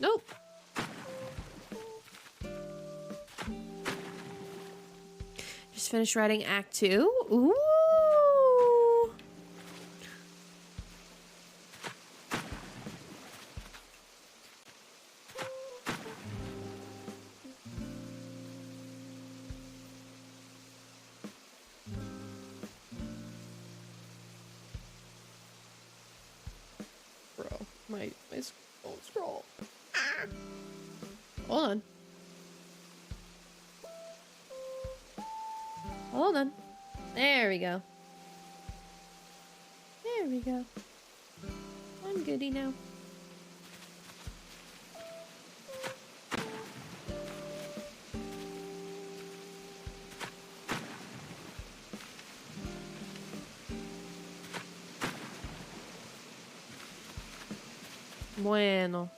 Nope. Just finished writing Act 2. Ooh. My scroll. Ah. Hold on. Hold on. There we go. There we go. I'm goody now. Bueno.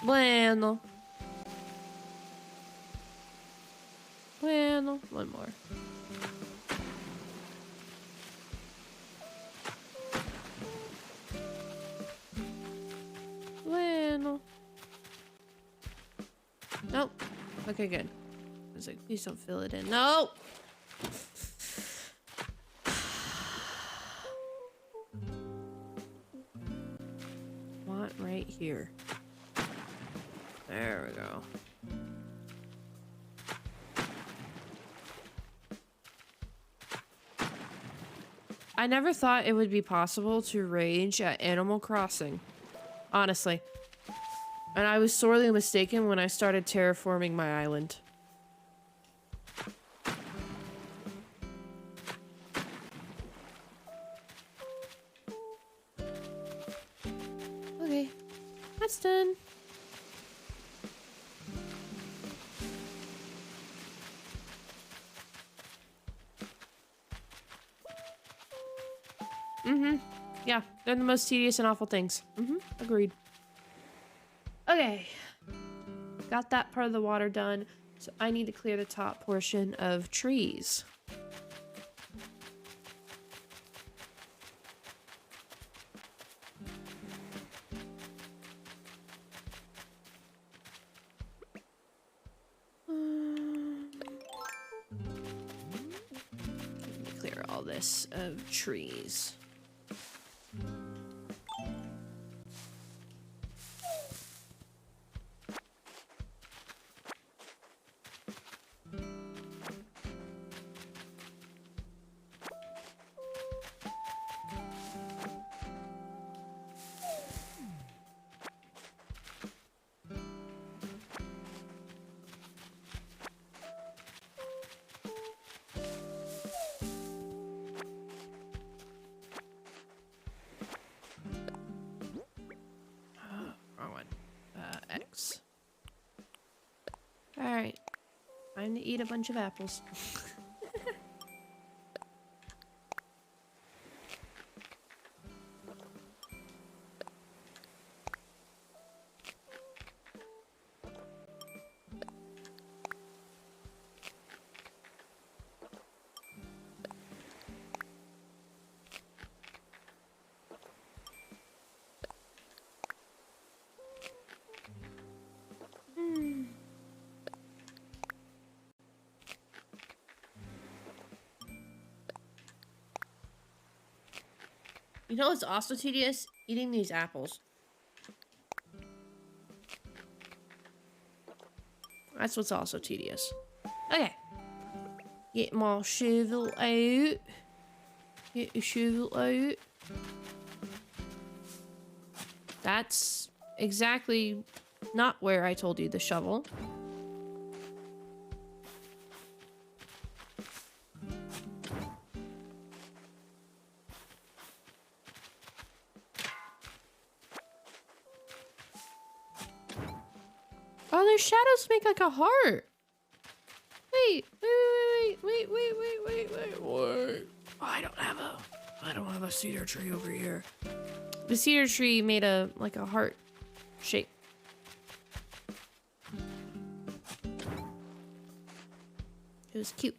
Bueno. Bueno. One more. Bueno. Nope. Okay, good. I was like, please don't fill it in. No! Want right here. There we go. I never thought it would be possible to rage at Animal Crossing. Honestly. And I was sorely mistaken when I started terraforming my island. Okay. That's done. Mm-hmm. Yeah, they're the most tedious and awful things. Mm-hmm. Agreed. Okay. Got that part of the water done. So I need to clear the top portion of trees. Clear all this of trees. Wrong one. X. Alright. Time to eat a bunch of apples. You know what's also tedious? Eating these apples. That's what's also tedious. Okay. Get my shovel out. Get the shovel out. That's exactly not where I told you the shovel. Oh, their shadows make like a heart. Wait. I don't have a cedar tree over here. The cedar tree made a like a heart shape. It was cute.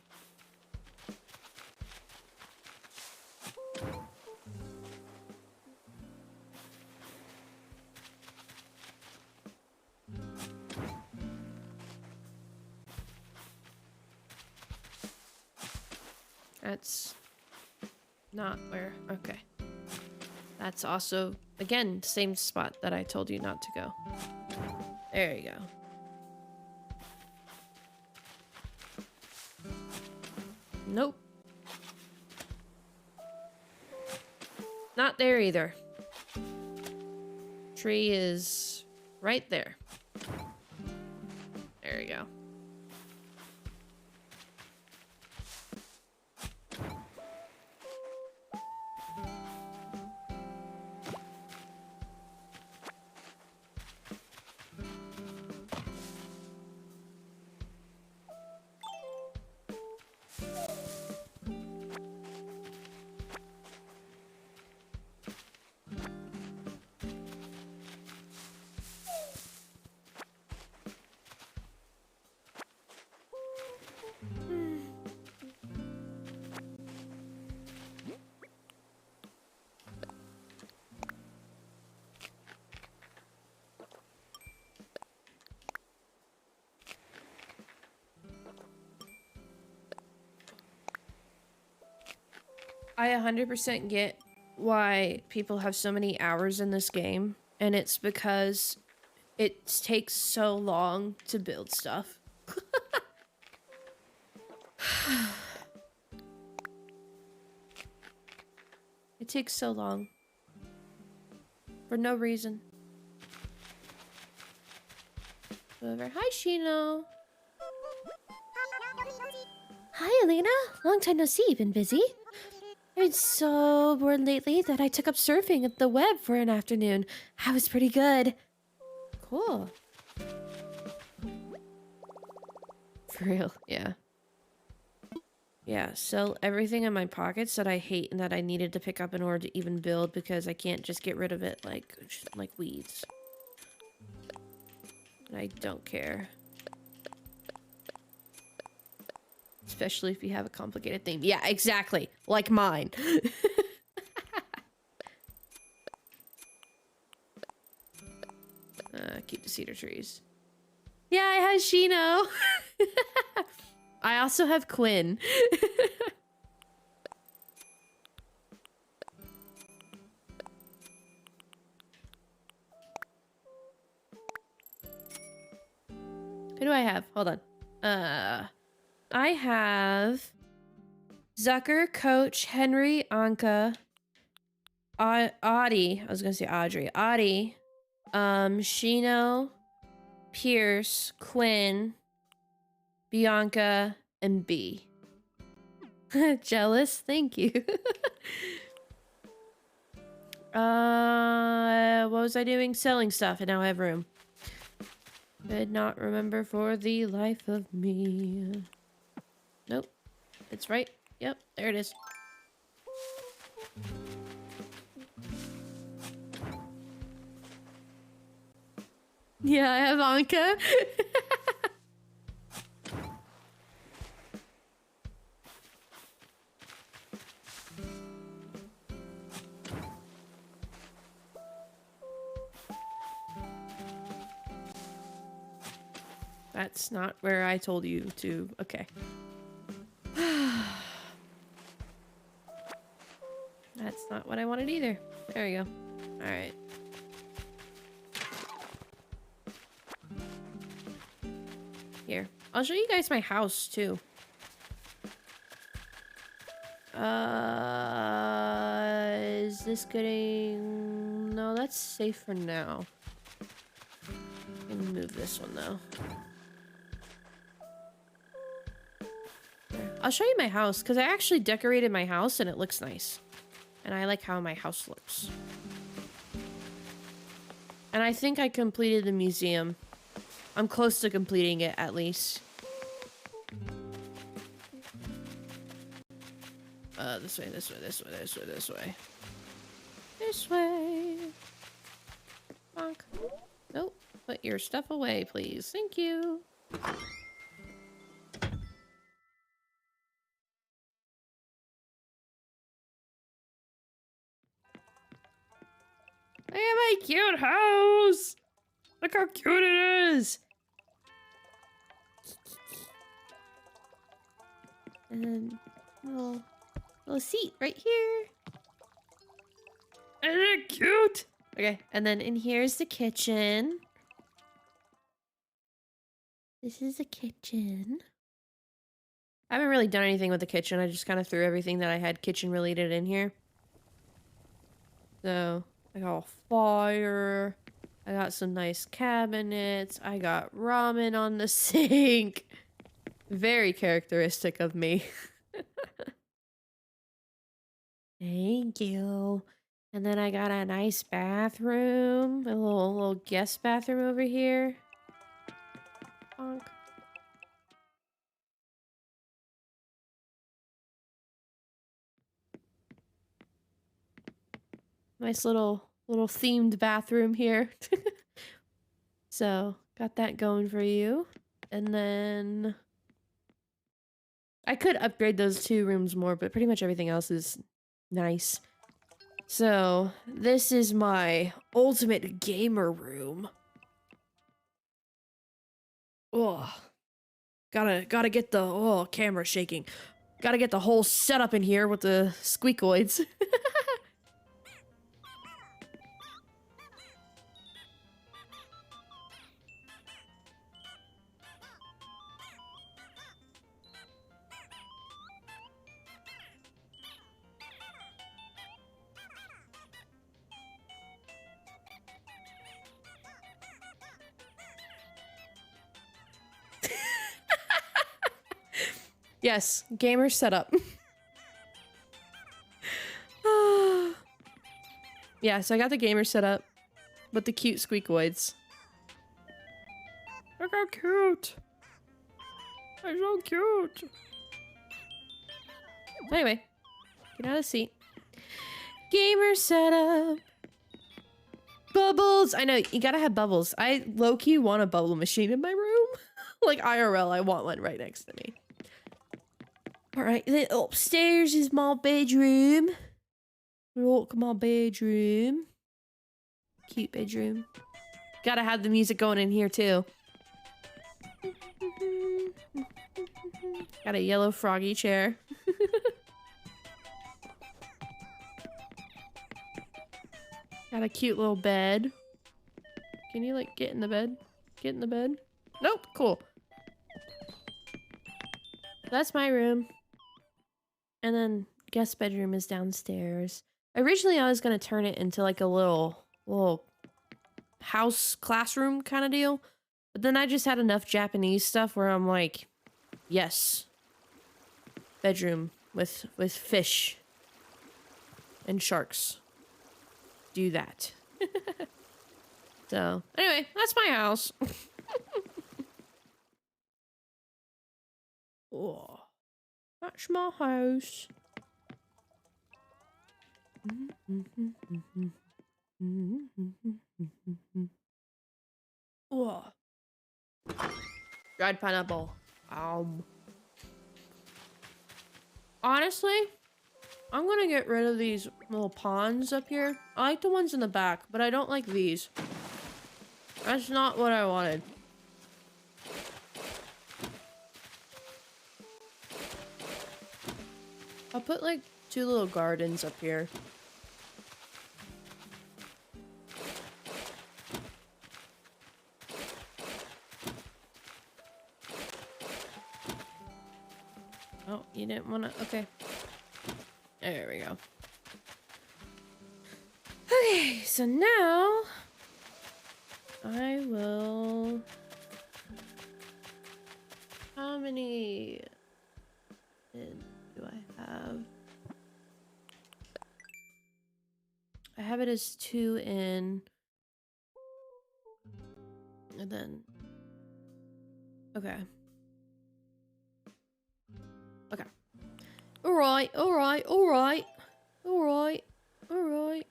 That's not where. Okay. That's also, again, same spot that I told you not to go. There you go. Nope. Not there either. Tree is right there. There you go. I 100% get why people have so many hours in this game, and it's because it takes so long to build stuff. It takes so long. For no reason. Whatever. Hi, Shino. Hi, Elena. Long time no see. Been busy? I've been so bored lately that I took up surfing at the web for an afternoon. That was pretty good. Cool. For real, yeah. Yeah, sell everything in my pockets that I hate and that I needed to pick up in order to even build because I can't just get rid of it like weeds. And I don't care. Especially if you have a complicated theme. Yeah, exactly. Like mine. Keep the cedar trees. Yeah, I have Shino. I also have Quinn. Who do I have? Hold on. I have Zucker, Coach, Henry, Anka, Audie. I was gonna say Audrey. Audie, Shino, Pierce, Quinn, Bianca, and B. Jealous? Thank you. What was I doing? Selling stuff, and now I have room. Could not remember for the life of me. Nope. It's right. Yep, there it is. Yeah, I have Anka. That's not where I told you to. Okay. That's not what I wanted either. There we go. Alright. Here. I'll show you guys my house, too. Is this getting... No, that's safe for now. Let me move this one, though. There. I'll show you my house, because I actually decorated my house, and it looks nice. And I like how my house looks. And I think I completed the museum. I'm close to completing it, at least. This way, this way, this way, this way, this way. This way. Bonk. Nope. Put your stuff away, please. Thank you. Look at my cute house! Look how cute it is! And then little seat right here. Isn't it cute? Okay, and then in here's the kitchen. This is the kitchen. I haven't really done anything with the kitchen. I just kind of threw everything that I had kitchen related in here. So, I got a fire. I got some nice cabinets. I got ramen on the sink. Very characteristic of me. Thank you. And then I got a nice bathroom. A little guest bathroom over here. Bonk. Nice little themed bathroom here. So, got that going for you. And then I could upgrade those 2 rooms more, but pretty much everything else is nice. So, this is my ultimate gamer room. Oh, gotta get the camera shaking. Gotta get the whole setup in here with the squeakoids. Yes, gamer setup. Yeah, so I got the gamer setup with the cute squeakoids. Look how cute! They're so cute! Anyway, get out of the seat. Gamer setup. Bubbles. I know, you gotta have bubbles. I low-key want a bubble machine in my room. Like IRL, I want one right next to me. Alright, then upstairs is my bedroom. Look, my bedroom. Cute bedroom. Gotta have the music going in here too. Got a yellow froggy chair. Got a cute little bed. Can you like get in the bed? Get in the bed? Nope, cool. That's my room. And then guest bedroom is downstairs. Originally I was gonna turn it into like a little house classroom kind of deal. But then I just had enough Japanese stuff where I'm like, yes. Bedroom with fish and sharks. Do that. So, anyway, that's my house. Oh, that's my house. Oh. Dried pineapple. Honestly, I'm gonna get rid of these little ponds up here. I like the ones in the back, but I don't like these. That's not what I wanted. I'll put like 2 little gardens up here. Oh, you didn't want to... Okay. There we go. Okay, so now... I will... How many... do I have? I have it as 2 in... And then... Okay. Okay. Alright, alright, alright. Alright. Alright.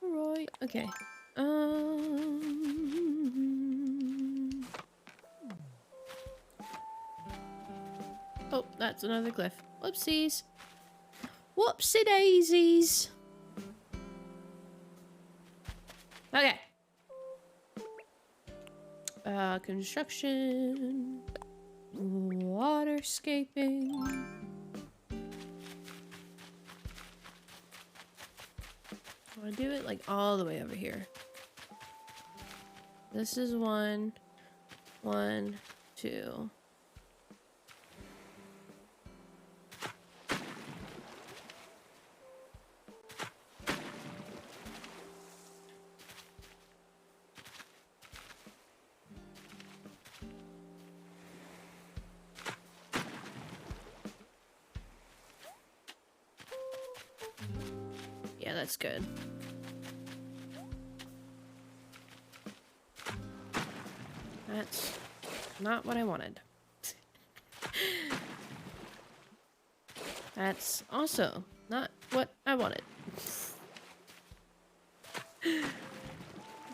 Alright. Okay. Oh, that's another cliff. Whoopsies. Whoopsie daisies. Okay. Construction. Waterscaping. I do it like all the way over here. This is 1, 1, 2. Yeah, that's good. That's not what I wanted. That's also not what I wanted.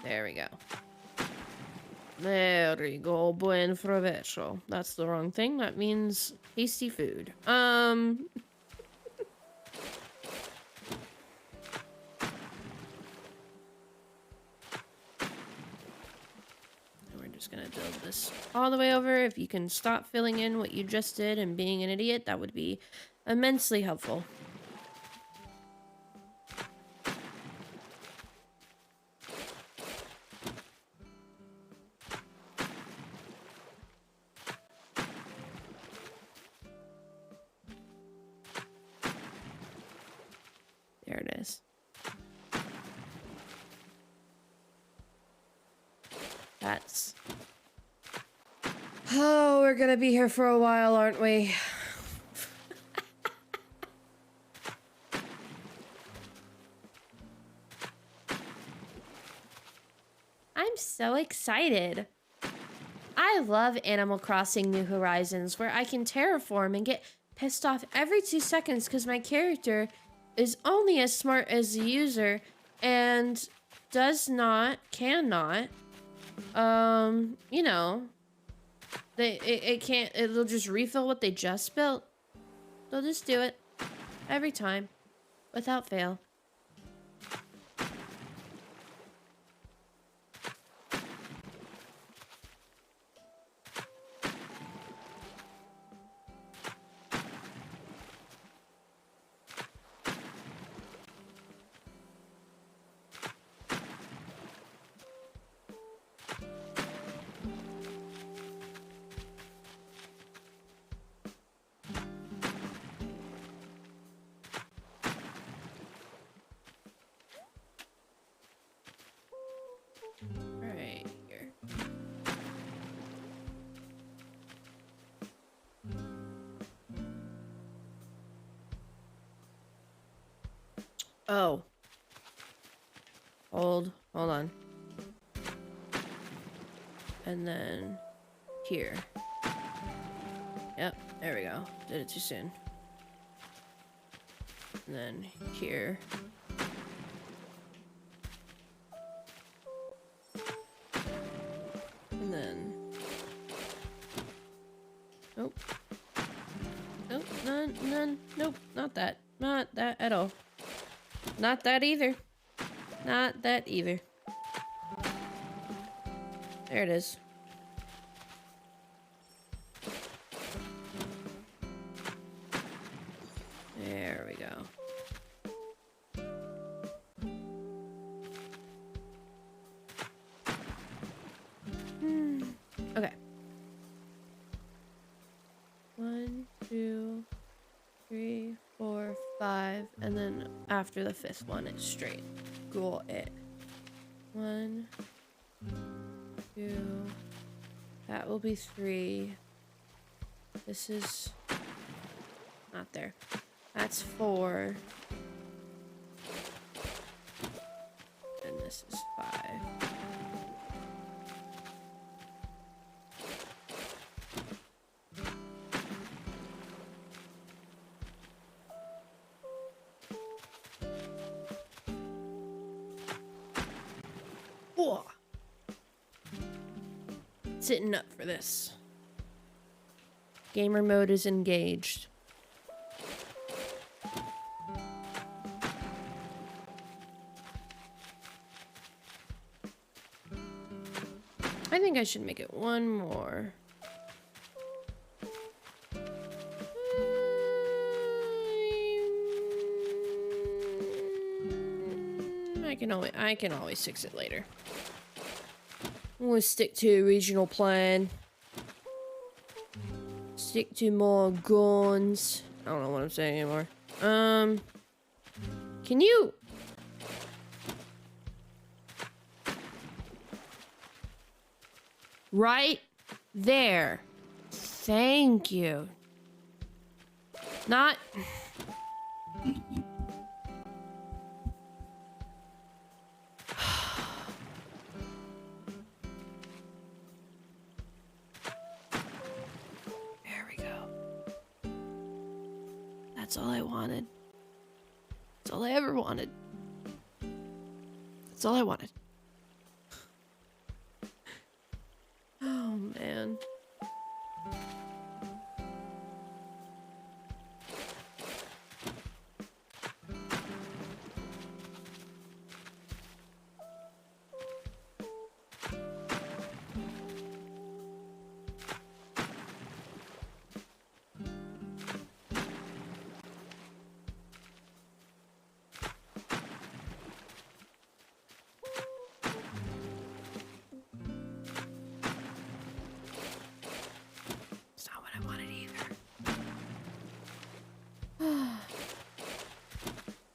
There we go. There we go. Buen provecho. That's the wrong thing. That means tasty food. Gonna build this all the way over. If you can stop filling in what you just did and being an idiot, that would be immensely helpful. There it is. That's... Oh, we're gonna be here for a while, aren't we? I'm so excited. I love Animal Crossing New Horizons, where I can terraform and get pissed off every 2 seconds because my character is only as smart as the user and cannot, you know, it can't, it'll just refill what they just built. They'll just do it every time without fail. Right here. Oh. Hold on. And then here. Yep, there we go. Did it too soon. And then here. And then... Nope. Nope, none. Nope, not that. Not that at all. Not that either. Not that either. There it is. There we go. Okay. 1, 2, 3, 4, 5, and then after the 5th one, it's straight. Cool it. 1, 2. That will be 3. This is not there. That's 4. And this is 5. Whoa. Sitting up for this. Gamer mode is engaged. I think I should make it one more. I can always fix it later. I'm gonna stick to a regional plan. Stick to more guns. I don't know what I'm saying anymore. Can you... Right there. Thank you. Not... There we go. That's all I wanted. That's all I ever wanted. That's all I wanted. Oh, man.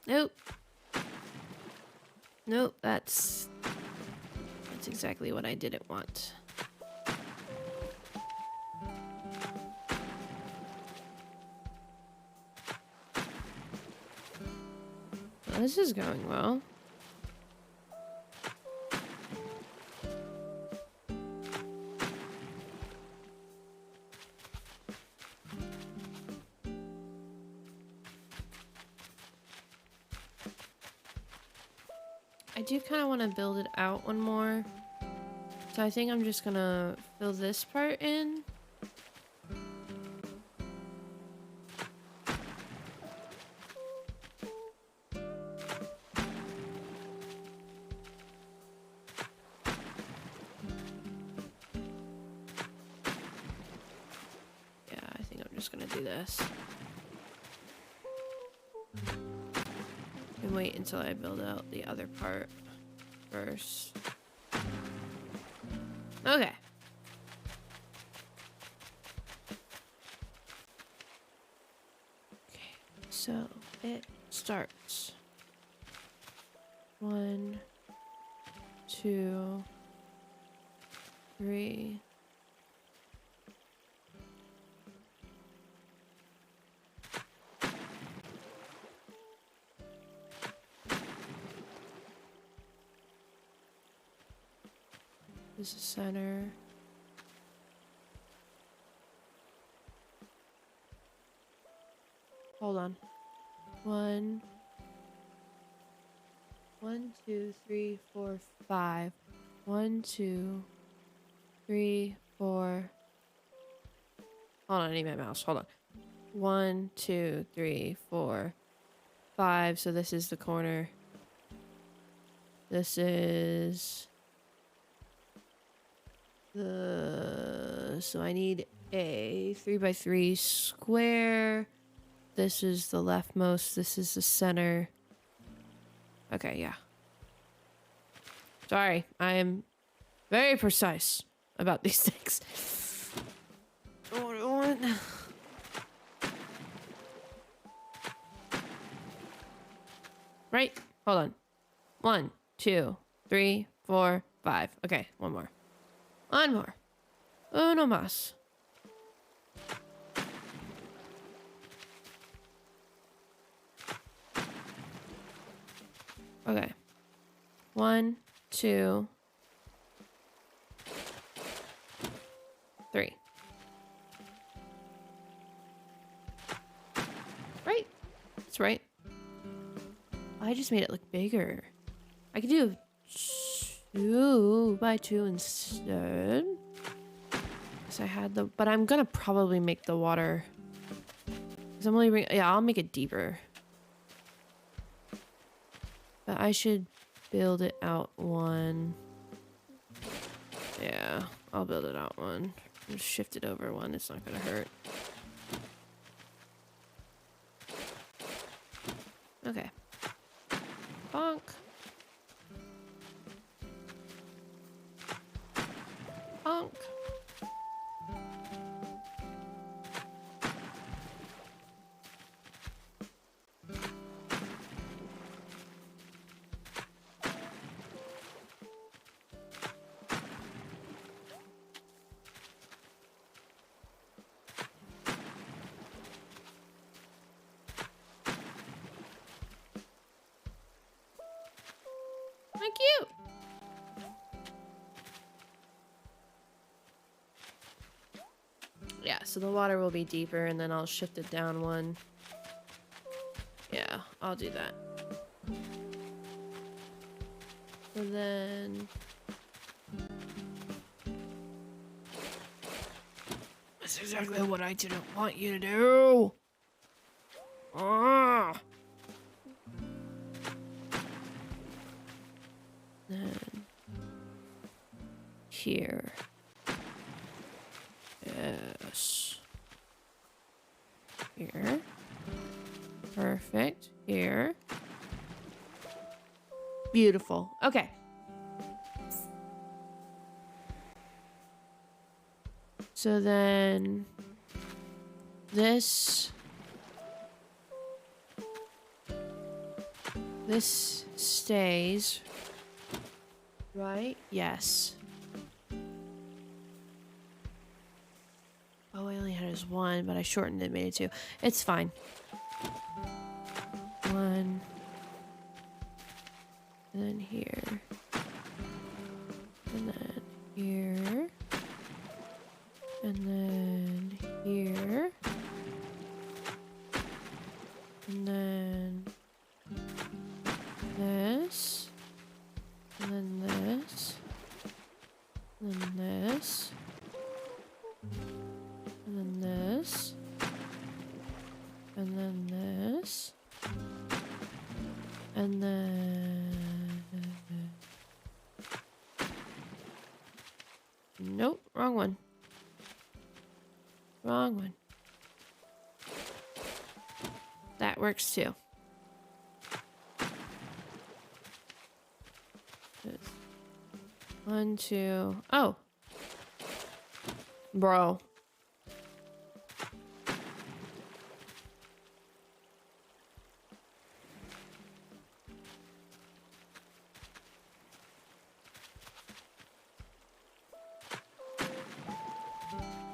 Nope. Nope, that's exactly what I didn't want. Well, this is going well. I do kind of want to build it out one more. So I think I'm just gonna fill this part in. Yeah, I think I'm just gonna do this. And wait until I build out the other part first. Okay. Okay, so it starts. 1, 2, 3. This is center. Hold on. 1, 2, 3, 4, 5. 1, 2, 3, 4. Hold on, I need my mouse. Hold on. 1, 2, 3, 4, 5. So this is the corner. This is the. So I need a 3x3 square. This is the leftmost. This is the center. Okay, yeah. Sorry, I am very precise about these things. Right? Hold on. 1, 2, 3, 4, 5. Okay, one more. One more. Uno más. Okay. 1, 2, 3. Right? That's right. I just made it look bigger. I could do 2 by 2 instead. Because I had the... But I'm gonna probably make the water... Because I'm only... Yeah, I'll make it deeper. But I should build it out 1. Yeah, I'll build it out 1. Just shift it over 1. It's not gonna hurt. Okay. Bonk. Bonk. How cute. Yeah, so the water will be deeper and then I'll shift it down 1. Yeah, I'll do that. And then... That's exactly what I didn't want you to do! Ah! Then... Here. Yes. Here. Perfect. Here. Beautiful. Okay. So then this stays, right? Yes. Oh, I only had it as 1, but I shortened it, made it 2. It's fine. 1. And then here. And then here. And then here. And then this. then this. And then... Nope, wrong one. Wrong one. That works too. One, two. Oh. Bro.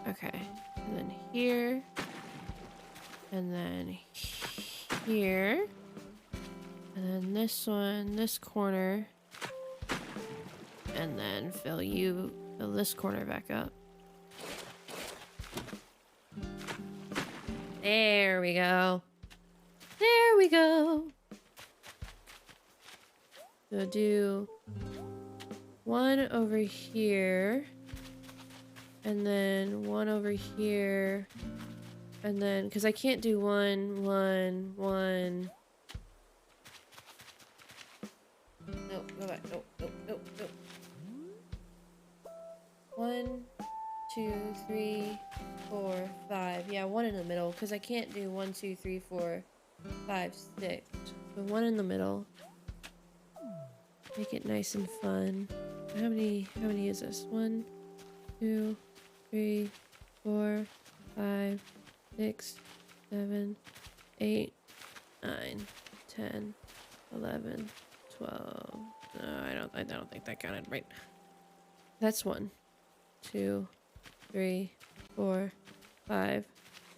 Okay. And then here. And then here. And then this one, this corner. And then fill this corner back up. There we go. There we go. So do one over here. And then one over here. And then, because I can't do one. No, go back. Nope. 1, 2, 3, 4, 5. Yeah, one in the middle, because I can't do 1, 2, 3, 4, 5, 6. So one in the middle. Make it nice and fun. How many is this? 1, 2, 3, 4, 5, 6, 7, 8, 9, 10, 11, 12. No, I don't think that counted right. That's 1, 2, 3, 4, 5,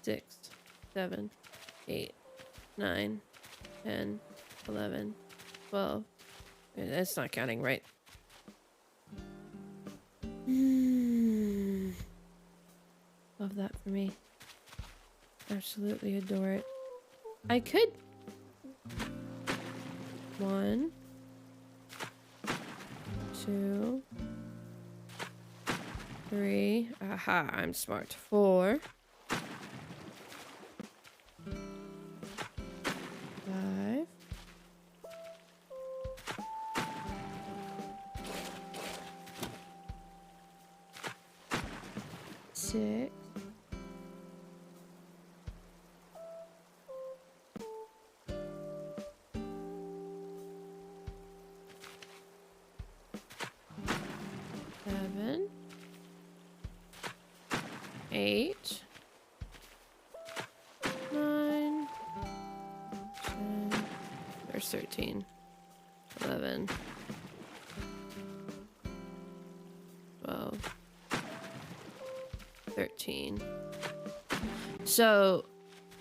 6, 7, 8, 9, 10, 11, 12. That's not counting right. Love that for me. Absolutely adore it. I could. 1, 2, 3. Aha, I'm smart. 4. 5. 6. 7. 8. 9. 10. There's 13. 11. 12. 13. So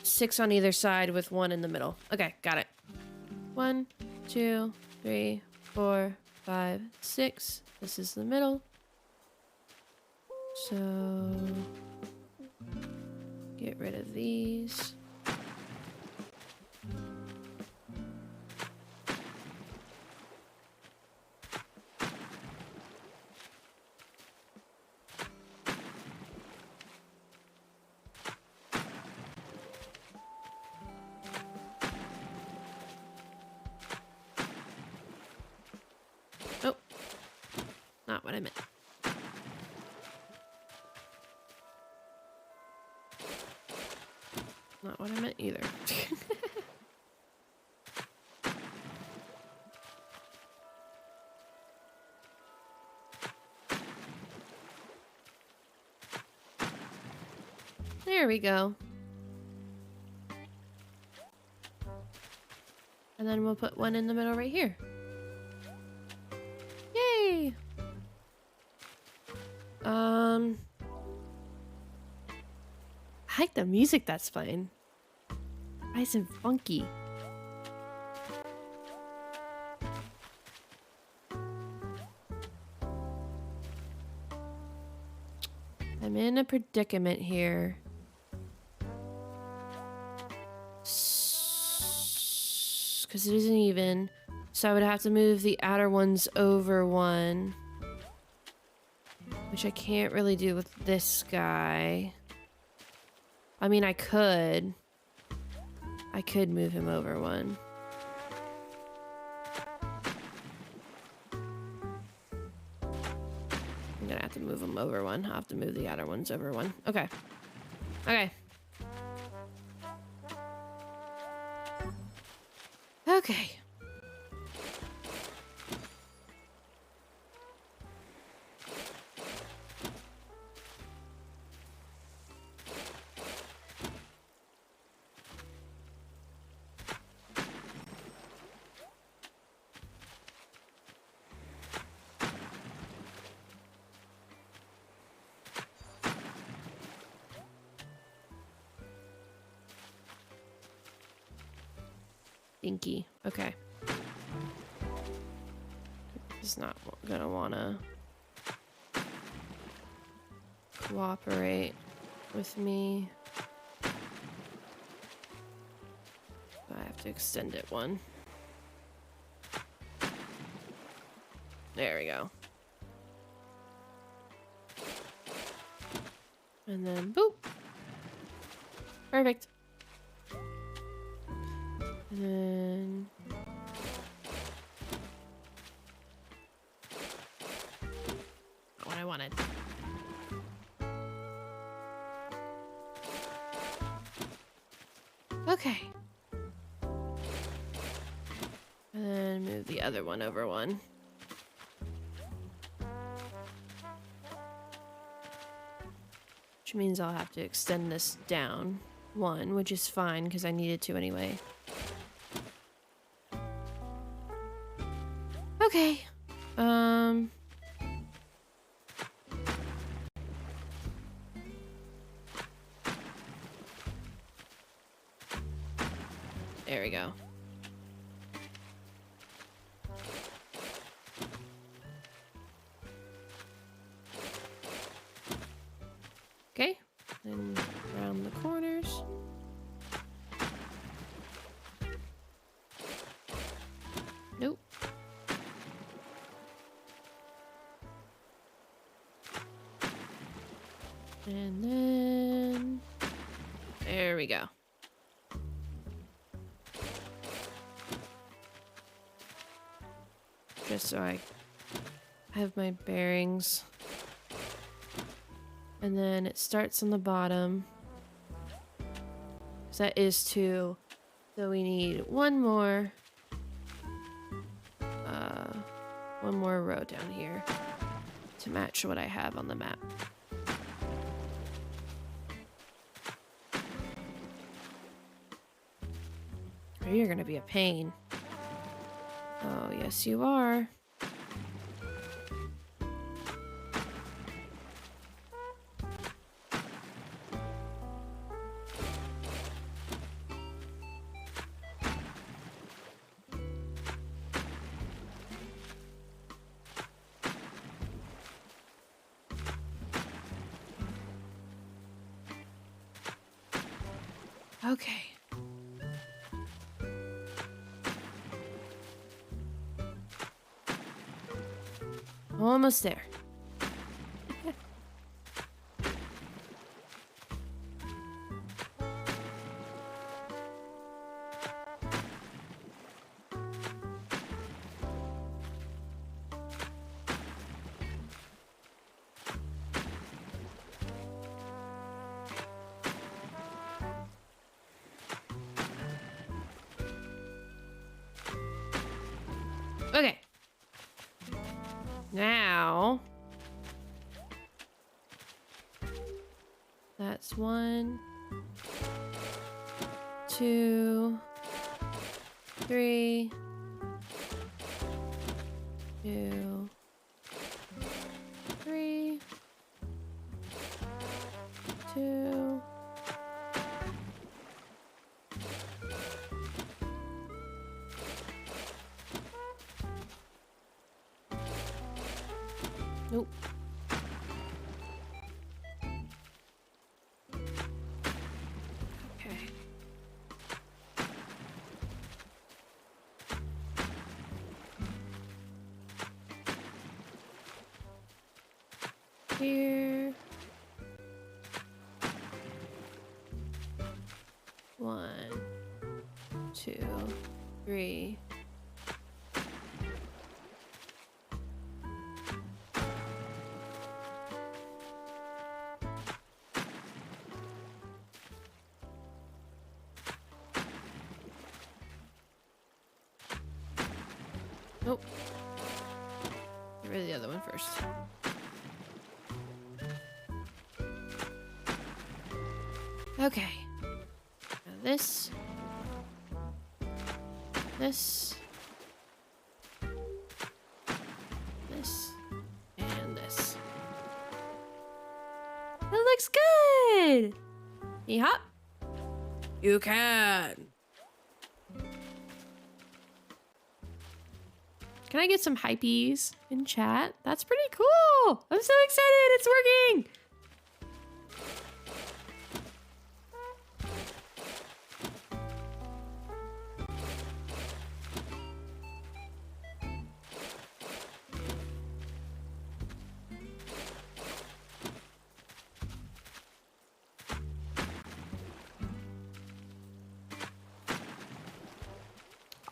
6 on either side with 1 in the middle. Okay, got it. 1, 2, 3, 4, 5, 6. This is the middle. So get rid of these. Oh, not what I meant. Not what I meant either. There we go. And then we'll put one in the middle right here. Yay! I like the music that's playing. Nice and funky. I'm in a predicament here. Because it isn't even. So I would have to move the outer ones over one. Which I can't really do with this guy. I mean, I could. I could move him over one. I'm gonna have to move him over one. I'll have to move the other ones over one. Okay. Okay. Okay. Dinky. Okay. He's not gonna wanna cooperate with me. I have to extend it one. There we go. And then boop. Perfect. And then not what I wanted. Okay. And then move the other one over one. Which means I'll have to extend this down one, which is fine because I needed to anyway. Okay. There we go. Okay. Then around the corners. Nope. And then there we go. Just so I have my bearings. And then it starts on the bottom. So that is 2. So we need one more row down here to match what I have on the map. Oh, you're gonna be a pain. Oh, yes you are. Okay. Almost there. Okay. Now, that's 1, 2, 3, 2, 3, 2. Nope. Okay. Here. 1. 2, 3. Nope. Get rid of the other one first. Okay. Now this. This. This. And this. That looks good! Can you hop? You can! Can I get some hypees in chat? That's pretty cool! I'm so excited! It's working!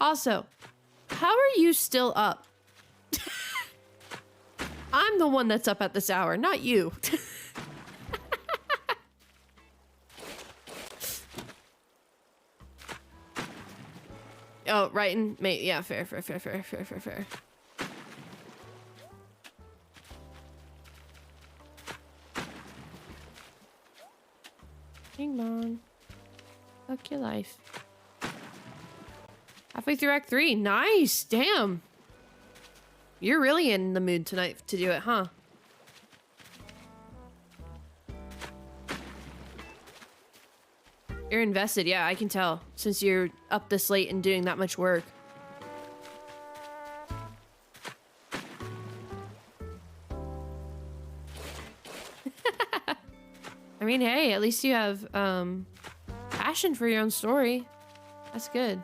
Also, how are you still up? I'm the one that's up at this hour, not you. Oh, right and mate, yeah, fair. Bing bong. Fuck your life. Halfway through Act 3. Nice! Damn! You're really in the mood tonight to do it, huh? You're invested, yeah, I can tell. Since you're up this late and doing that much work. I mean, hey, at least you have, passion for your own story. That's good.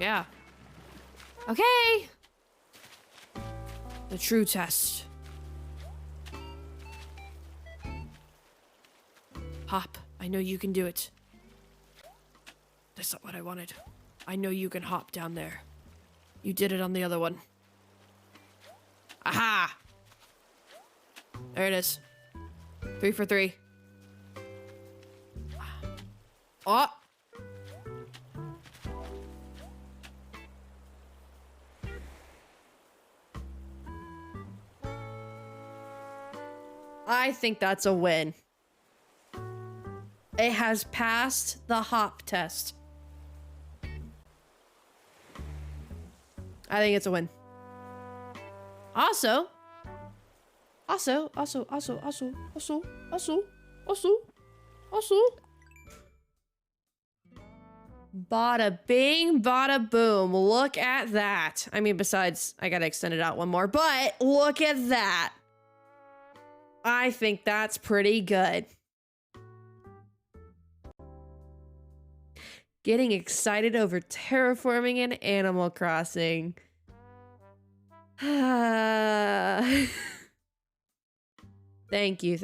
Yeah. Okay! The true test. Hop. I know you can do it. That's not what I wanted. I know you can hop down there. You did it on the other one. Aha! There it is. 3 for 3. Oh! I think that's a win. It has passed the hop test. I think it's a win. Also, bada bing, bada boom. Look at that. I mean, besides, I gotta extend it out one more, but look at that. I think that's pretty good. Getting excited over terraforming in Animal Crossing. Thank you.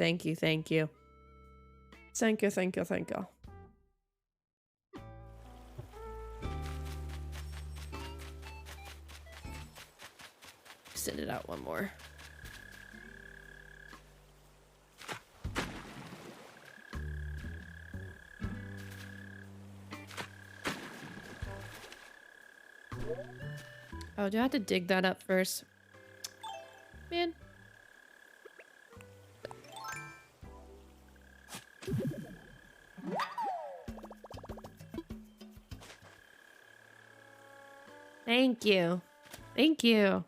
Extend it out one more. Oh, do I have to dig that up first? Man. Thank you. Thank you.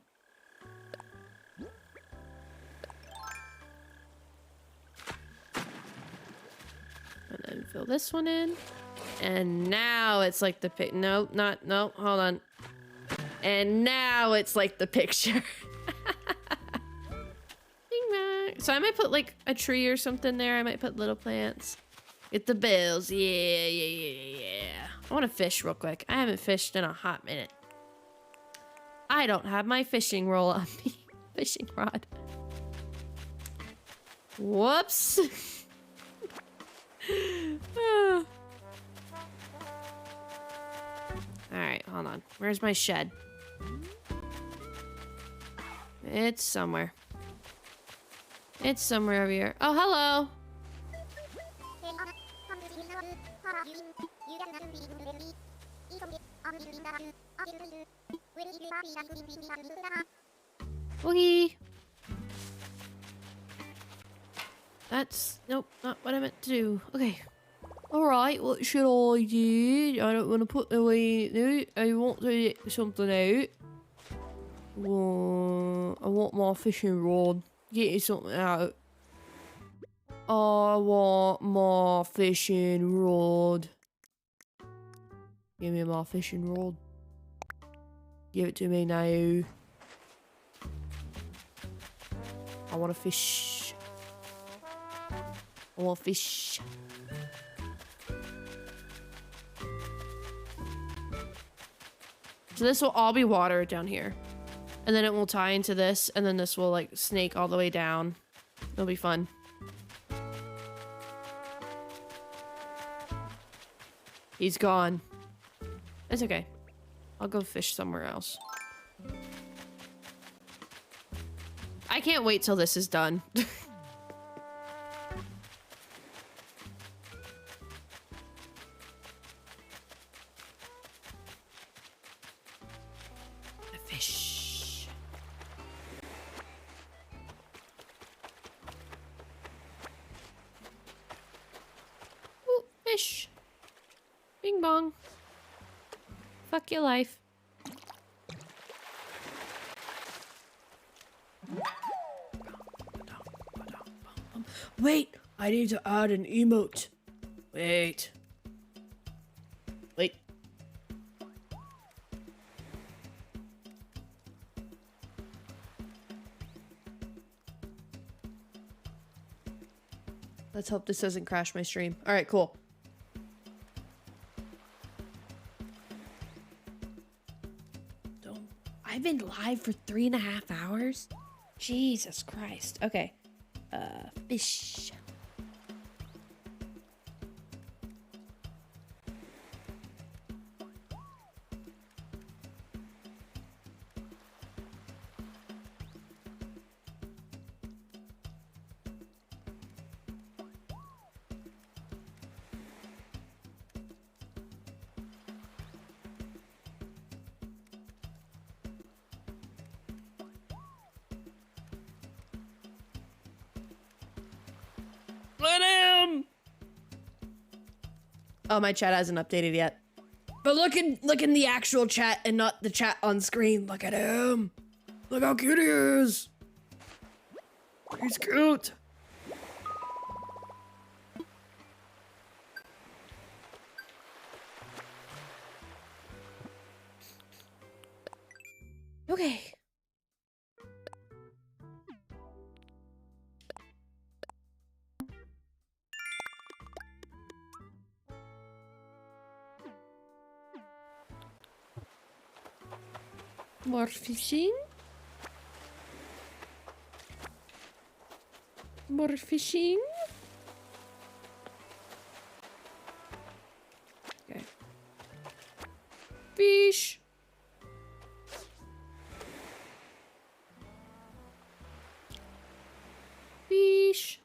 And then fill this one in. And now it's like the pic. Nope, nope, hold on. And now it's like the picture. So I might put like a tree or something there. I might put little plants. Get the bills. Yeah. I want to fish real quick. I haven't fished in a hot minute. I don't have my fishing rod on me. Fishing rod. Whoops. on. Where's my shed? It's somewhere. It's somewhere over here. Oh, hello. Woogie. That's... Nope, not what I meant to do. Okay. Alright, what should I do? I don't want to put away now. I want to get something out. I want my fishing rod. Get something out. I want my fishing rod. Give me my fishing rod. Give it to me now. I want to fish. I want fish. So this will all be water down here. And then it will tie into this, and then this will like snake all the way down. It'll be fun. He's gone. It's okay. I'll go fish somewhere else. I can't wait till this is done. Fish. Ooh, fish. Bing bong. Fuck your life. Wait, I need to add an emote. Wait. Wait. Let's hope this doesn't crash my stream. All right, cool. I've been live for 3.5 hours? Jesus Christ. Okay. Fish. Let him! Oh, my chat hasn't updated yet. But look in the actual chat and not the chat on screen. Look at him. Look how cute he is. He's cute. Okay. More fishing. More fishing. Okay. Fish. Fish.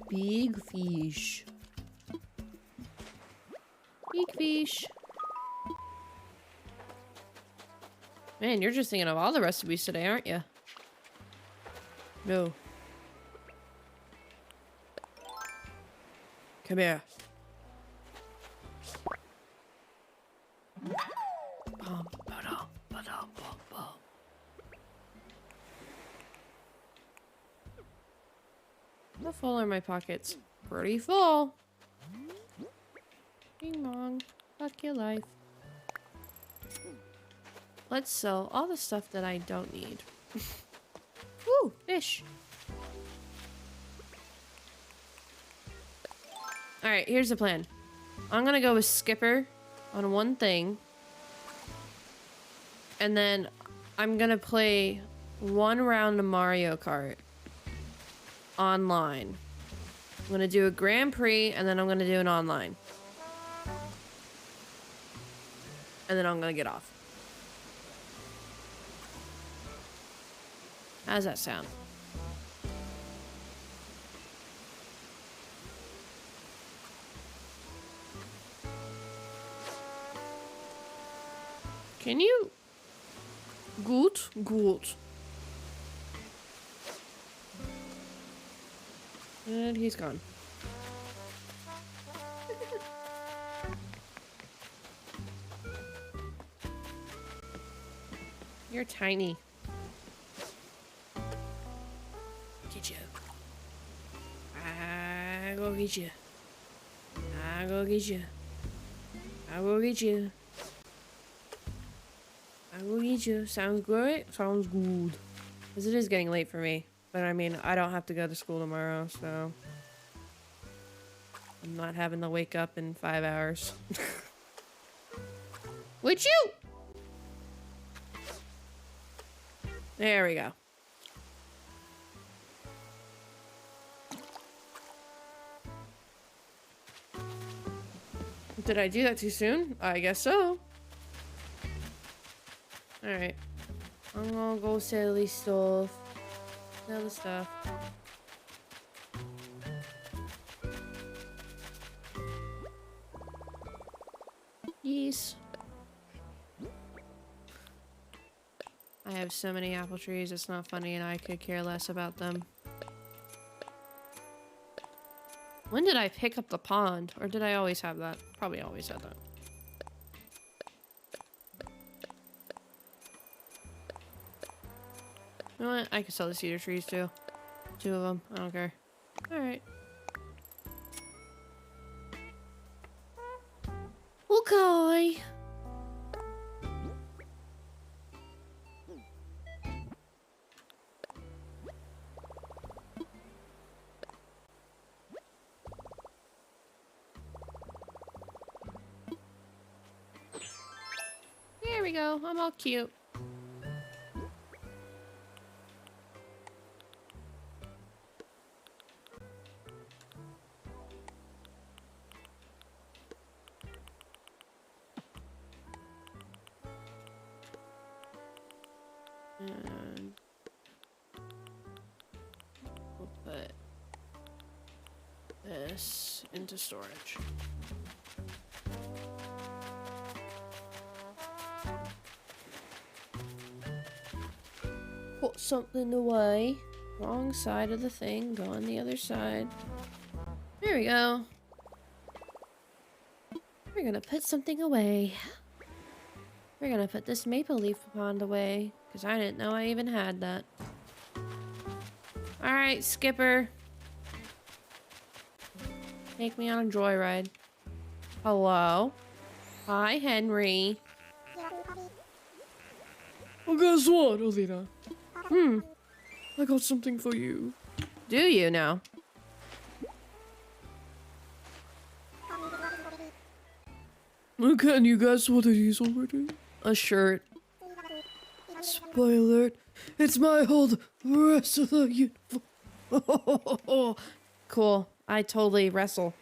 Big fish. Big fish. Man, you're just thinking of all the recipes today, aren't you? No. Come here. Bum, ba-dum, ba-dum, bum, bum. How full are my pockets? Pretty full. Bing bong. Fuck your life. Let's sell all the stuff that I don't need. Woo! Fish. Alright, here's the plan. I'm gonna go with Skipper on one thing. And then I'm gonna play one round of Mario Kart. online. I'm gonna do a Grand Prix, and then I'm gonna do an online. And then I'm gonna get off. How does that sound? Can you? Good, good. And he's gone. You're tiny. Get you. I go get you. I go get you. I go get you. I will eat you. Sounds good? Sounds good. Because it is getting late for me. But I mean, I don't have to go to school tomorrow, so... I'm not having to wake up in 5 hours. Would you? There we go. Did I do that too soon? I guess so. Alright. I'm gonna go sell this stuff. Sell the stuff. Yes. I have so many apple trees, it's not funny, and I could care less about them. When did I pick up the pond? Or did I always have that? Probably always had that. You know what? I could sell the cedar trees too. 2 of them. I don't care. Alright. Okay. There we go. I'm all cute. And we'll put this into storage. Put something away. Wrong side of the thing. Go on the other side. There we go. We're gonna put something away. We're gonna put this maple leaf pond away. Because I didn't know I even had that. Alright, Skipper. Take me on a joyride. Hello? Hi, Henry. Well, guess what, Alina? I got something for you. Do you now? Can you guess what it is already? A shirt. Spoiler alert, it's my whole rest of the uniform. Cool. I totally wrestle.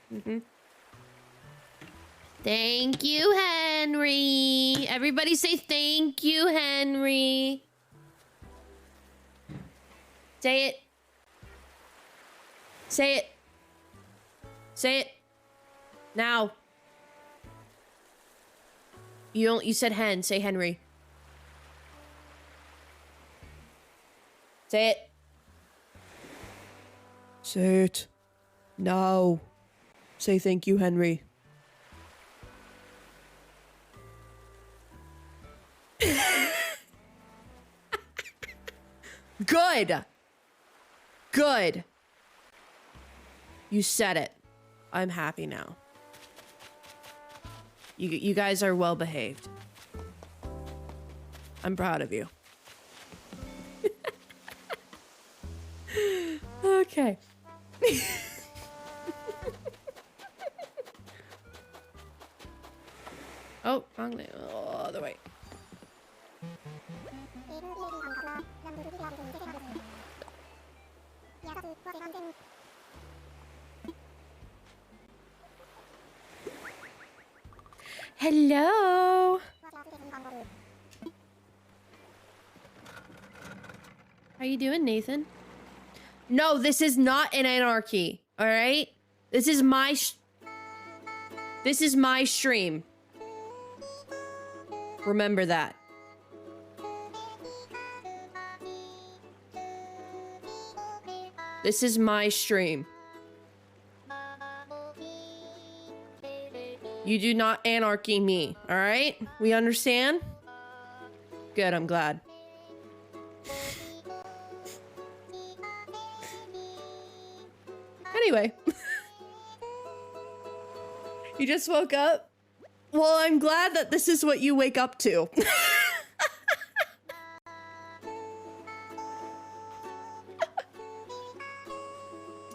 Thank you, Henry. Everybody say thank you, Henry. Say it. Say it. Say it. Now. You said hen. Say Henry. Say it. Say it. Now. Say thank you, Henry. Good. Good. You said it. I'm happy now. You guys are well behaved. I'm proud of you. Okay. Oh, wrong way. Oh, other way. Hello. How you doing, Nathan? No, this is not an anarchy. All right? This is my stream. Remember that. This is my stream. You do not anarchy me, all right? We understand? Good, I'm glad. Anyway. You just woke up? Well, I'm glad that this is what you wake up to.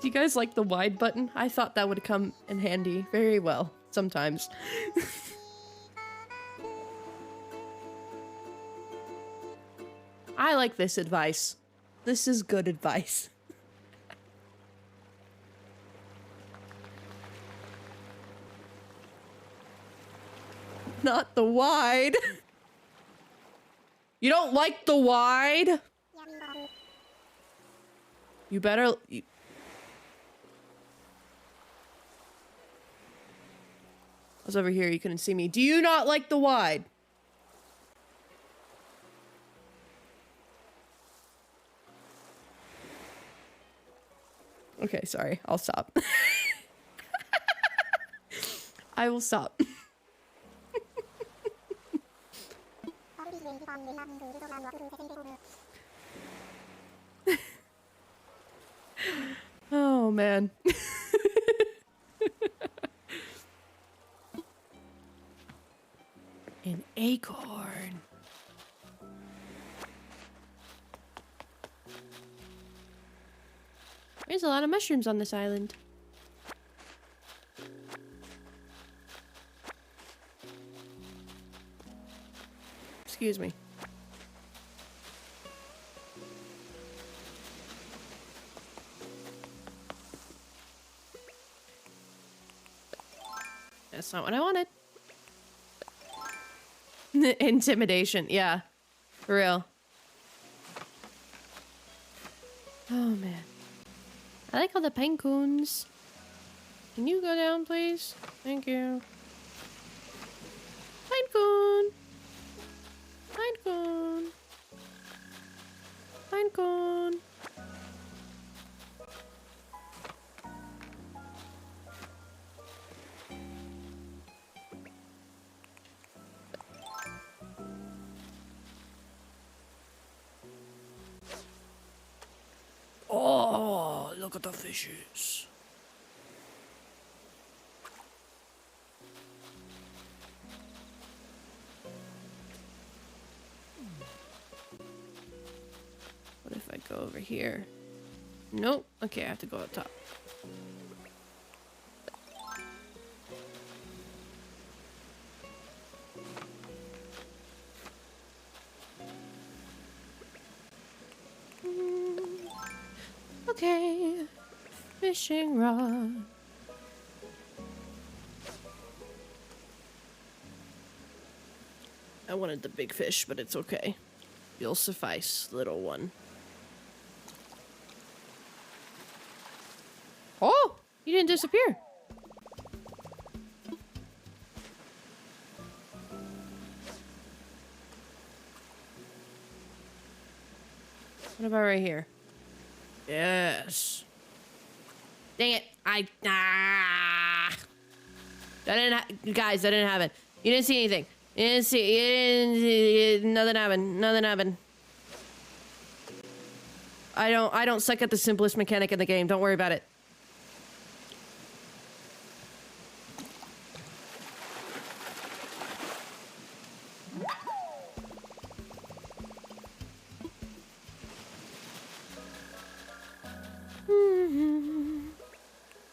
Do you guys like the wide button? I thought that would come in handy very well sometimes. I like this advice. This is good advice. Not the wide. You don't like the wide? You better... I was over here, you couldn't see me. Do you not like the wide? Okay, sorry. I'll stop. I will stop. Oh, man. An acorn. There's a lot of mushrooms on this island. Excuse me. That's not what I wanted. Intimidation, yeah. For real. Oh, man. I like all the pine cones. Can you go down, please? Thank you. Pine cone. Pine cone. Pine cone. Oh, look at the fishes. What if I go over here? Nope. Okay, I have to go up top. Okay. Fishing rod. I wanted the big fish, but it's okay. You'll suffice, little one. Oh! You didn't disappear. What about right here? Yes. Dang it. Guys, I didn't have it. You didn't see anything. You didn't see, nothing happened. Nothing happened. I don't suck at the simplest mechanic in the game. Don't worry about it.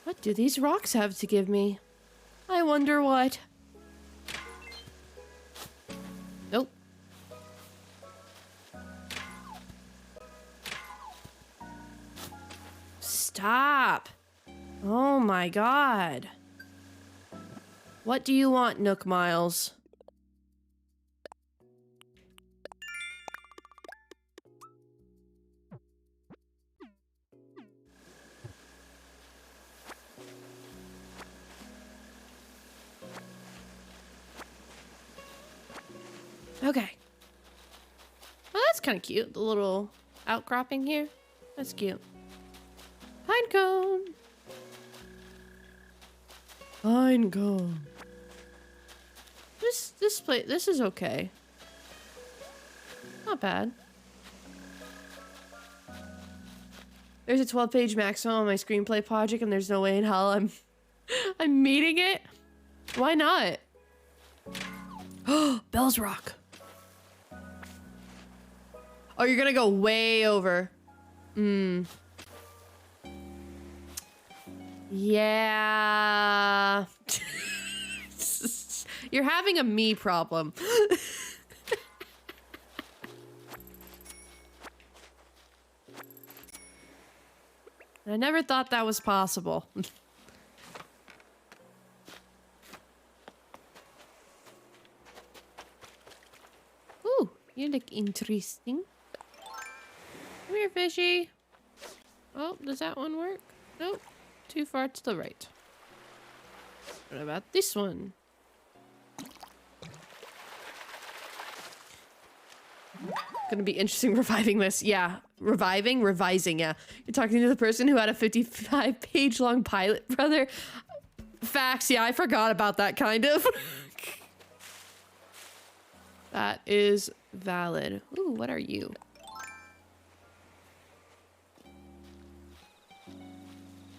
What do these rocks have to give me? I wonder what. Nope. Stop. Oh my god. What do you want, Nook Miles? Okay. Oh, that's kind of cute. The little outcropping here. That's cute. Pine cone. Pine cone. This is okay. Not bad. There's a 12-page maximum on my screenplay project, and there's no way in hell I'm meeting it. Why not? Oh, Bell's Rock. Oh, you're gonna go way over. Yeah. You're having a me problem. I never thought that was possible. Ooh, you look interesting. Come here, fishy. Oh, does that one work? Nope. Too far to the right. What about this one? Gonna be interesting reviving this. Yeah. Revising, yeah. You're talking to the person who had a 55-page long pilot, brother. Facts, yeah, I forgot about that, kind of. That is valid. Ooh, what are you?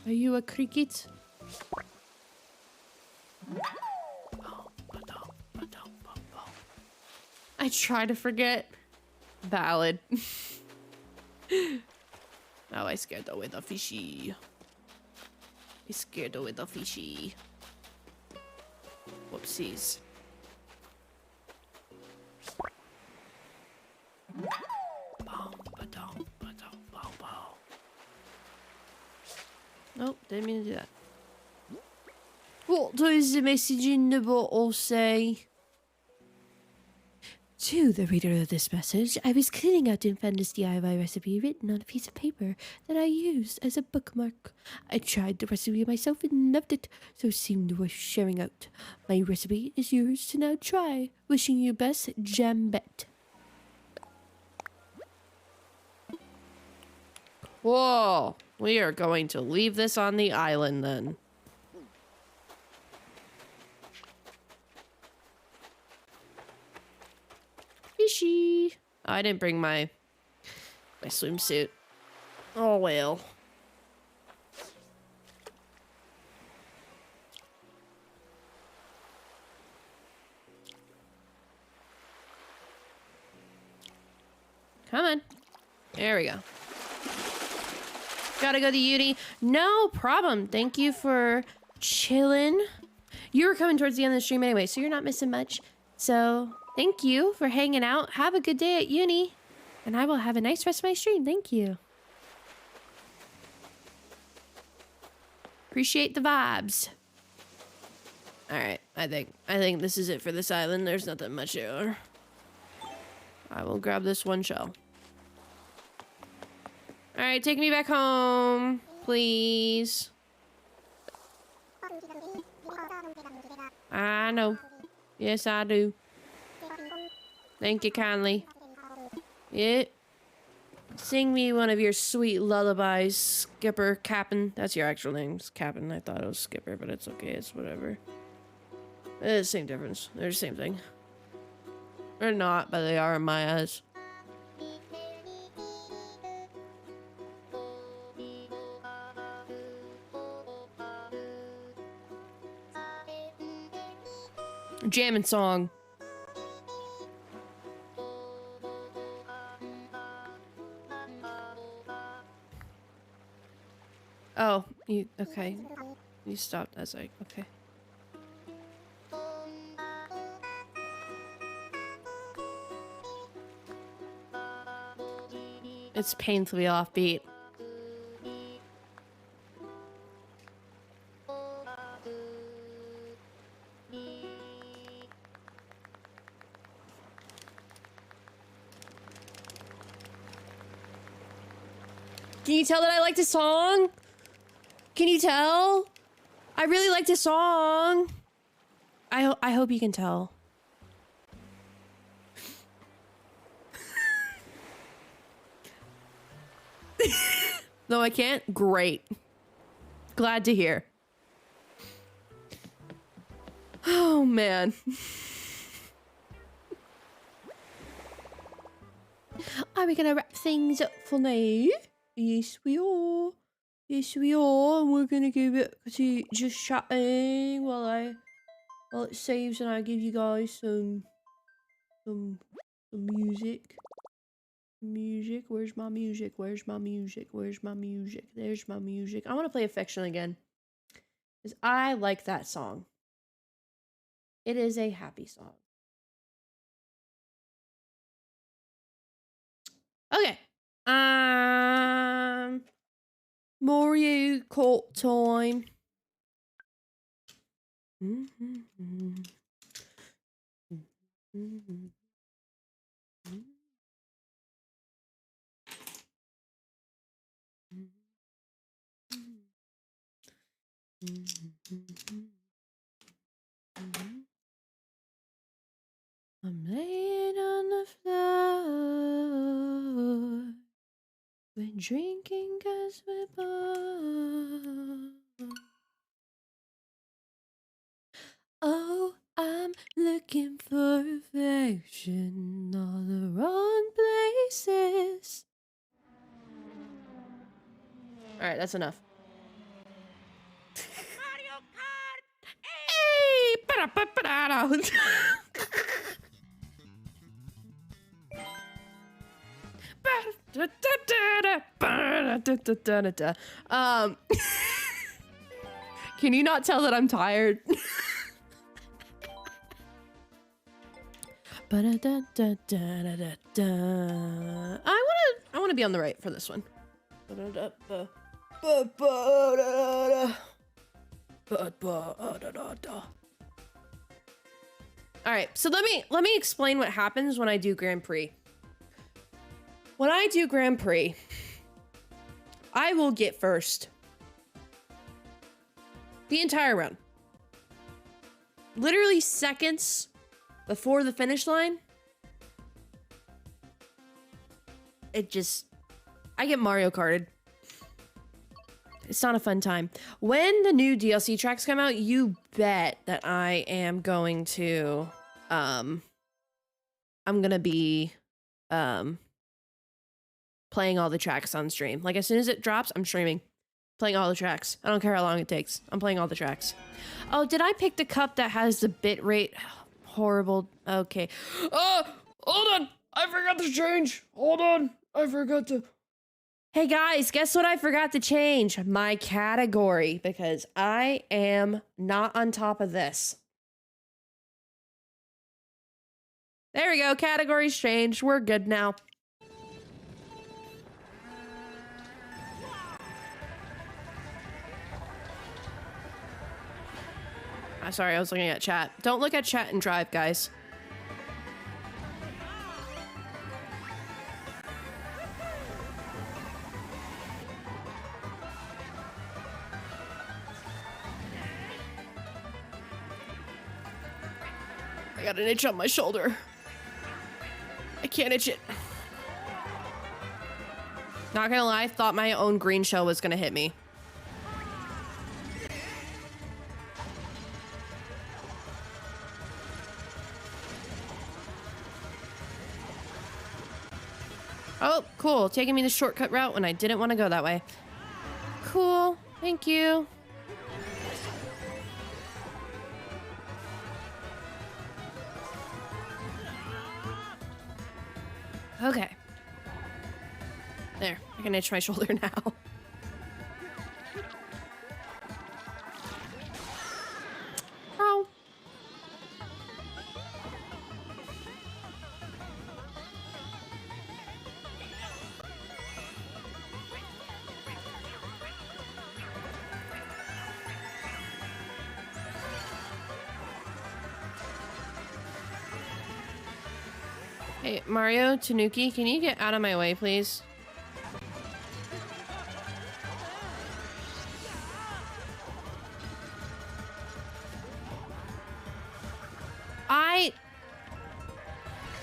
Are you a cricket? I try to forget. Valid. Now I scared away the fishy. I scared away the fishy. Whoopsies. Nope, didn't mean to do that. What does the message in the bottle say? To the reader of this message, I was cleaning out and found this DIY recipe written on a piece of paper that I used as a bookmark. I tried the recipe myself and loved it, so it seemed worth sharing out. My recipe is yours to now try. Wishing you best, Jambette. Whoa, we are going to leave this on the island then. Fishy. Oh, I didn't bring my swimsuit. Oh well. Come on. There we go. Gotta go to uni. No problem. Thank you for chilling. You were coming towards the end of the stream anyway, so you're not missing much. So thank you for hanging out. Have a good day at uni. And I will have a nice rest of my stream. Thank you. Appreciate the vibes. Alright, I think this is it for this island. There's nothing much here. I will grab this one shell. Alright, take me back home, please. I know. Yes, I do. Thank you kindly. Yeah. Sing me one of your sweet lullabies, Skipper Cap'n. That's your actual name, Cap'n. I thought it was Skipper, but it's okay. It's whatever. It's the same difference. They're the same thing. They're not, but they are in my eyes. Jamming song. Oh, you okay? You stopped as I okay. It's painfully offbeat. Can you tell that I like the song? Can you tell? I really like the song. I hope you can tell. No, I can't? Great. Glad to hear. Oh, man. Are we gonna wrap things up for now? Yes, we are. Yes, we are. And we're gonna go back to just chatting while it saves and I give you guys some music. Music. Where's my music? Where's my music? Where's my music? There's my music. I want to play Affection again. Because I like that song. It is a happy song. Okay. Mario Kart time. I'm laying on the floor. We're drinking 'cause we're bored. Oh, I'm looking for affection, all the wrong places. Alright, that's enough. Mario Kart! Hey! Can you not tell that I'm tired? I wanna be on the right for this one. Alright, so let me explain what happens when I do Grand Prix. When I do Grand Prix, I will get first. The entire run. Literally seconds before the finish line. I get Mario Karted. It's not a fun time. When the new DLC tracks come out, you bet that I am going to, I'm gonna be, playing all the tracks on stream. Like, as soon as it drops, I'm streaming. Playing all the tracks. I don't care how long it takes. I'm playing all the tracks. Oh, did I pick the cup that has the bit rate? Horrible. Okay. Oh, hold on. I forgot to change. Hold on. I forgot to. Hey guys, guess what I forgot to change? My category, because I am not on top of this. There we go. Categories changed. We're good now. I'm sorry, I was looking at chat. Don't look at chat and drive, guys. I got an itch on my shoulder. I can't itch it. Not gonna lie, thought my own green shell was gonna hit me. Oh, cool. Taking me the shortcut route when I didn't want to go that way. Cool. Thank you. Okay. There. I can itch my shoulder now. Oh. Hey, Mario, Tanuki, can you get out of my way, please?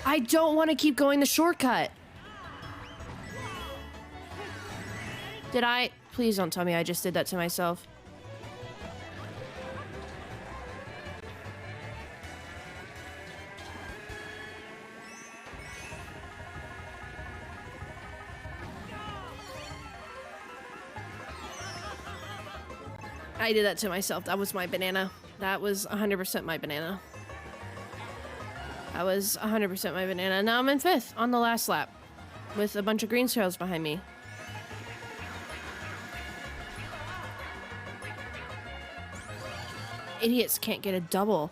I don't want to keep going the shortcut. Did I? Please don't tell me I just did that to myself. I did that to myself. That was my banana. That was 100% my banana. That was 100% my banana. Now I'm in 5th on the last lap with a bunch of green trails behind me. Idiots can't get a double.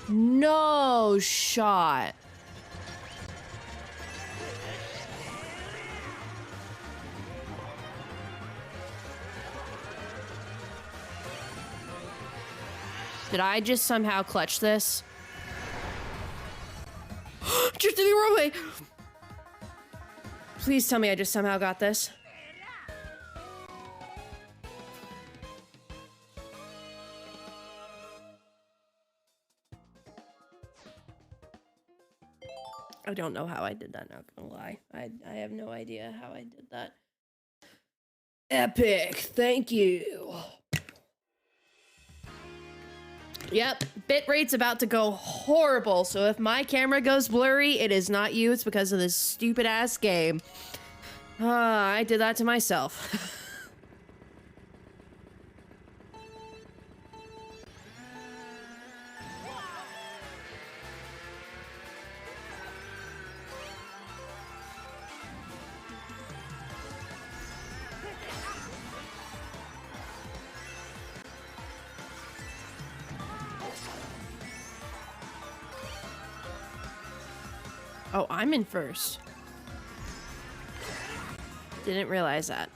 No shot. Did I just somehow clutch this? Just in the wrong way. Please tell me I just somehow got this. I don't know how I did that, not gonna lie. I have no idea how I did that. Epic, thank you. Yep, bitrate's about to go horrible, so if my camera goes blurry, it is not you, it's because of this stupid ass game. I did that to myself. Oh, I'm in 1st. Didn't realize that.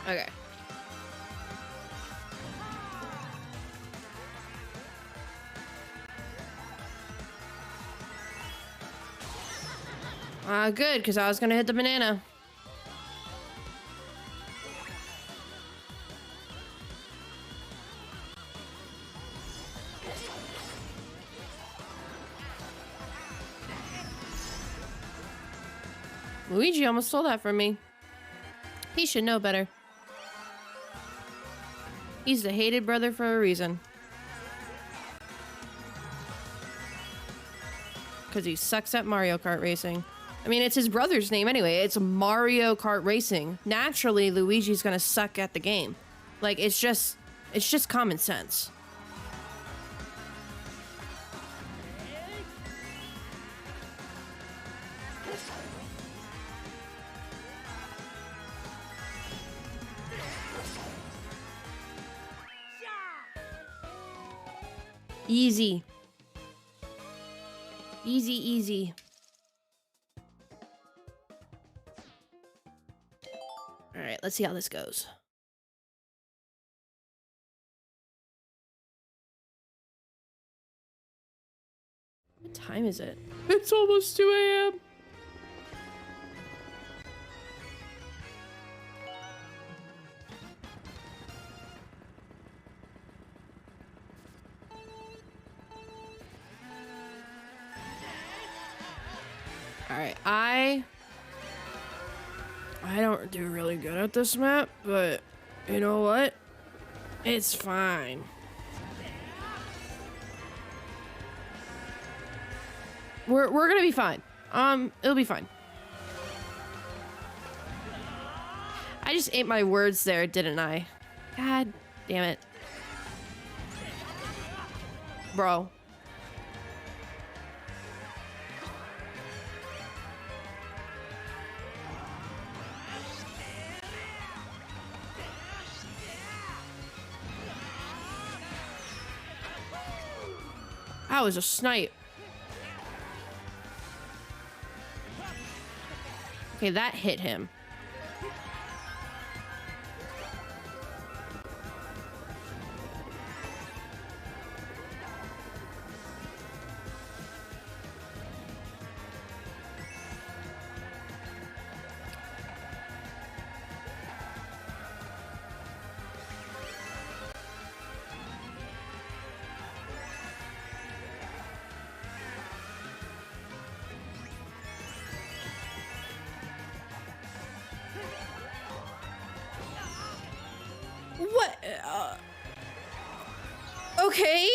Okay. Good, because I was gonna hit the banana. Luigi almost stole that from me. He should know better. He's the hated brother for a reason. Because he sucks at Mario Kart racing. I mean, it's his brother's name anyway. It's Mario Kart Racing. Naturally, Luigi's gonna suck at the game. Like, it's just common sense. Easy. Easy, easy. All right, let's see how this goes. What time is it? It's almost 2 a.m. All right, I don't do really good at this map, but you know what? It's fine. We're gonna be fine. It'll be fine. I just ate my words there, didn't I? God damn it. Bro. That was a snipe. Okay, that hit him. What? Okay.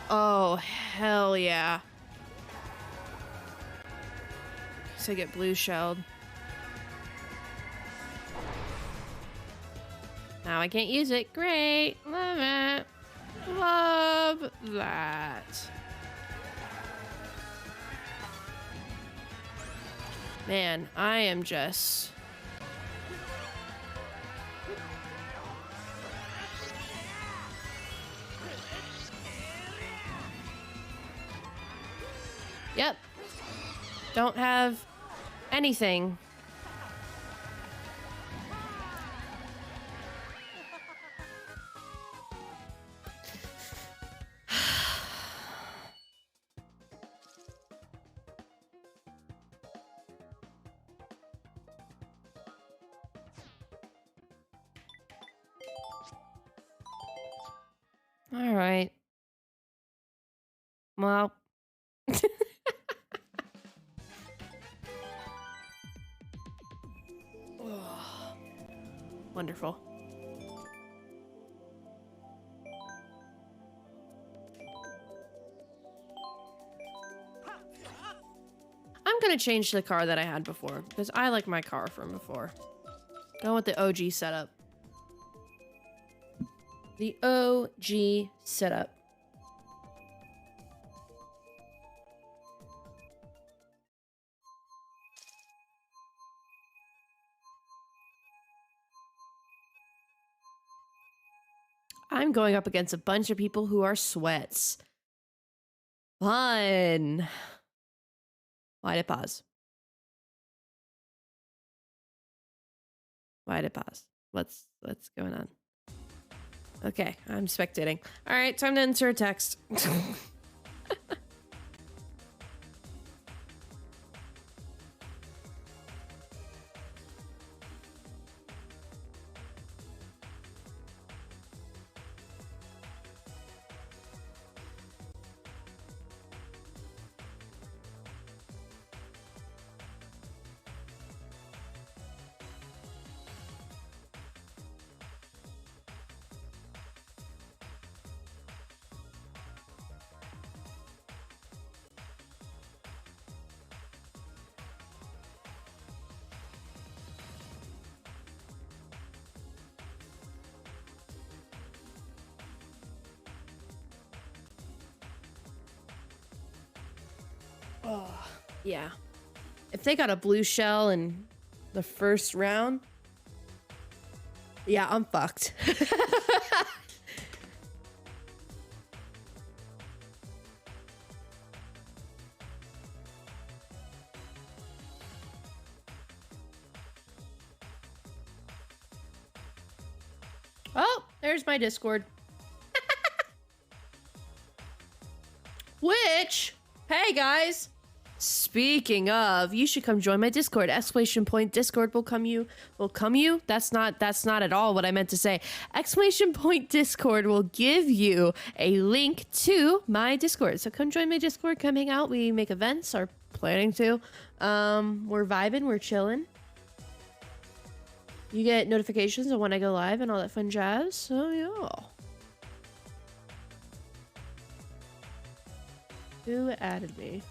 Oh, hell yeah. So I get blue shelled. Now I can't use it. Great. Love it. Love that. Man, I am just... Yep. Don't have anything. All right. Well. Wonderful. I'm gonna change the car that I had before because I like my car from before. Go with the OG setup. The OG setup. I'm going up against a bunch of people who are sweats. Fun. Why did it pause? Why did it pause? What's going on? Okay, I'm spectating. All right, time to enter a text. Oh, yeah. If they got a blue shell in the first round, yeah, I'm fucked. Oh, there's my Discord. Which, hey guys, speaking of, you should come join my Discord. Exclamation point Discord will come you. That's not at all what I meant to say. Exclamation point Discord will give you a link to my Discord. So come join my Discord, come hang out. We make events, are planning to. We're vibing, we're chilling. You get notifications of when I go live and all that fun jazz. So yeah. Who added me?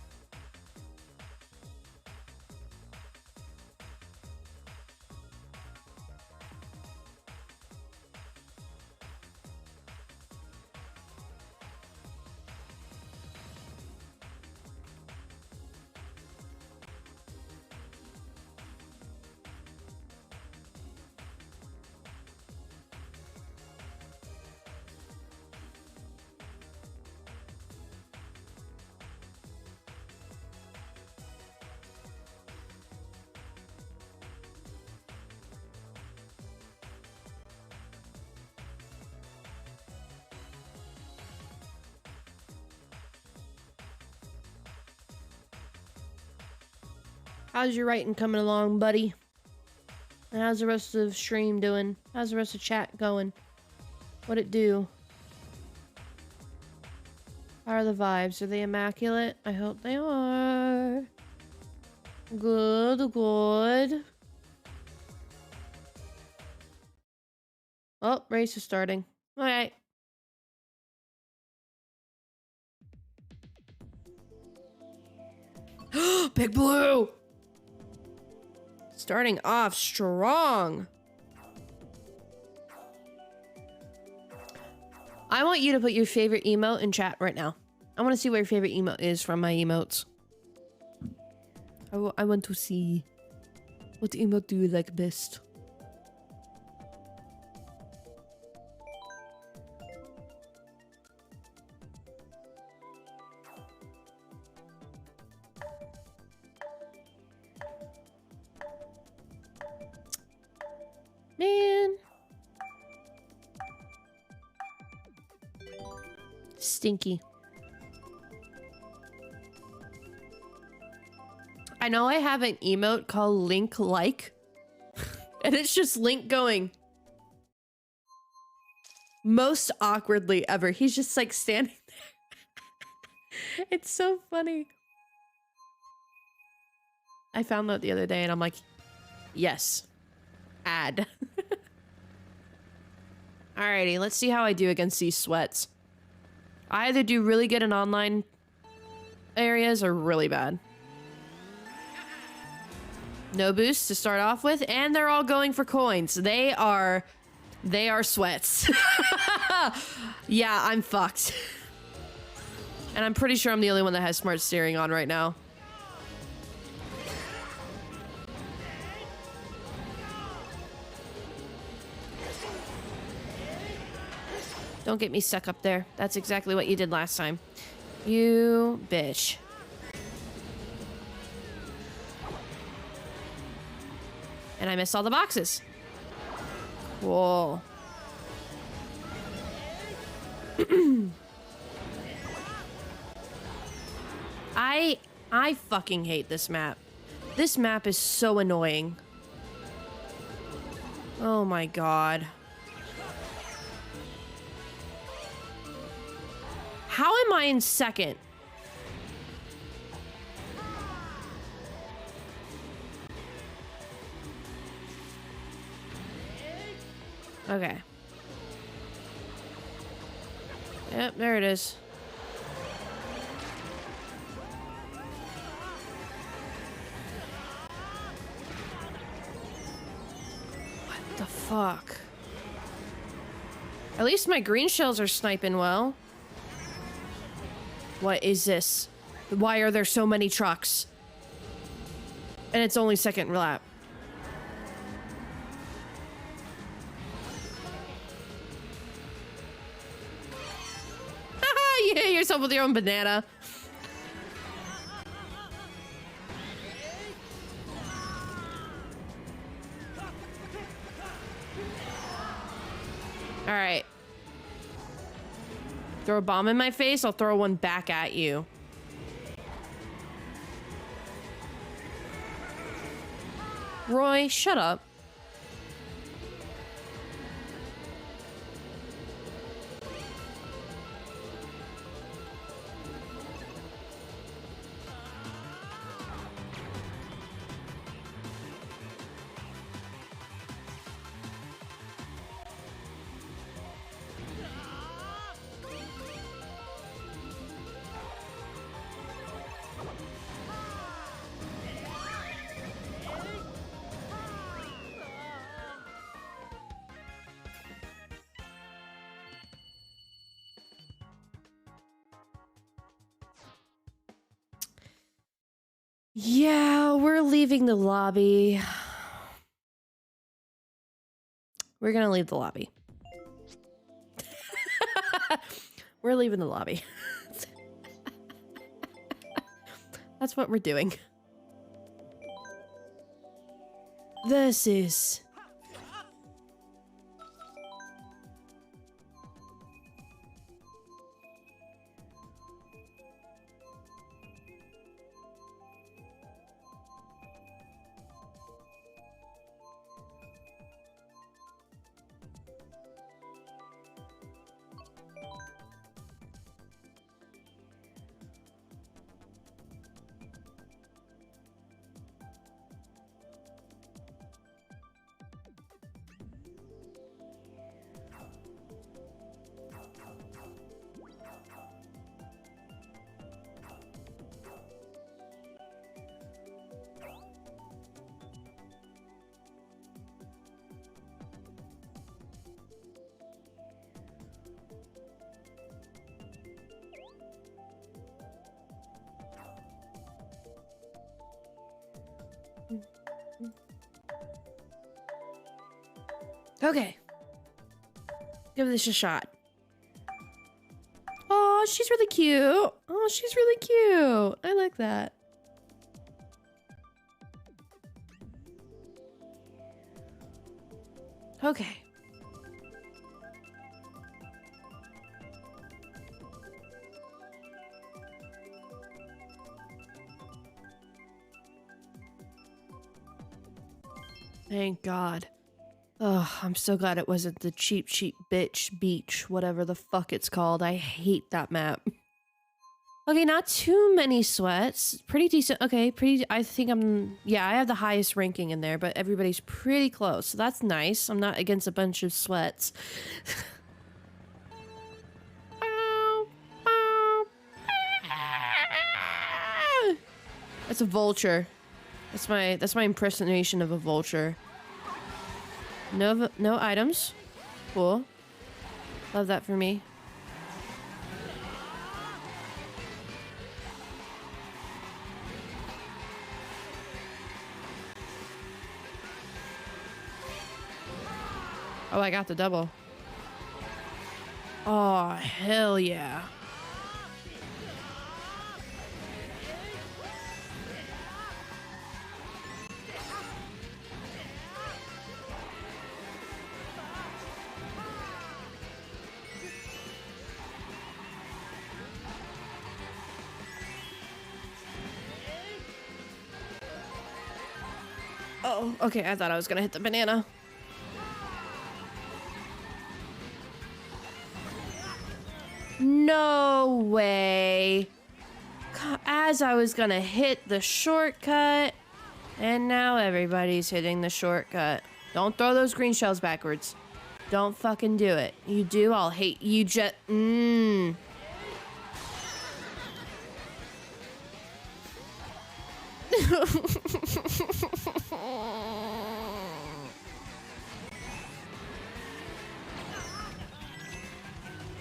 How's your writing coming along, buddy? And how's the rest of the stream doing? How's the rest of chat going? What'd it do? How are the vibes? Are they immaculate? I hope they are. Good, good. Oh, race is starting. Alright. Big Blue! Starting off strong. I want you to put your favorite emote in chat right now. I want to see what your favorite emote is from my emotes. I want to see what emote do you like best. Man. Stinky. I know I have an emote called Link Like. And it's just Link going most awkwardly ever. He's just like standing there. It's so funny. I found that the other day and I'm like, yes. Add. Alrighty, let's see how I do against these sweats. I either do really good in online areas or really bad. No boost to start off with, and they're all going for coins. They are sweats. Yeah, I'm fucked. And I'm pretty sure I'm the only one that has smart steering on right now. Don't get me stuck up there. That's exactly what you did last time. You bitch. And I missed all the boxes. Whoa. I fucking hate this map. This map is so annoying. Oh my god. How am I in second? Okay. Yep, there it is. What the fuck? At least my green shells are sniping well. What is this? Why are there so many trucks? And it's only second lap. You hit yourself with your own banana. All right. Throw a bomb in my face, I'll throw one back at you. Roy, shut up. Yeah, we're leaving the lobby. We're gonna leave the lobby. We're leaving the lobby. That's what we're doing. This is... Okay. Give this a shot. Oh, she's really cute. Oh, she's really cute. I like that. Okay. Thank God. Oh, I'm so glad it wasn't the cheap bitch beach, whatever the fuck it's called. I hate that map. Okay, not too many sweats. Pretty decent. Okay, I think yeah, I have the highest ranking in there, but everybody's pretty close. So that's nice. I'm not against a bunch of sweats. That's a vulture. That's my impersonation of a vulture. No items. Cool. Love that for me. Oh, I got the double. Oh, hell yeah. Oh, okay, I thought I was gonna hit the banana. No way. As I was gonna hit the shortcut, and now everybody's hitting the shortcut. Don't throw those green shells backwards. Don't fucking do it. You do, I'll hate you just.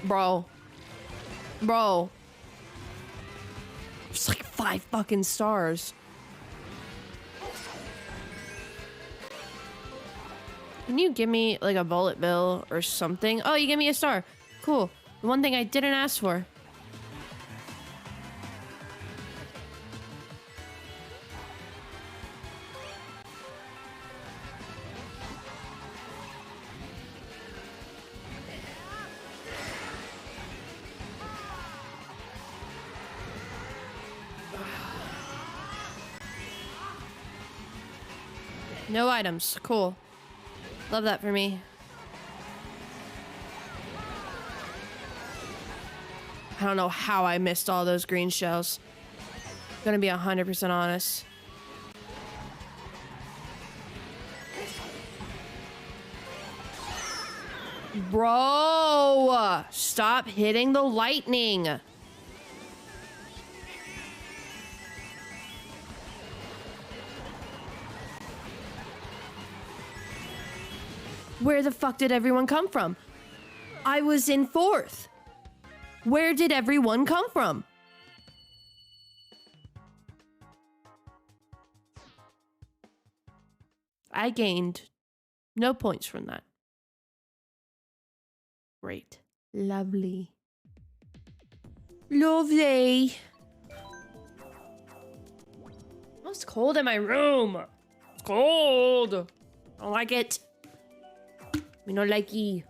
Bro. It's like 5 fucking stars. Can you give me like a bullet bill or something? Oh, you give me a star. Cool. The one thing I didn't ask for. No items. Cool. Love that for me. I don't know how I missed all those green shells. Gonna be 100% honest. Bro! Stop hitting the lightning! Where the fuck did everyone come from? I was in 4th. Where did everyone come from? I gained no points from that. Great. Lovely. Lovely. Oh, it's cold in my room. It's cold. I don't like it. We don't like it.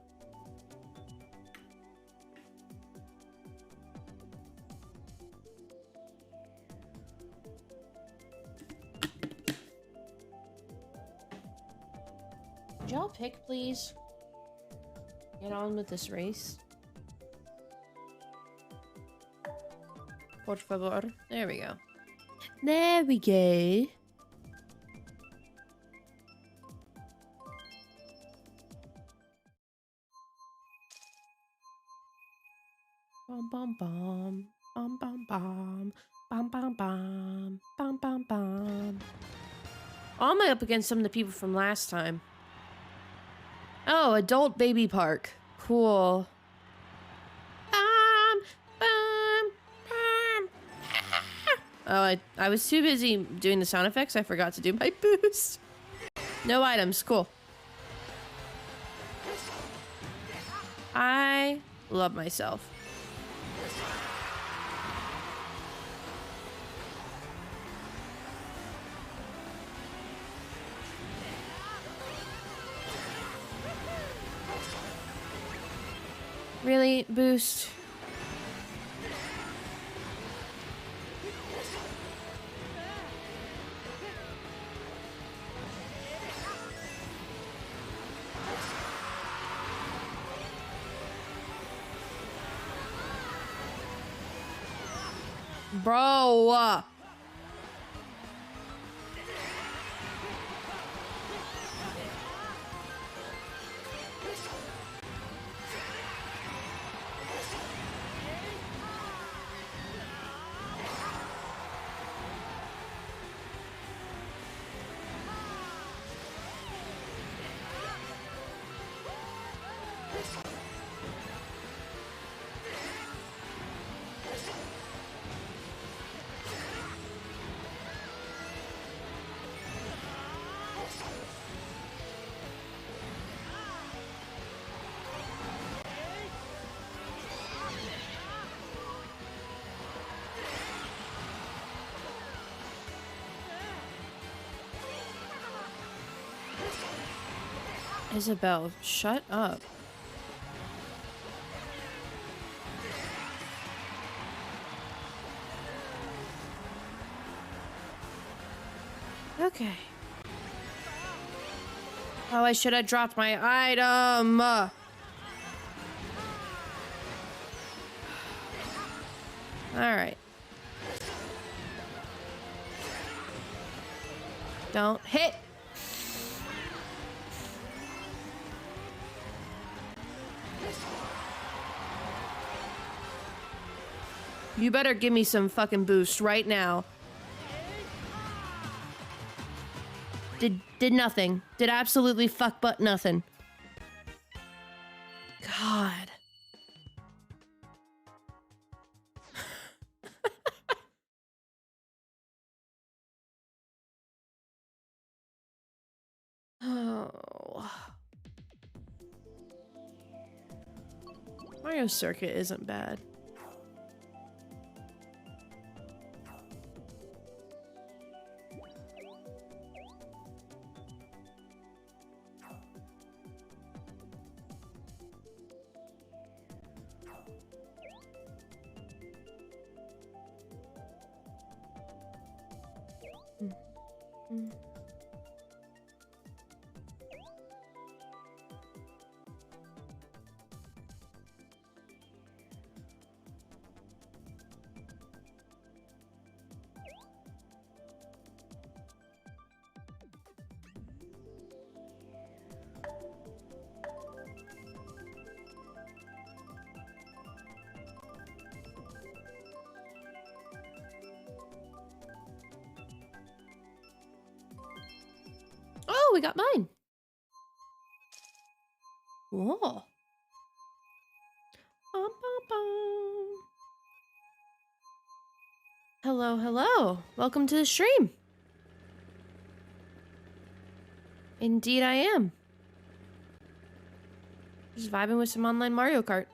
Could y'all pick, please? Get on with this race. Por favor. There we go. There we go. Bum bum bum. Bum bum bum. Bum bum bum. Bum bum bum. Oh, I'm up against some of the people from last time. Oh, adult baby park. Cool. Oh, I was too busy doing the sound effects. I forgot to do my boost. No items. Cool. I love myself. Really? Boost? Bro! Isabel, shut up. Okay. Oh, I should have dropped my item. All right. Don't hit. You better give me some fucking boost right now. Did nothing. Did absolutely fuck but nothing. God. Oh. Mario Circuit isn't bad. Oh, we got mine. Whoa. Bum, bum, bum. Hello, hello. Welcome to the stream. Indeed I am. Just vibing with some online Mario Kart.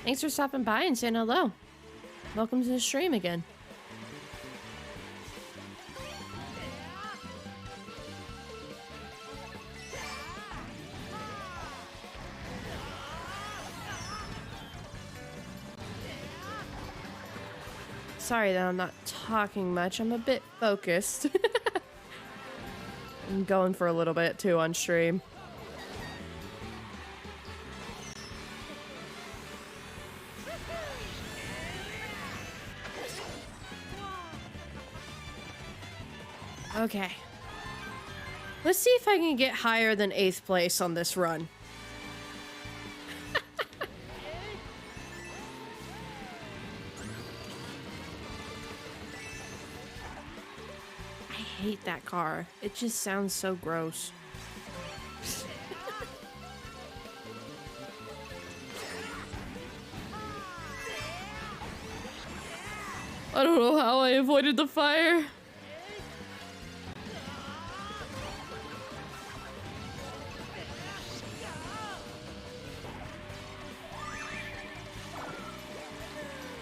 Thanks for stopping by and saying hello. Welcome to the stream again. Sorry that I'm not talking much. I'm a bit focused. I'm going for a little bit too on stream. Okay. Let's see if I can get higher than 8th place on this run. I hate that car. It just sounds so gross. I don't know how I avoided the fire.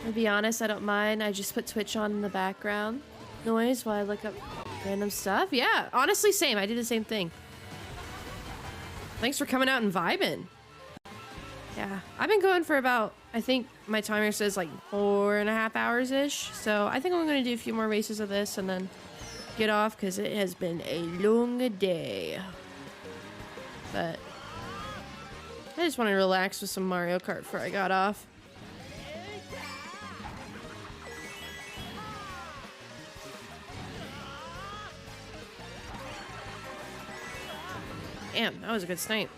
To be honest, I don't mind. I just put Twitch on in the background noise while I look up random stuff. Yeah, honestly, same. I do the same thing. Thanks for coming out and vibing. Yeah, I've been going for about, I think my timer says like 4.5 hours-ish. So I think I'm going to do a few more races of this and then get off because it has been a long day. But I just want to relax with some Mario Kart before I got off. Damn, that was a good snipe.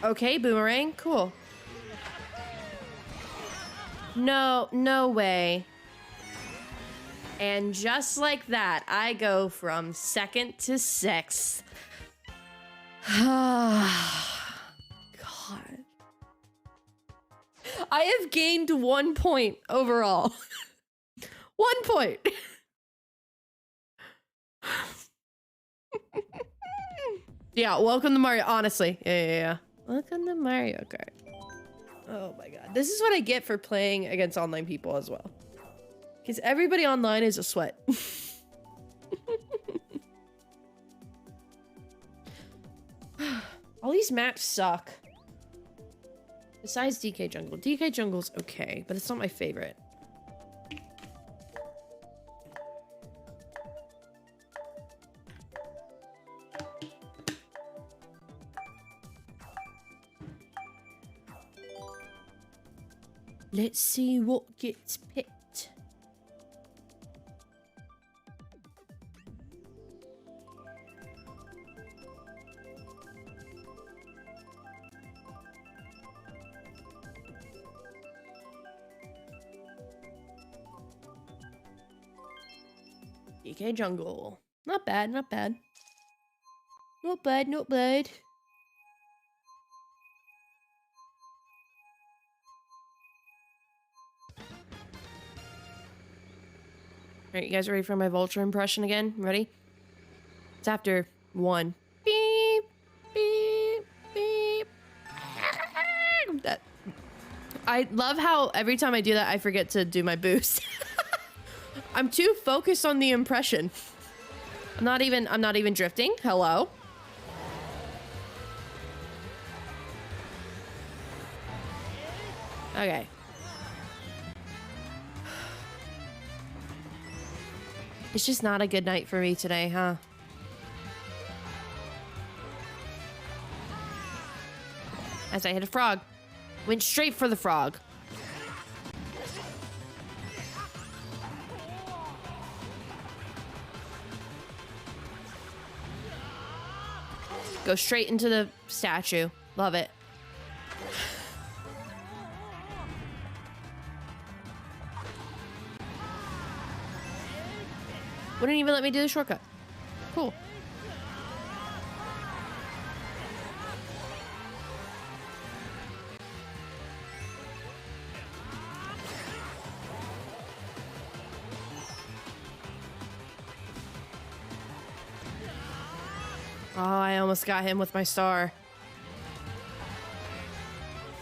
Okay, boomerang, cool. No way. And just like that, I go from 2nd to 6th. God. I have gained 1 point overall. 1 point. Yeah, welcome to Mario. Honestly, yeah. Welcome to Mario Kart. Oh my god, this is what I get for playing against online people as well. Because everybody online is a sweat. All these maps suck. Besides DK Jungle. DK Jungle's okay, but it's not my favorite. Let's see what gets picked. DK Jungle. Not bad, not bad. Not bad, not bad. Alright, you guys ready for my Vulture impression again? Ready? It's after 1. Beep, beep, beep. That. I love how every time I do that, I forget to do my boost. I'm too focused on the impression. I'm not even drifting. Hello? Okay. It's just not a good night for me today, huh? As I hit a frog. Went straight for the frog. Go straight into the statue. Love it. Wouldn't even let me do the shortcut. Cool. Oh, I almost got him with my star.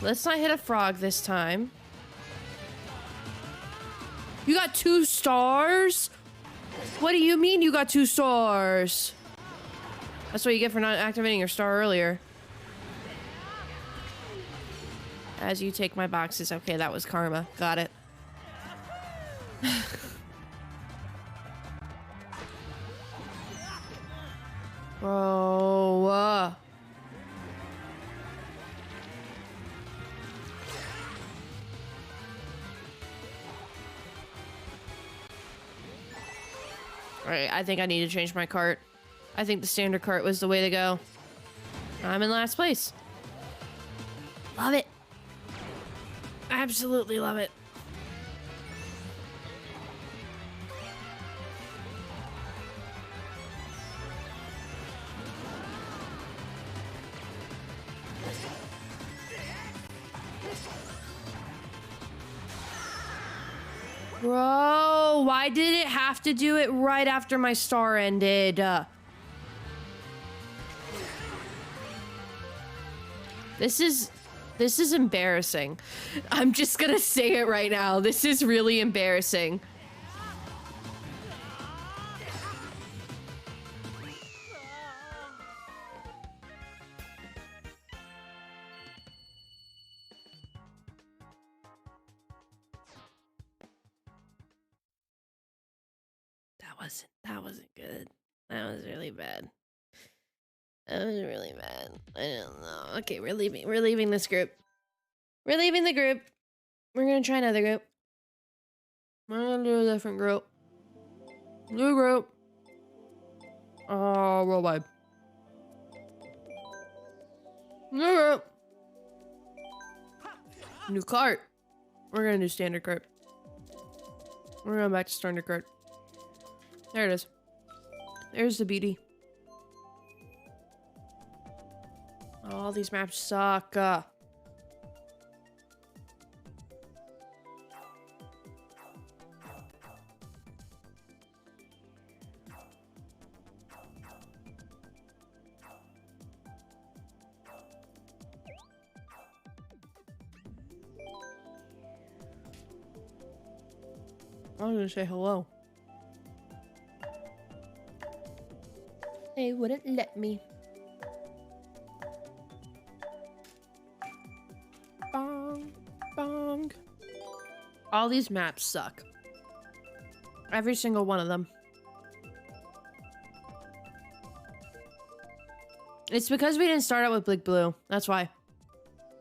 Let's not hit a frog this time. You got 2 stars? What do you mean you got 2 stars? That's what you get for not activating your star earlier. As you take my boxes. Okay, that was karma. Got it. Bro. Alright, I think I need to change my cart. I think the standard cart was the way to go. I'm in last place. Love it. Absolutely love it. Bro, why did it have to do it right after my star ended? This is embarrassing. I'm just gonna say it right now. This is really embarrassing. That wasn't good. That was really bad. That was really bad. I don't know. Okay, we're leaving this group. We're leaving the group. We're gonna try another group. We're gonna do a different group. New group. Oh, worldwide. New group. New cart. We're gonna do standard cart. We're going back to standard cart. There it is. There's the beauty. Oh, all these maps suck. I was gonna say hello. They wouldn't let me. Bong, bong. All these maps suck. Every single one of them. It's because we didn't start out with Big Blue. That's why.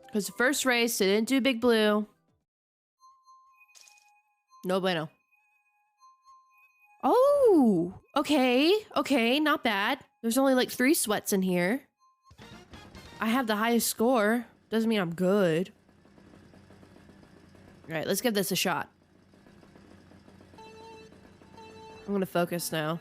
Because the first race, they didn't do Big Blue. No bueno. Oh, okay. Okay, not bad. There's only like 3 sweats in here. I have the highest score. Doesn't mean I'm good. All right, let's give this a shot. I'm gonna focus now.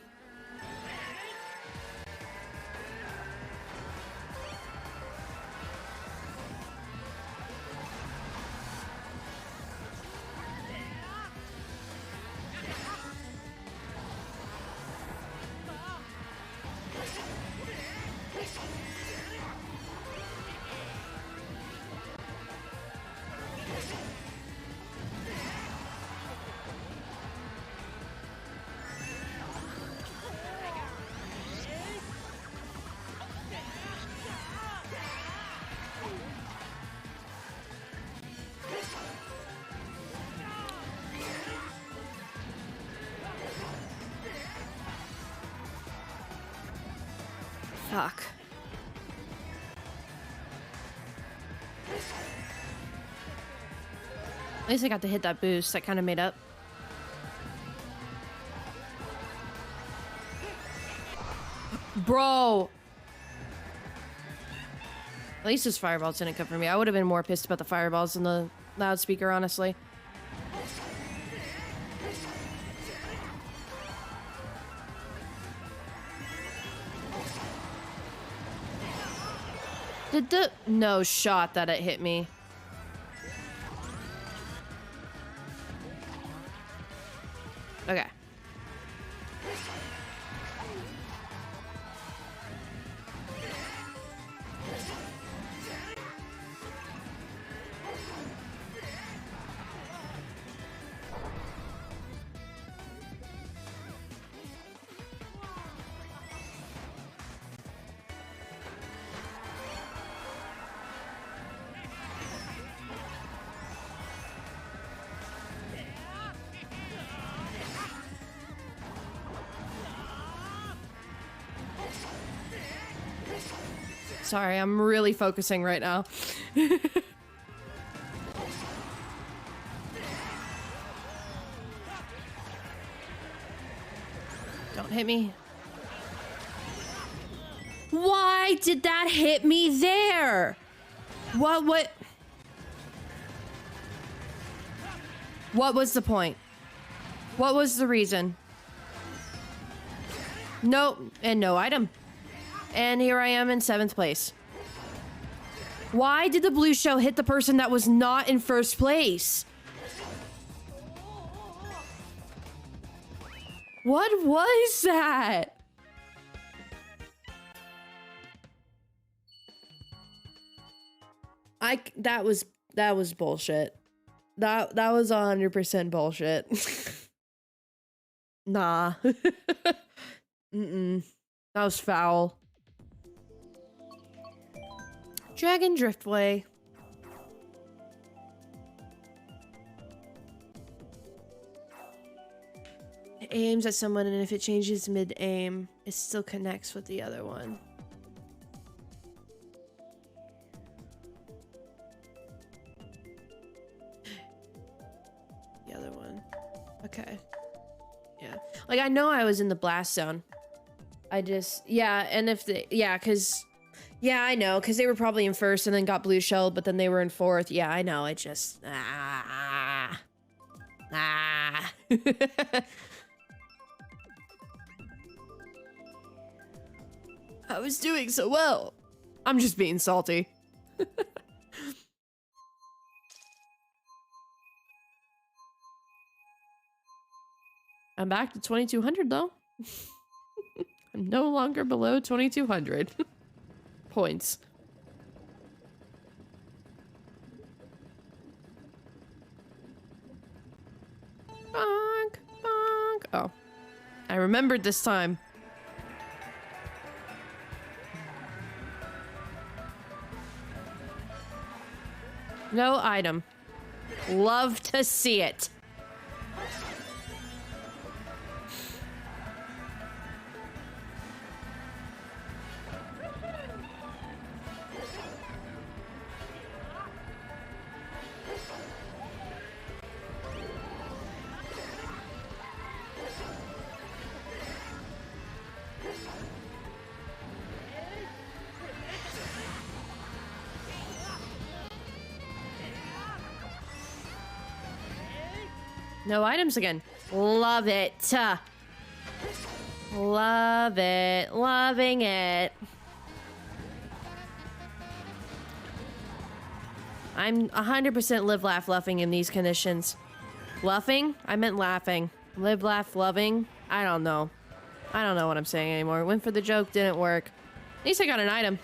Fuck. At least I got to hit that boost. That kind of made up. Bro! At least his fireballs didn't come for me. I would have been more pissed about the fireballs than the loudspeaker, honestly. Did the... No shot that it hit me. Okay. Sorry, I'm really focusing right now. Don't hit me. Why did that hit me there? What was the point? What was the reason? Nope, and no item. And here I am in 7th place. Why did the blue shell hit the person that was not in 1st place? What was that? That was bullshit. That was 100% bullshit. Nah. Mm-mm. That was foul. Dragon Driftway. It aims at someone, and if it changes mid-aim, it still connects with the other one. The other one. Okay. Yeah. Like, I know I was in the blast zone. I just... Yeah, and if the... Yeah, because... Yeah, I know, because they were probably in 1st and then got blue shelled, but then they were in 4th. Yeah, I know, it just... I was doing so well. I'm just being salty. I'm back to 2200 though. I'm no longer below 2200 points. Bonk, bonk. Oh, I remembered this time. No item. Love to see it. No items again. Love it. Love it. Loving it. I'm 100% live, laugh, luffing in these conditions. Luffing? I meant laughing. Live, laugh, loving? I don't know. I don't know what I'm saying anymore. Went for the joke, didn't work. At least I got an item.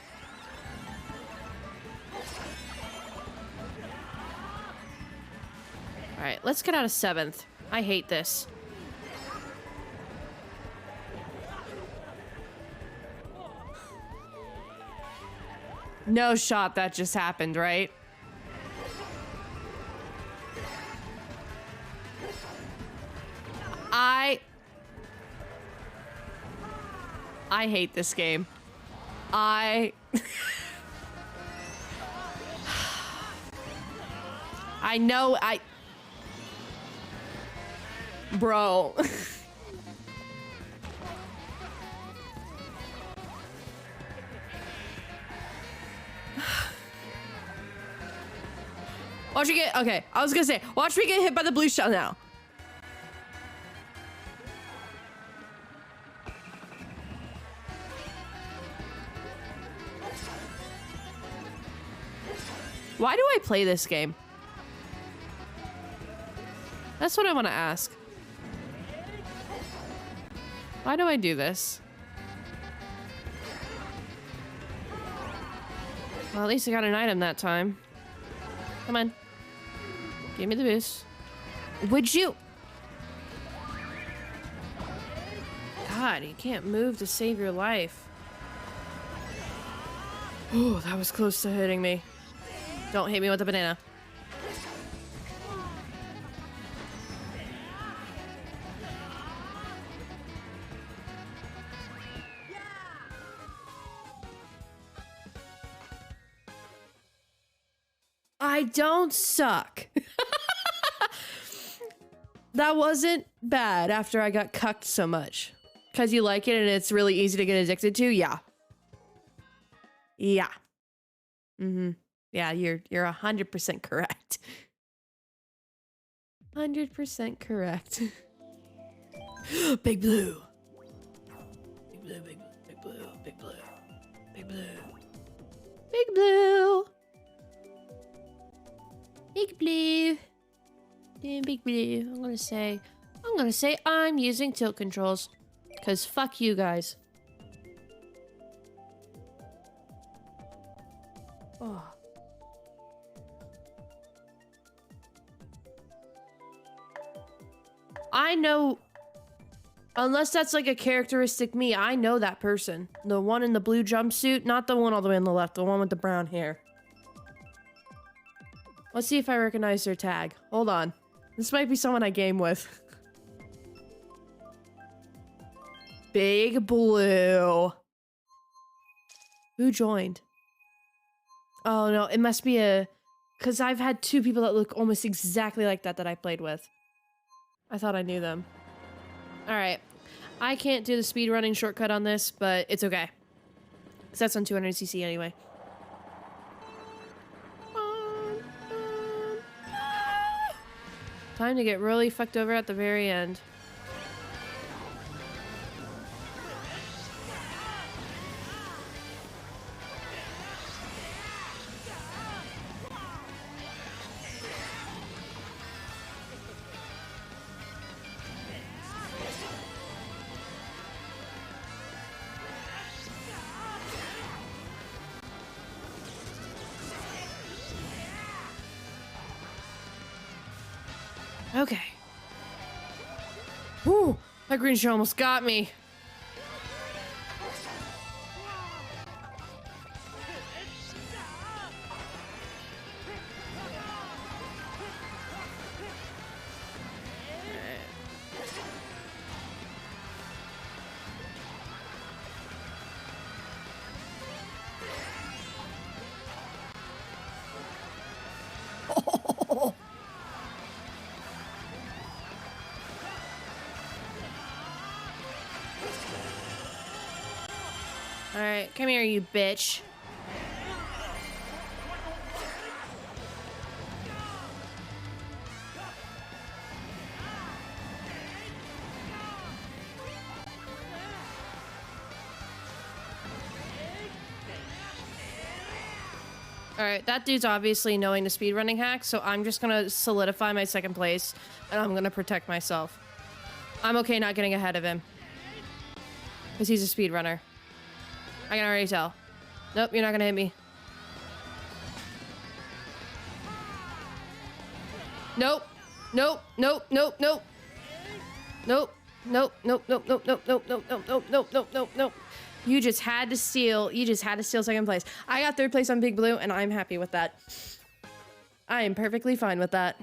Alright, let's get out of 7th. I hate this. No shot that just happened, right? I hate this game. I know Bro. Watch me get... Okay, I was gonna say, watch me get hit by the blue shell now. Why do I play this game? That's what I want to ask. Why do I do this? Well, at least I got an item that time. Come on. Give me the boost. Would you? God, you can't move to save your life. Oh, that was close to hitting me. Don't hit me with the banana. I don't suck. That wasn't bad after I got cucked so much. Because you like it and it's really easy to get addicted to? Yeah. Yeah. Mm-hmm. Yeah, you're 100% correct. 100% correct. Big blue. Big blue, big blue, big blue, big blue, big blue. Big blue. Big blue. Yeah, big blue. I'm gonna say I'm using tilt controls. Cause fuck you guys. Oh. I know, unless that's like a characteristic me, I know that person. The one in the blue jumpsuit, not the one all the way on the left, the one with the brown hair. Let's see if I recognize their tag. Hold on. This might be someone I game with. Big blue. Who joined? Oh no, it must be a... Because I've had two people that look almost exactly like that I played with. I thought I knew them. Alright. I can't do the speedrunning shortcut on this, but it's okay. Because that's on 200cc anyway. Time to get really fucked over at the very end. Okay. Whew, that green shell almost got me. Alright, come here, you bitch. Alright, that dude's obviously knowing the speedrunning hack, so I'm just gonna solidify my second place, and I'm gonna protect myself. I'm okay not getting ahead of him. Because he's a speedrunner. I can already tell. Nope, you're not gonna hit me. Nope. Nope. Nope. Nope. Nope. Nope. Nope. Nope. Nope. Nope. Nope. Nope. Nope. Nope. Nope. Nope. Nope. Nope. Nope. You just had to steal. You just had to steal second place. I got third place on Big Blue, and I'm happy with that. I am perfectly fine with that.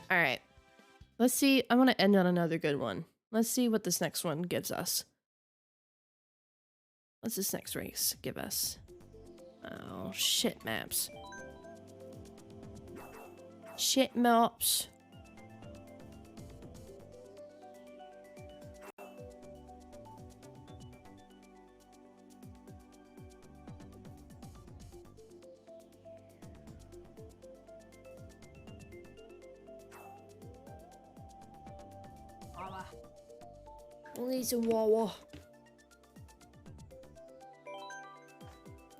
All right. Let's see. I want to end on another good one. Let's see what this next one gives us. What's this next race give us? Oh, shit maps. Shit maps. Only some Wawa.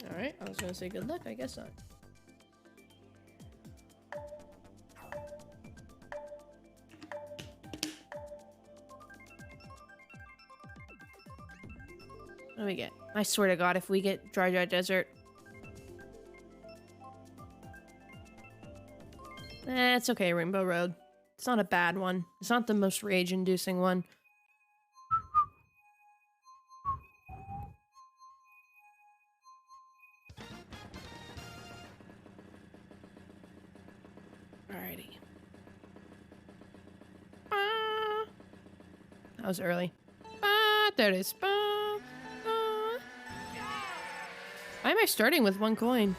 Alright, I was gonna say good luck, I guess not. What do we get? I swear to God, if we get Dry Desert. It's okay, Rainbow Road. It's not a bad one. It's not the most rage-inducing one. Alrighty. That was early. There it is. I am I starting with 1 coin?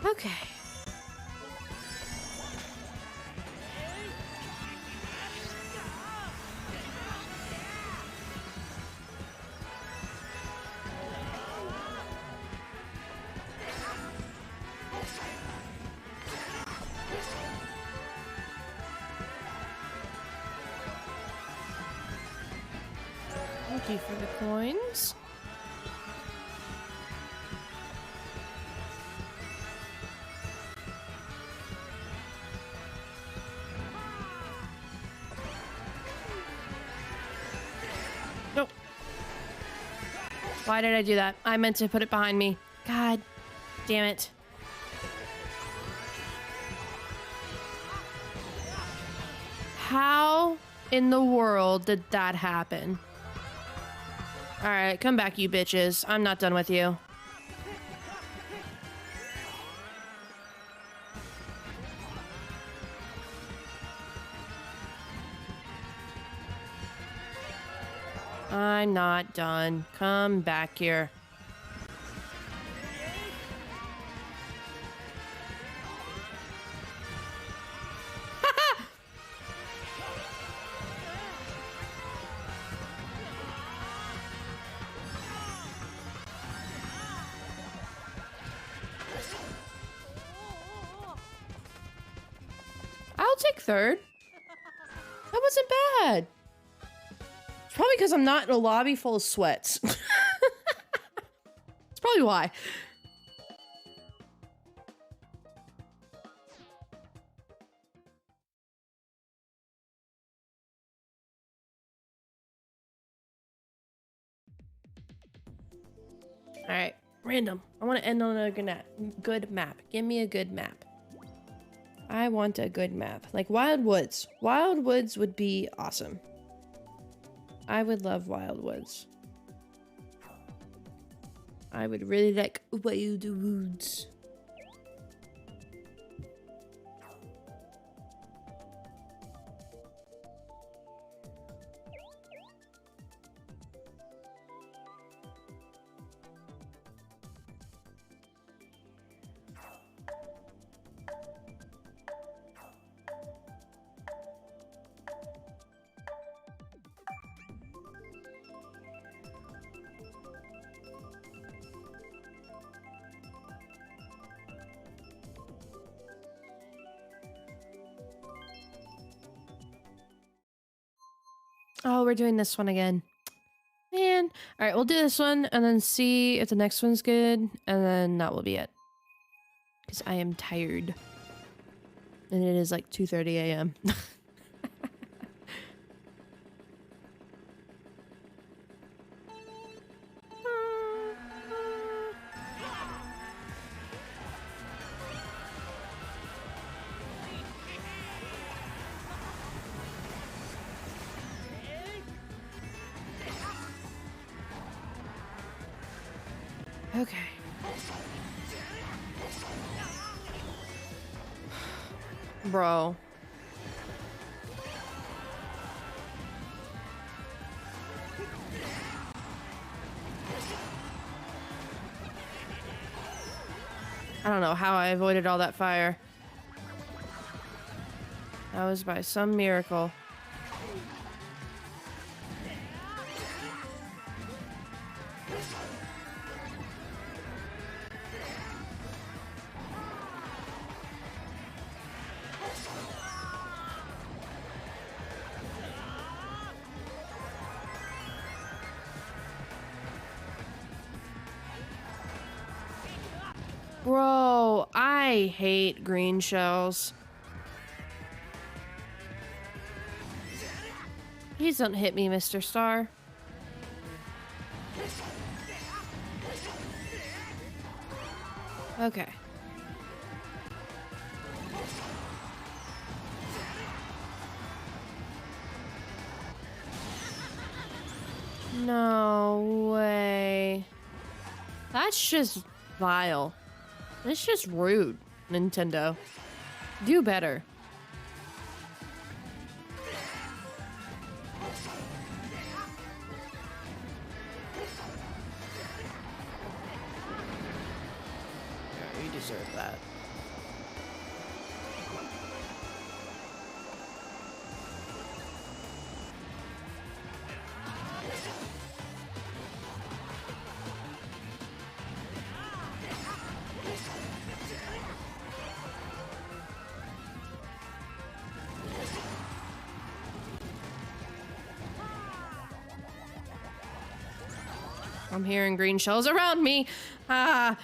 Okay. Thank you for the coins. Nope. Why did I do that? I meant to put it behind me. God damn it. How in the world did that happen? Alright, come back, you bitches. I'm not done with you. I'm not done. Come back here. I'll take third. That wasn't bad. It's probably because I'm not in a lobby full of sweats. That's probably why. Alright, random. I want to end on a good map. Give me a good map. I want a good map. Like Wild Woods. Wild Woods would be awesome. I would love Wild Woods. I would really like Wild Woods. Oh, we're doing this one again. Man. Alright, we'll do this one and then see if the next one's good. And then that will be it. Because I am tired. And it is like 2:30 a.m. Okay. Bro. I don't know how I avoided all that fire. That was by some miracle. Bro, I hate green shells. Please don't hit me, Mr. Star. Okay. No way. That's just vile. It's just rude, Nintendo. Do better. deserve that. I'm hearing green shells around me. Ah.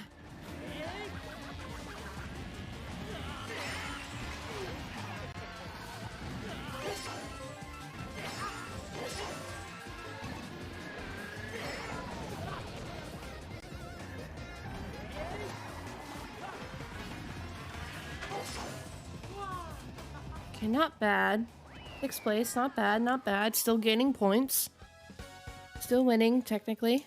Okay, not bad. 6th place, not bad, not bad. Still gaining points. Still winning, technically.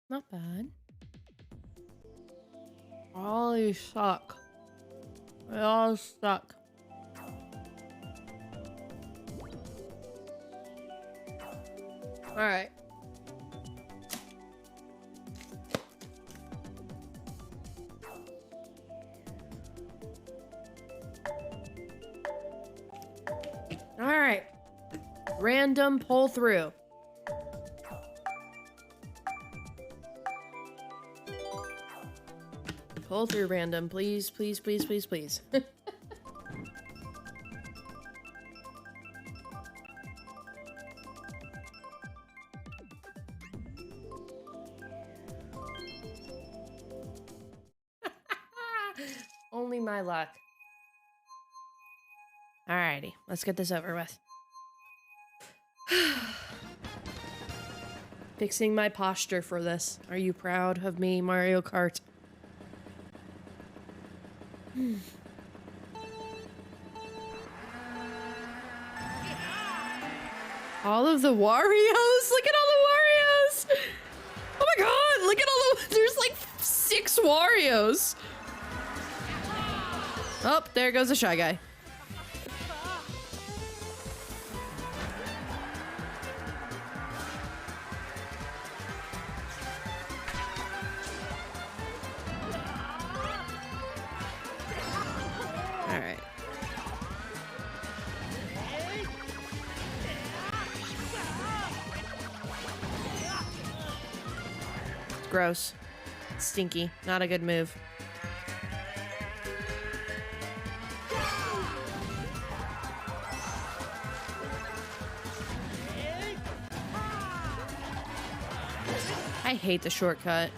Not bad. All these suck. They all suck. Alright. Alright. Random pull through. Pull through random, please, please, please, please, please. Only my luck. Alrighty, let's get this over with. Fixing my posture for this. Are you proud of me, Mario Kart? All of the Warrios? Look at all the Warrios! Oh my god, look at all the... There's like 6 Warrios. Oh, there goes the Shy Guy. Alright. Gross. Stinky. Not a good move. I hate the shortcut.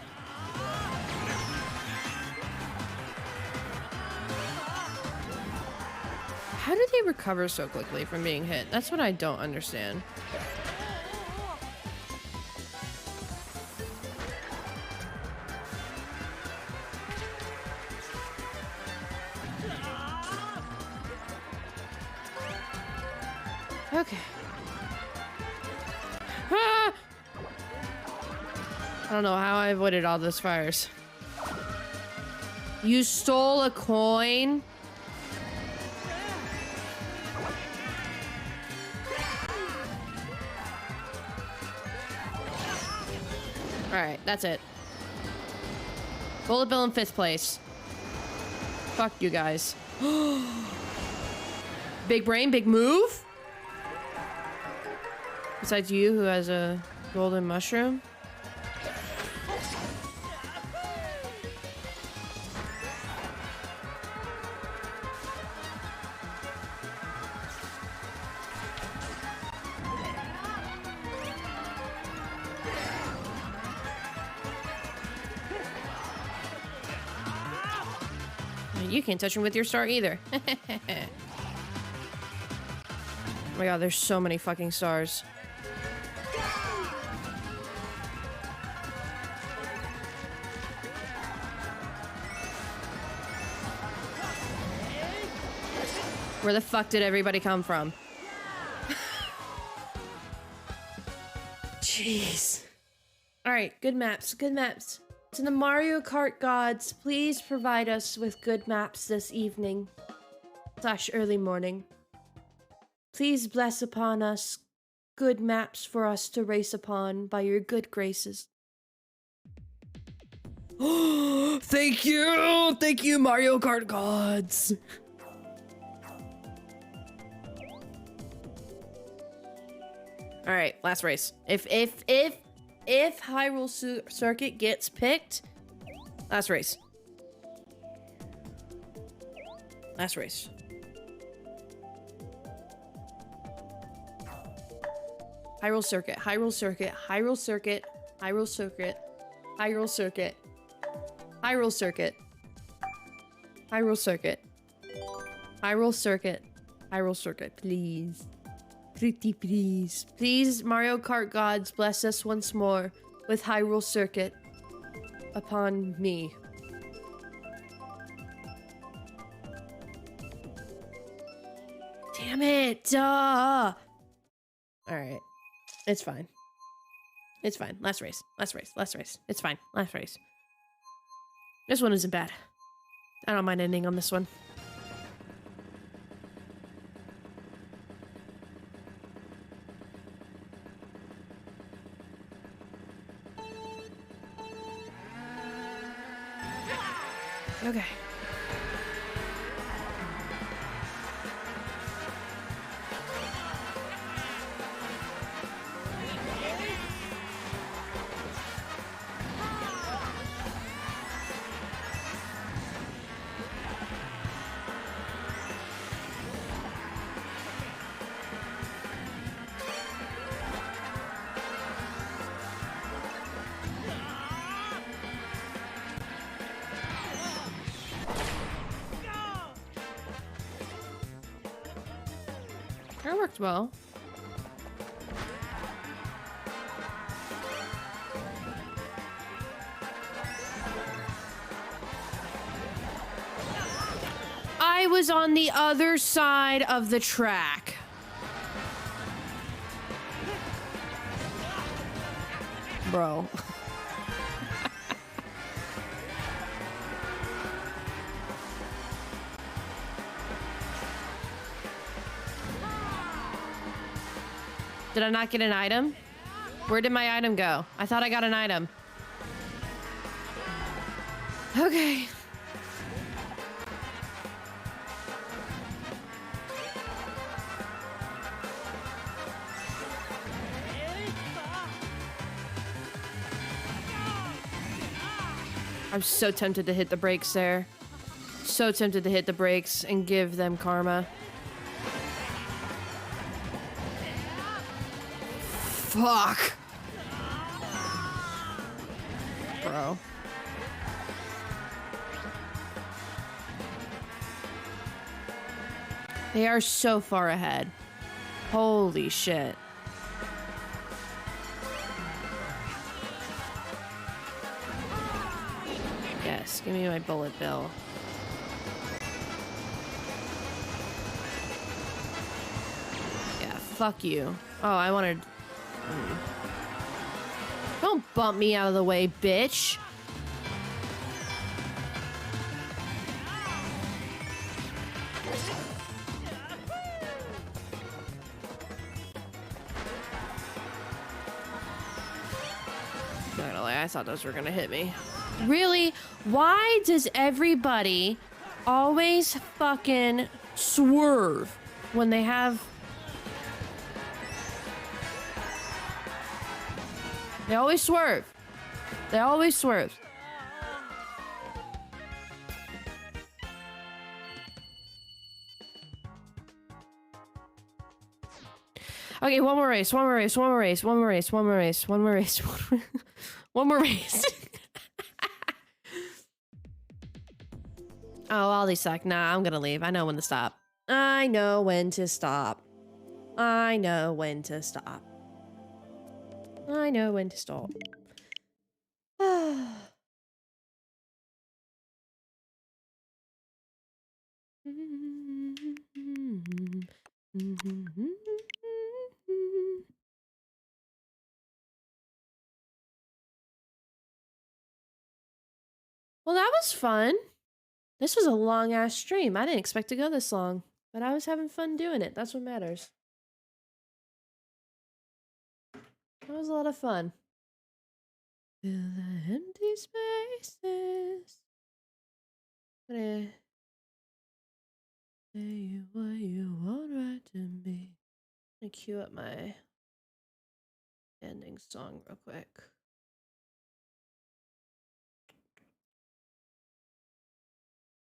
How do they recover so quickly from being hit? That's what I don't understand. Okay. Ah! I don't know how I avoided all those fires. You stole a coin? Alright, that's it. Bullet bill in 5th place. Fuck you guys. Big brain, big move? Besides you, who has a golden mushroom? You can't touch him with your star either. Oh my god, there's so many fucking stars. Where the fuck did everybody come from? Jeez. Alright, good maps, good maps. To the Mario Kart gods, please provide us with good maps this evening. / early morning. Please bless upon us good maps for us to race upon by your good graces. Thank you! Thank you, Mario Kart gods! Alright, last race. If Hyrule Circuit gets picked, last race. Last race. Hyrule Circuit, Hyrule Circuit, Hyrule Circuit, Hyrule Circuit, Hyrule Circuit, Hyrule Circuit, Hyrule Circuit, Hyrule Circuit, Hyrule Circuit, please. Pretty please. Please, Mario Kart gods, bless us once more with Hyrule Circuit upon me. Damn it, duh! Alright. It's fine. It's fine. Last race. Last race. Last race. It's fine. Last race. This one isn't bad. I don't mind ending on this one. Okay. That worked well. I was on the other side of the track. Bro. Did I not get an item? Where did my item go? I thought I got an item. Okay. I'm so tempted to hit the brakes there. So tempted to hit the brakes and give them karma. Fuck. Bro. They are so far ahead. Holy shit. Yes, give me my bullet bill. Yeah, fuck you. Oh, I wanted... Don't bump me out of the way, bitch. Not gonna lie, I thought those were gonna hit me. Really? Why does everybody always fucking swerve when they have... They always swerve. They always swerve. Okay, one more race, one more race, one more race, one more race, one more race, one more race, one more race. Oh, all these suck. Nah, I'm gonna leave. I know when to stop. I know when to stop. I know when to stop. I know when to stop. Well, that was fun. This was a long ass stream. I didn't expect to go this long. But I was having fun doing it. That's what matters. That was a lot of fun. Fill the empty spaces. I'm gonna say you what you want right to be. I'm gonna cue up my ending song real quick.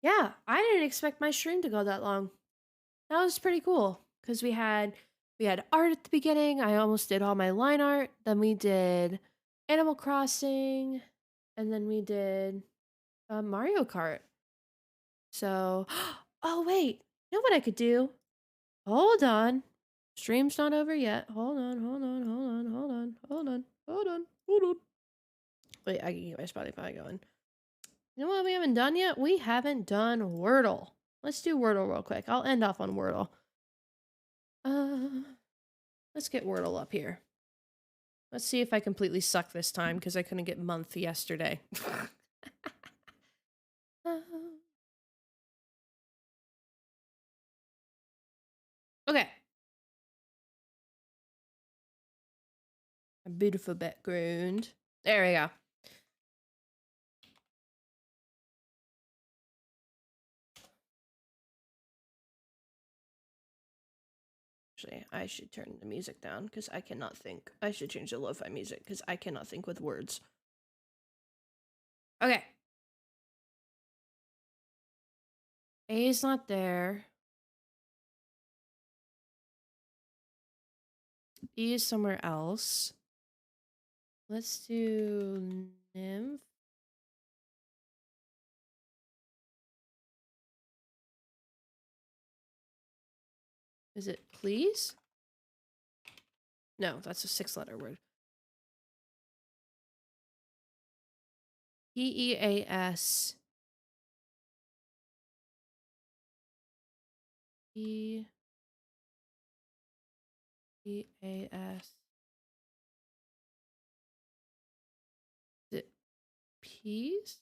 Yeah, I didn't expect my stream to go that long. That was pretty cool because we had art at the beginning. I almost did all my line art. Then we did Animal Crossing, and then we did Mario Kart. So, oh wait, you know what I could do? Hold on, stream's not over yet. Hold on, hold on, hold on, hold on, hold on, hold on, hold on. Wait, I can get my Spotify going. You know what we haven't done yet? We haven't done Wordle. Let's do Wordle real quick. I'll end off on Wordle. Let's get Wordle up here. Let's see if I completely suck this time because I couldn't get month yesterday. Okay. A beautiful background. There we go. Actually, I should turn the music down because I cannot think. I should change the lo-fi music because I cannot think with words. Okay. A is not there. B is somewhere else. Let's do nymph. Is it please? No, that's a 6-letter word. P-E-A-S. P-E-A-S. Is it peas?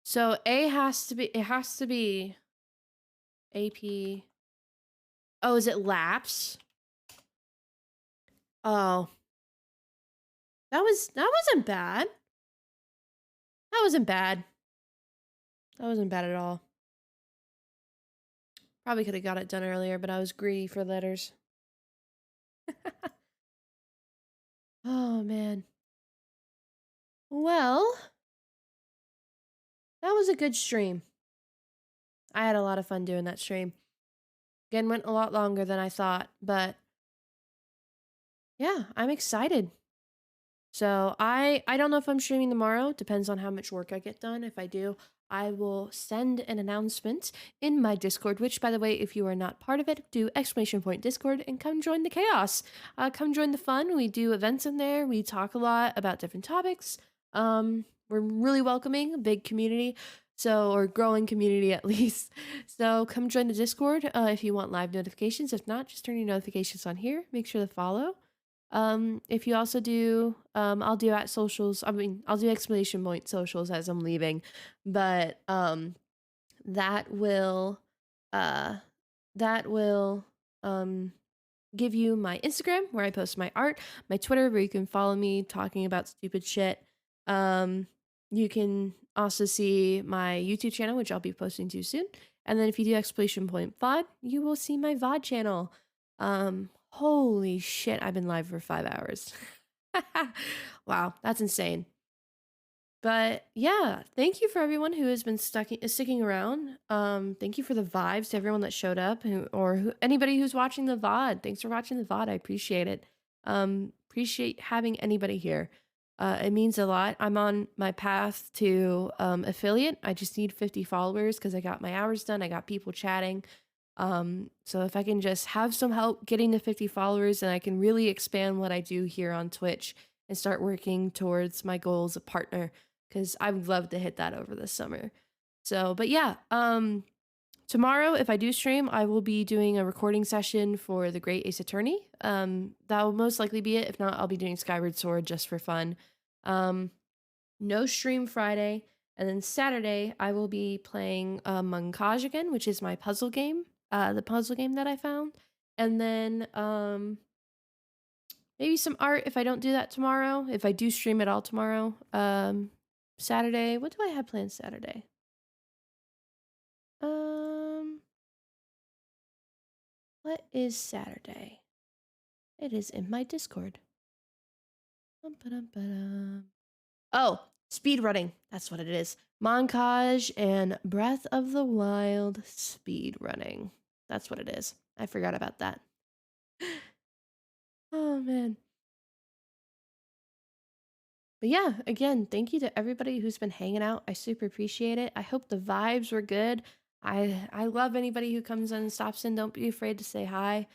So A has to be, it has to be AP. Oh, is it laps? Oh. That wasn't bad. That wasn't bad. That wasn't bad at all. Probably could have got it done earlier, but I was greedy for letters. Oh, man. Well, that was a good stream. I had a lot of fun doing that stream. Again, went a lot longer than I thought, but yeah, I'm excited. So I don't know if I'm streaming tomorrow. Depends on how much work I get done. If I do, I will send an announcement in my Discord, which, by the way, if you are not part of it, do !Discord and come join the chaos. Come join the fun. We do events in there. We talk a lot about different topics. We're really welcoming, a big community. So, or growing community at least. So come join the Discord if you want live notifications. If not, just turn your notifications on here. Make sure to follow. If you also do, I'll do at socials. I mean, I'll do exclamation point socials as I'm leaving, but that will, uh, that will give you my Instagram where I post my art, my Twitter where you can follow me talking about stupid shit. You can also see my YouTube channel, which I'll be posting to soon. And then if you do exclamation point VOD, you will see my VOD channel. Holy shit, I've been live for 5 hours. Wow, that's insane. But yeah, thank you for everyone who has been sticking around. Thank you for the vibes to everyone that showed up, anybody who's watching the VOD. Thanks for watching the VOD. I appreciate it. Appreciate having anybody here. It means a lot. I'm on my path to affiliate. I just need 50 followers because I got my hours done. I got people chatting. So if I can just have some help getting to 50 followers, and I can really expand what I do here on Twitch and start working towards my goal as a partner, because I would love to hit that over this summer. So, but yeah, tomorrow, if I do stream, I will be doing a recording session for the Great Ace Attorney. That will most likely be it. If not, I'll be doing Skyward Sword just for fun. No stream Friday. And then Saturday, I will be playing Moncage again, which is my puzzle game, the puzzle game that I found. And then maybe some art if I don't do that tomorrow. If I do stream it all tomorrow. Saturday, what do I have planned Saturday? Um, what is Saturday? It is in my Discord. Oh, speed running. That's what it is. Moncage and Breath of the Wild speed running. That's what it is. I forgot about that. Oh man. But yeah, again, thank you to everybody who's been hanging out. I super appreciate it. I hope the vibes were good. I love anybody who comes in and stops in. Don't be afraid to say hi.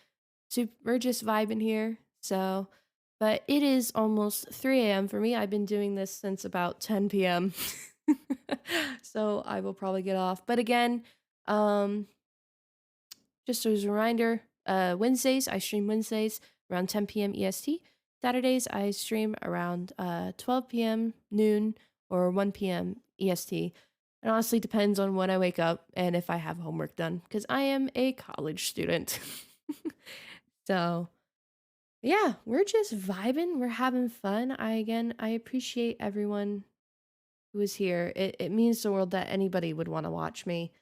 We're just vibing here. So, but it is almost 3 a.m. for me. I've been doing this since about 10 p.m. So I will probably get off. But again, just as a reminder, Wednesdays, I stream Wednesdays around 10 p.m. EST. Saturdays, I stream around 12 p.m., noon, or 1 p.m. EST. It honestly depends on when I wake up and if I have homework done, because I am a college student. So, yeah, we're just vibing. We're having fun. I appreciate everyone who is here. It means the world that anybody would want to watch me.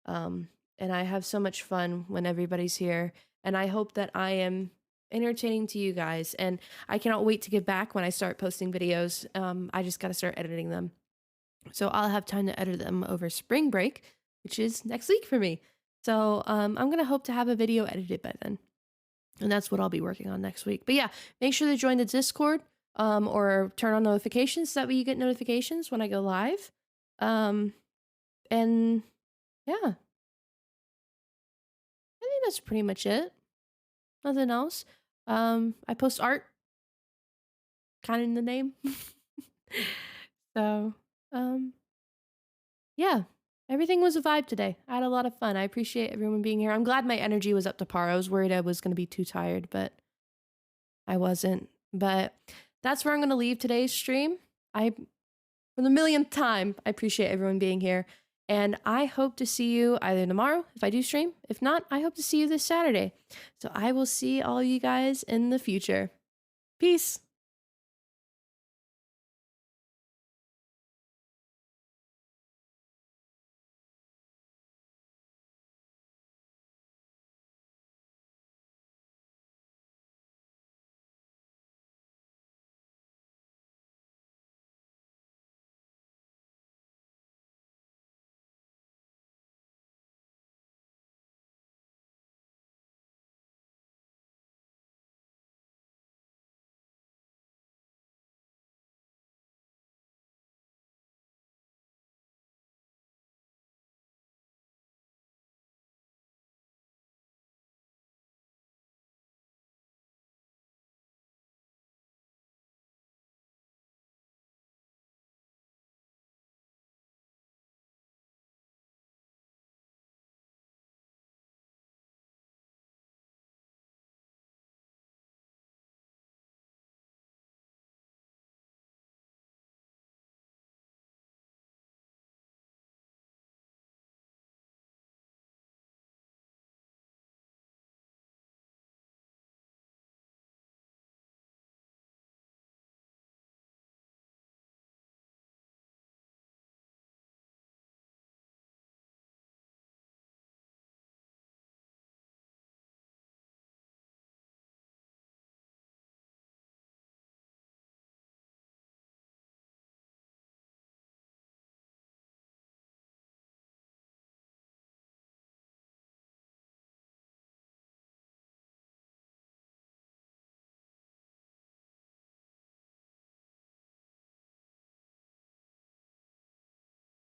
And I have so much fun when everybody's here. And I hope that I am entertaining to you guys. And I cannot wait to get back when I start posting videos. I just got to start editing them. So I'll have time to edit them over spring break, which is next week for me. So I'm going to hope to have a video edited by then. And that's what I'll be working on next week. But yeah, make sure to join the Discord or turn on notifications. So that way you get notifications when I go live. And yeah, I think that's pretty much it. Nothing else. I post art, kind of in the name. So, yeah, everything was a vibe today. I had a lot of fun. I appreciate everyone being here. I'm glad my energy was up to par. I was worried I was going to be too tired, but I wasn't. But that's where I'm going to leave today's stream. For the millionth time, I appreciate everyone being here. And I hope to see you either tomorrow, if I do stream. If not, I hope to see you this Saturday. So I will see all you guys in the future. Peace.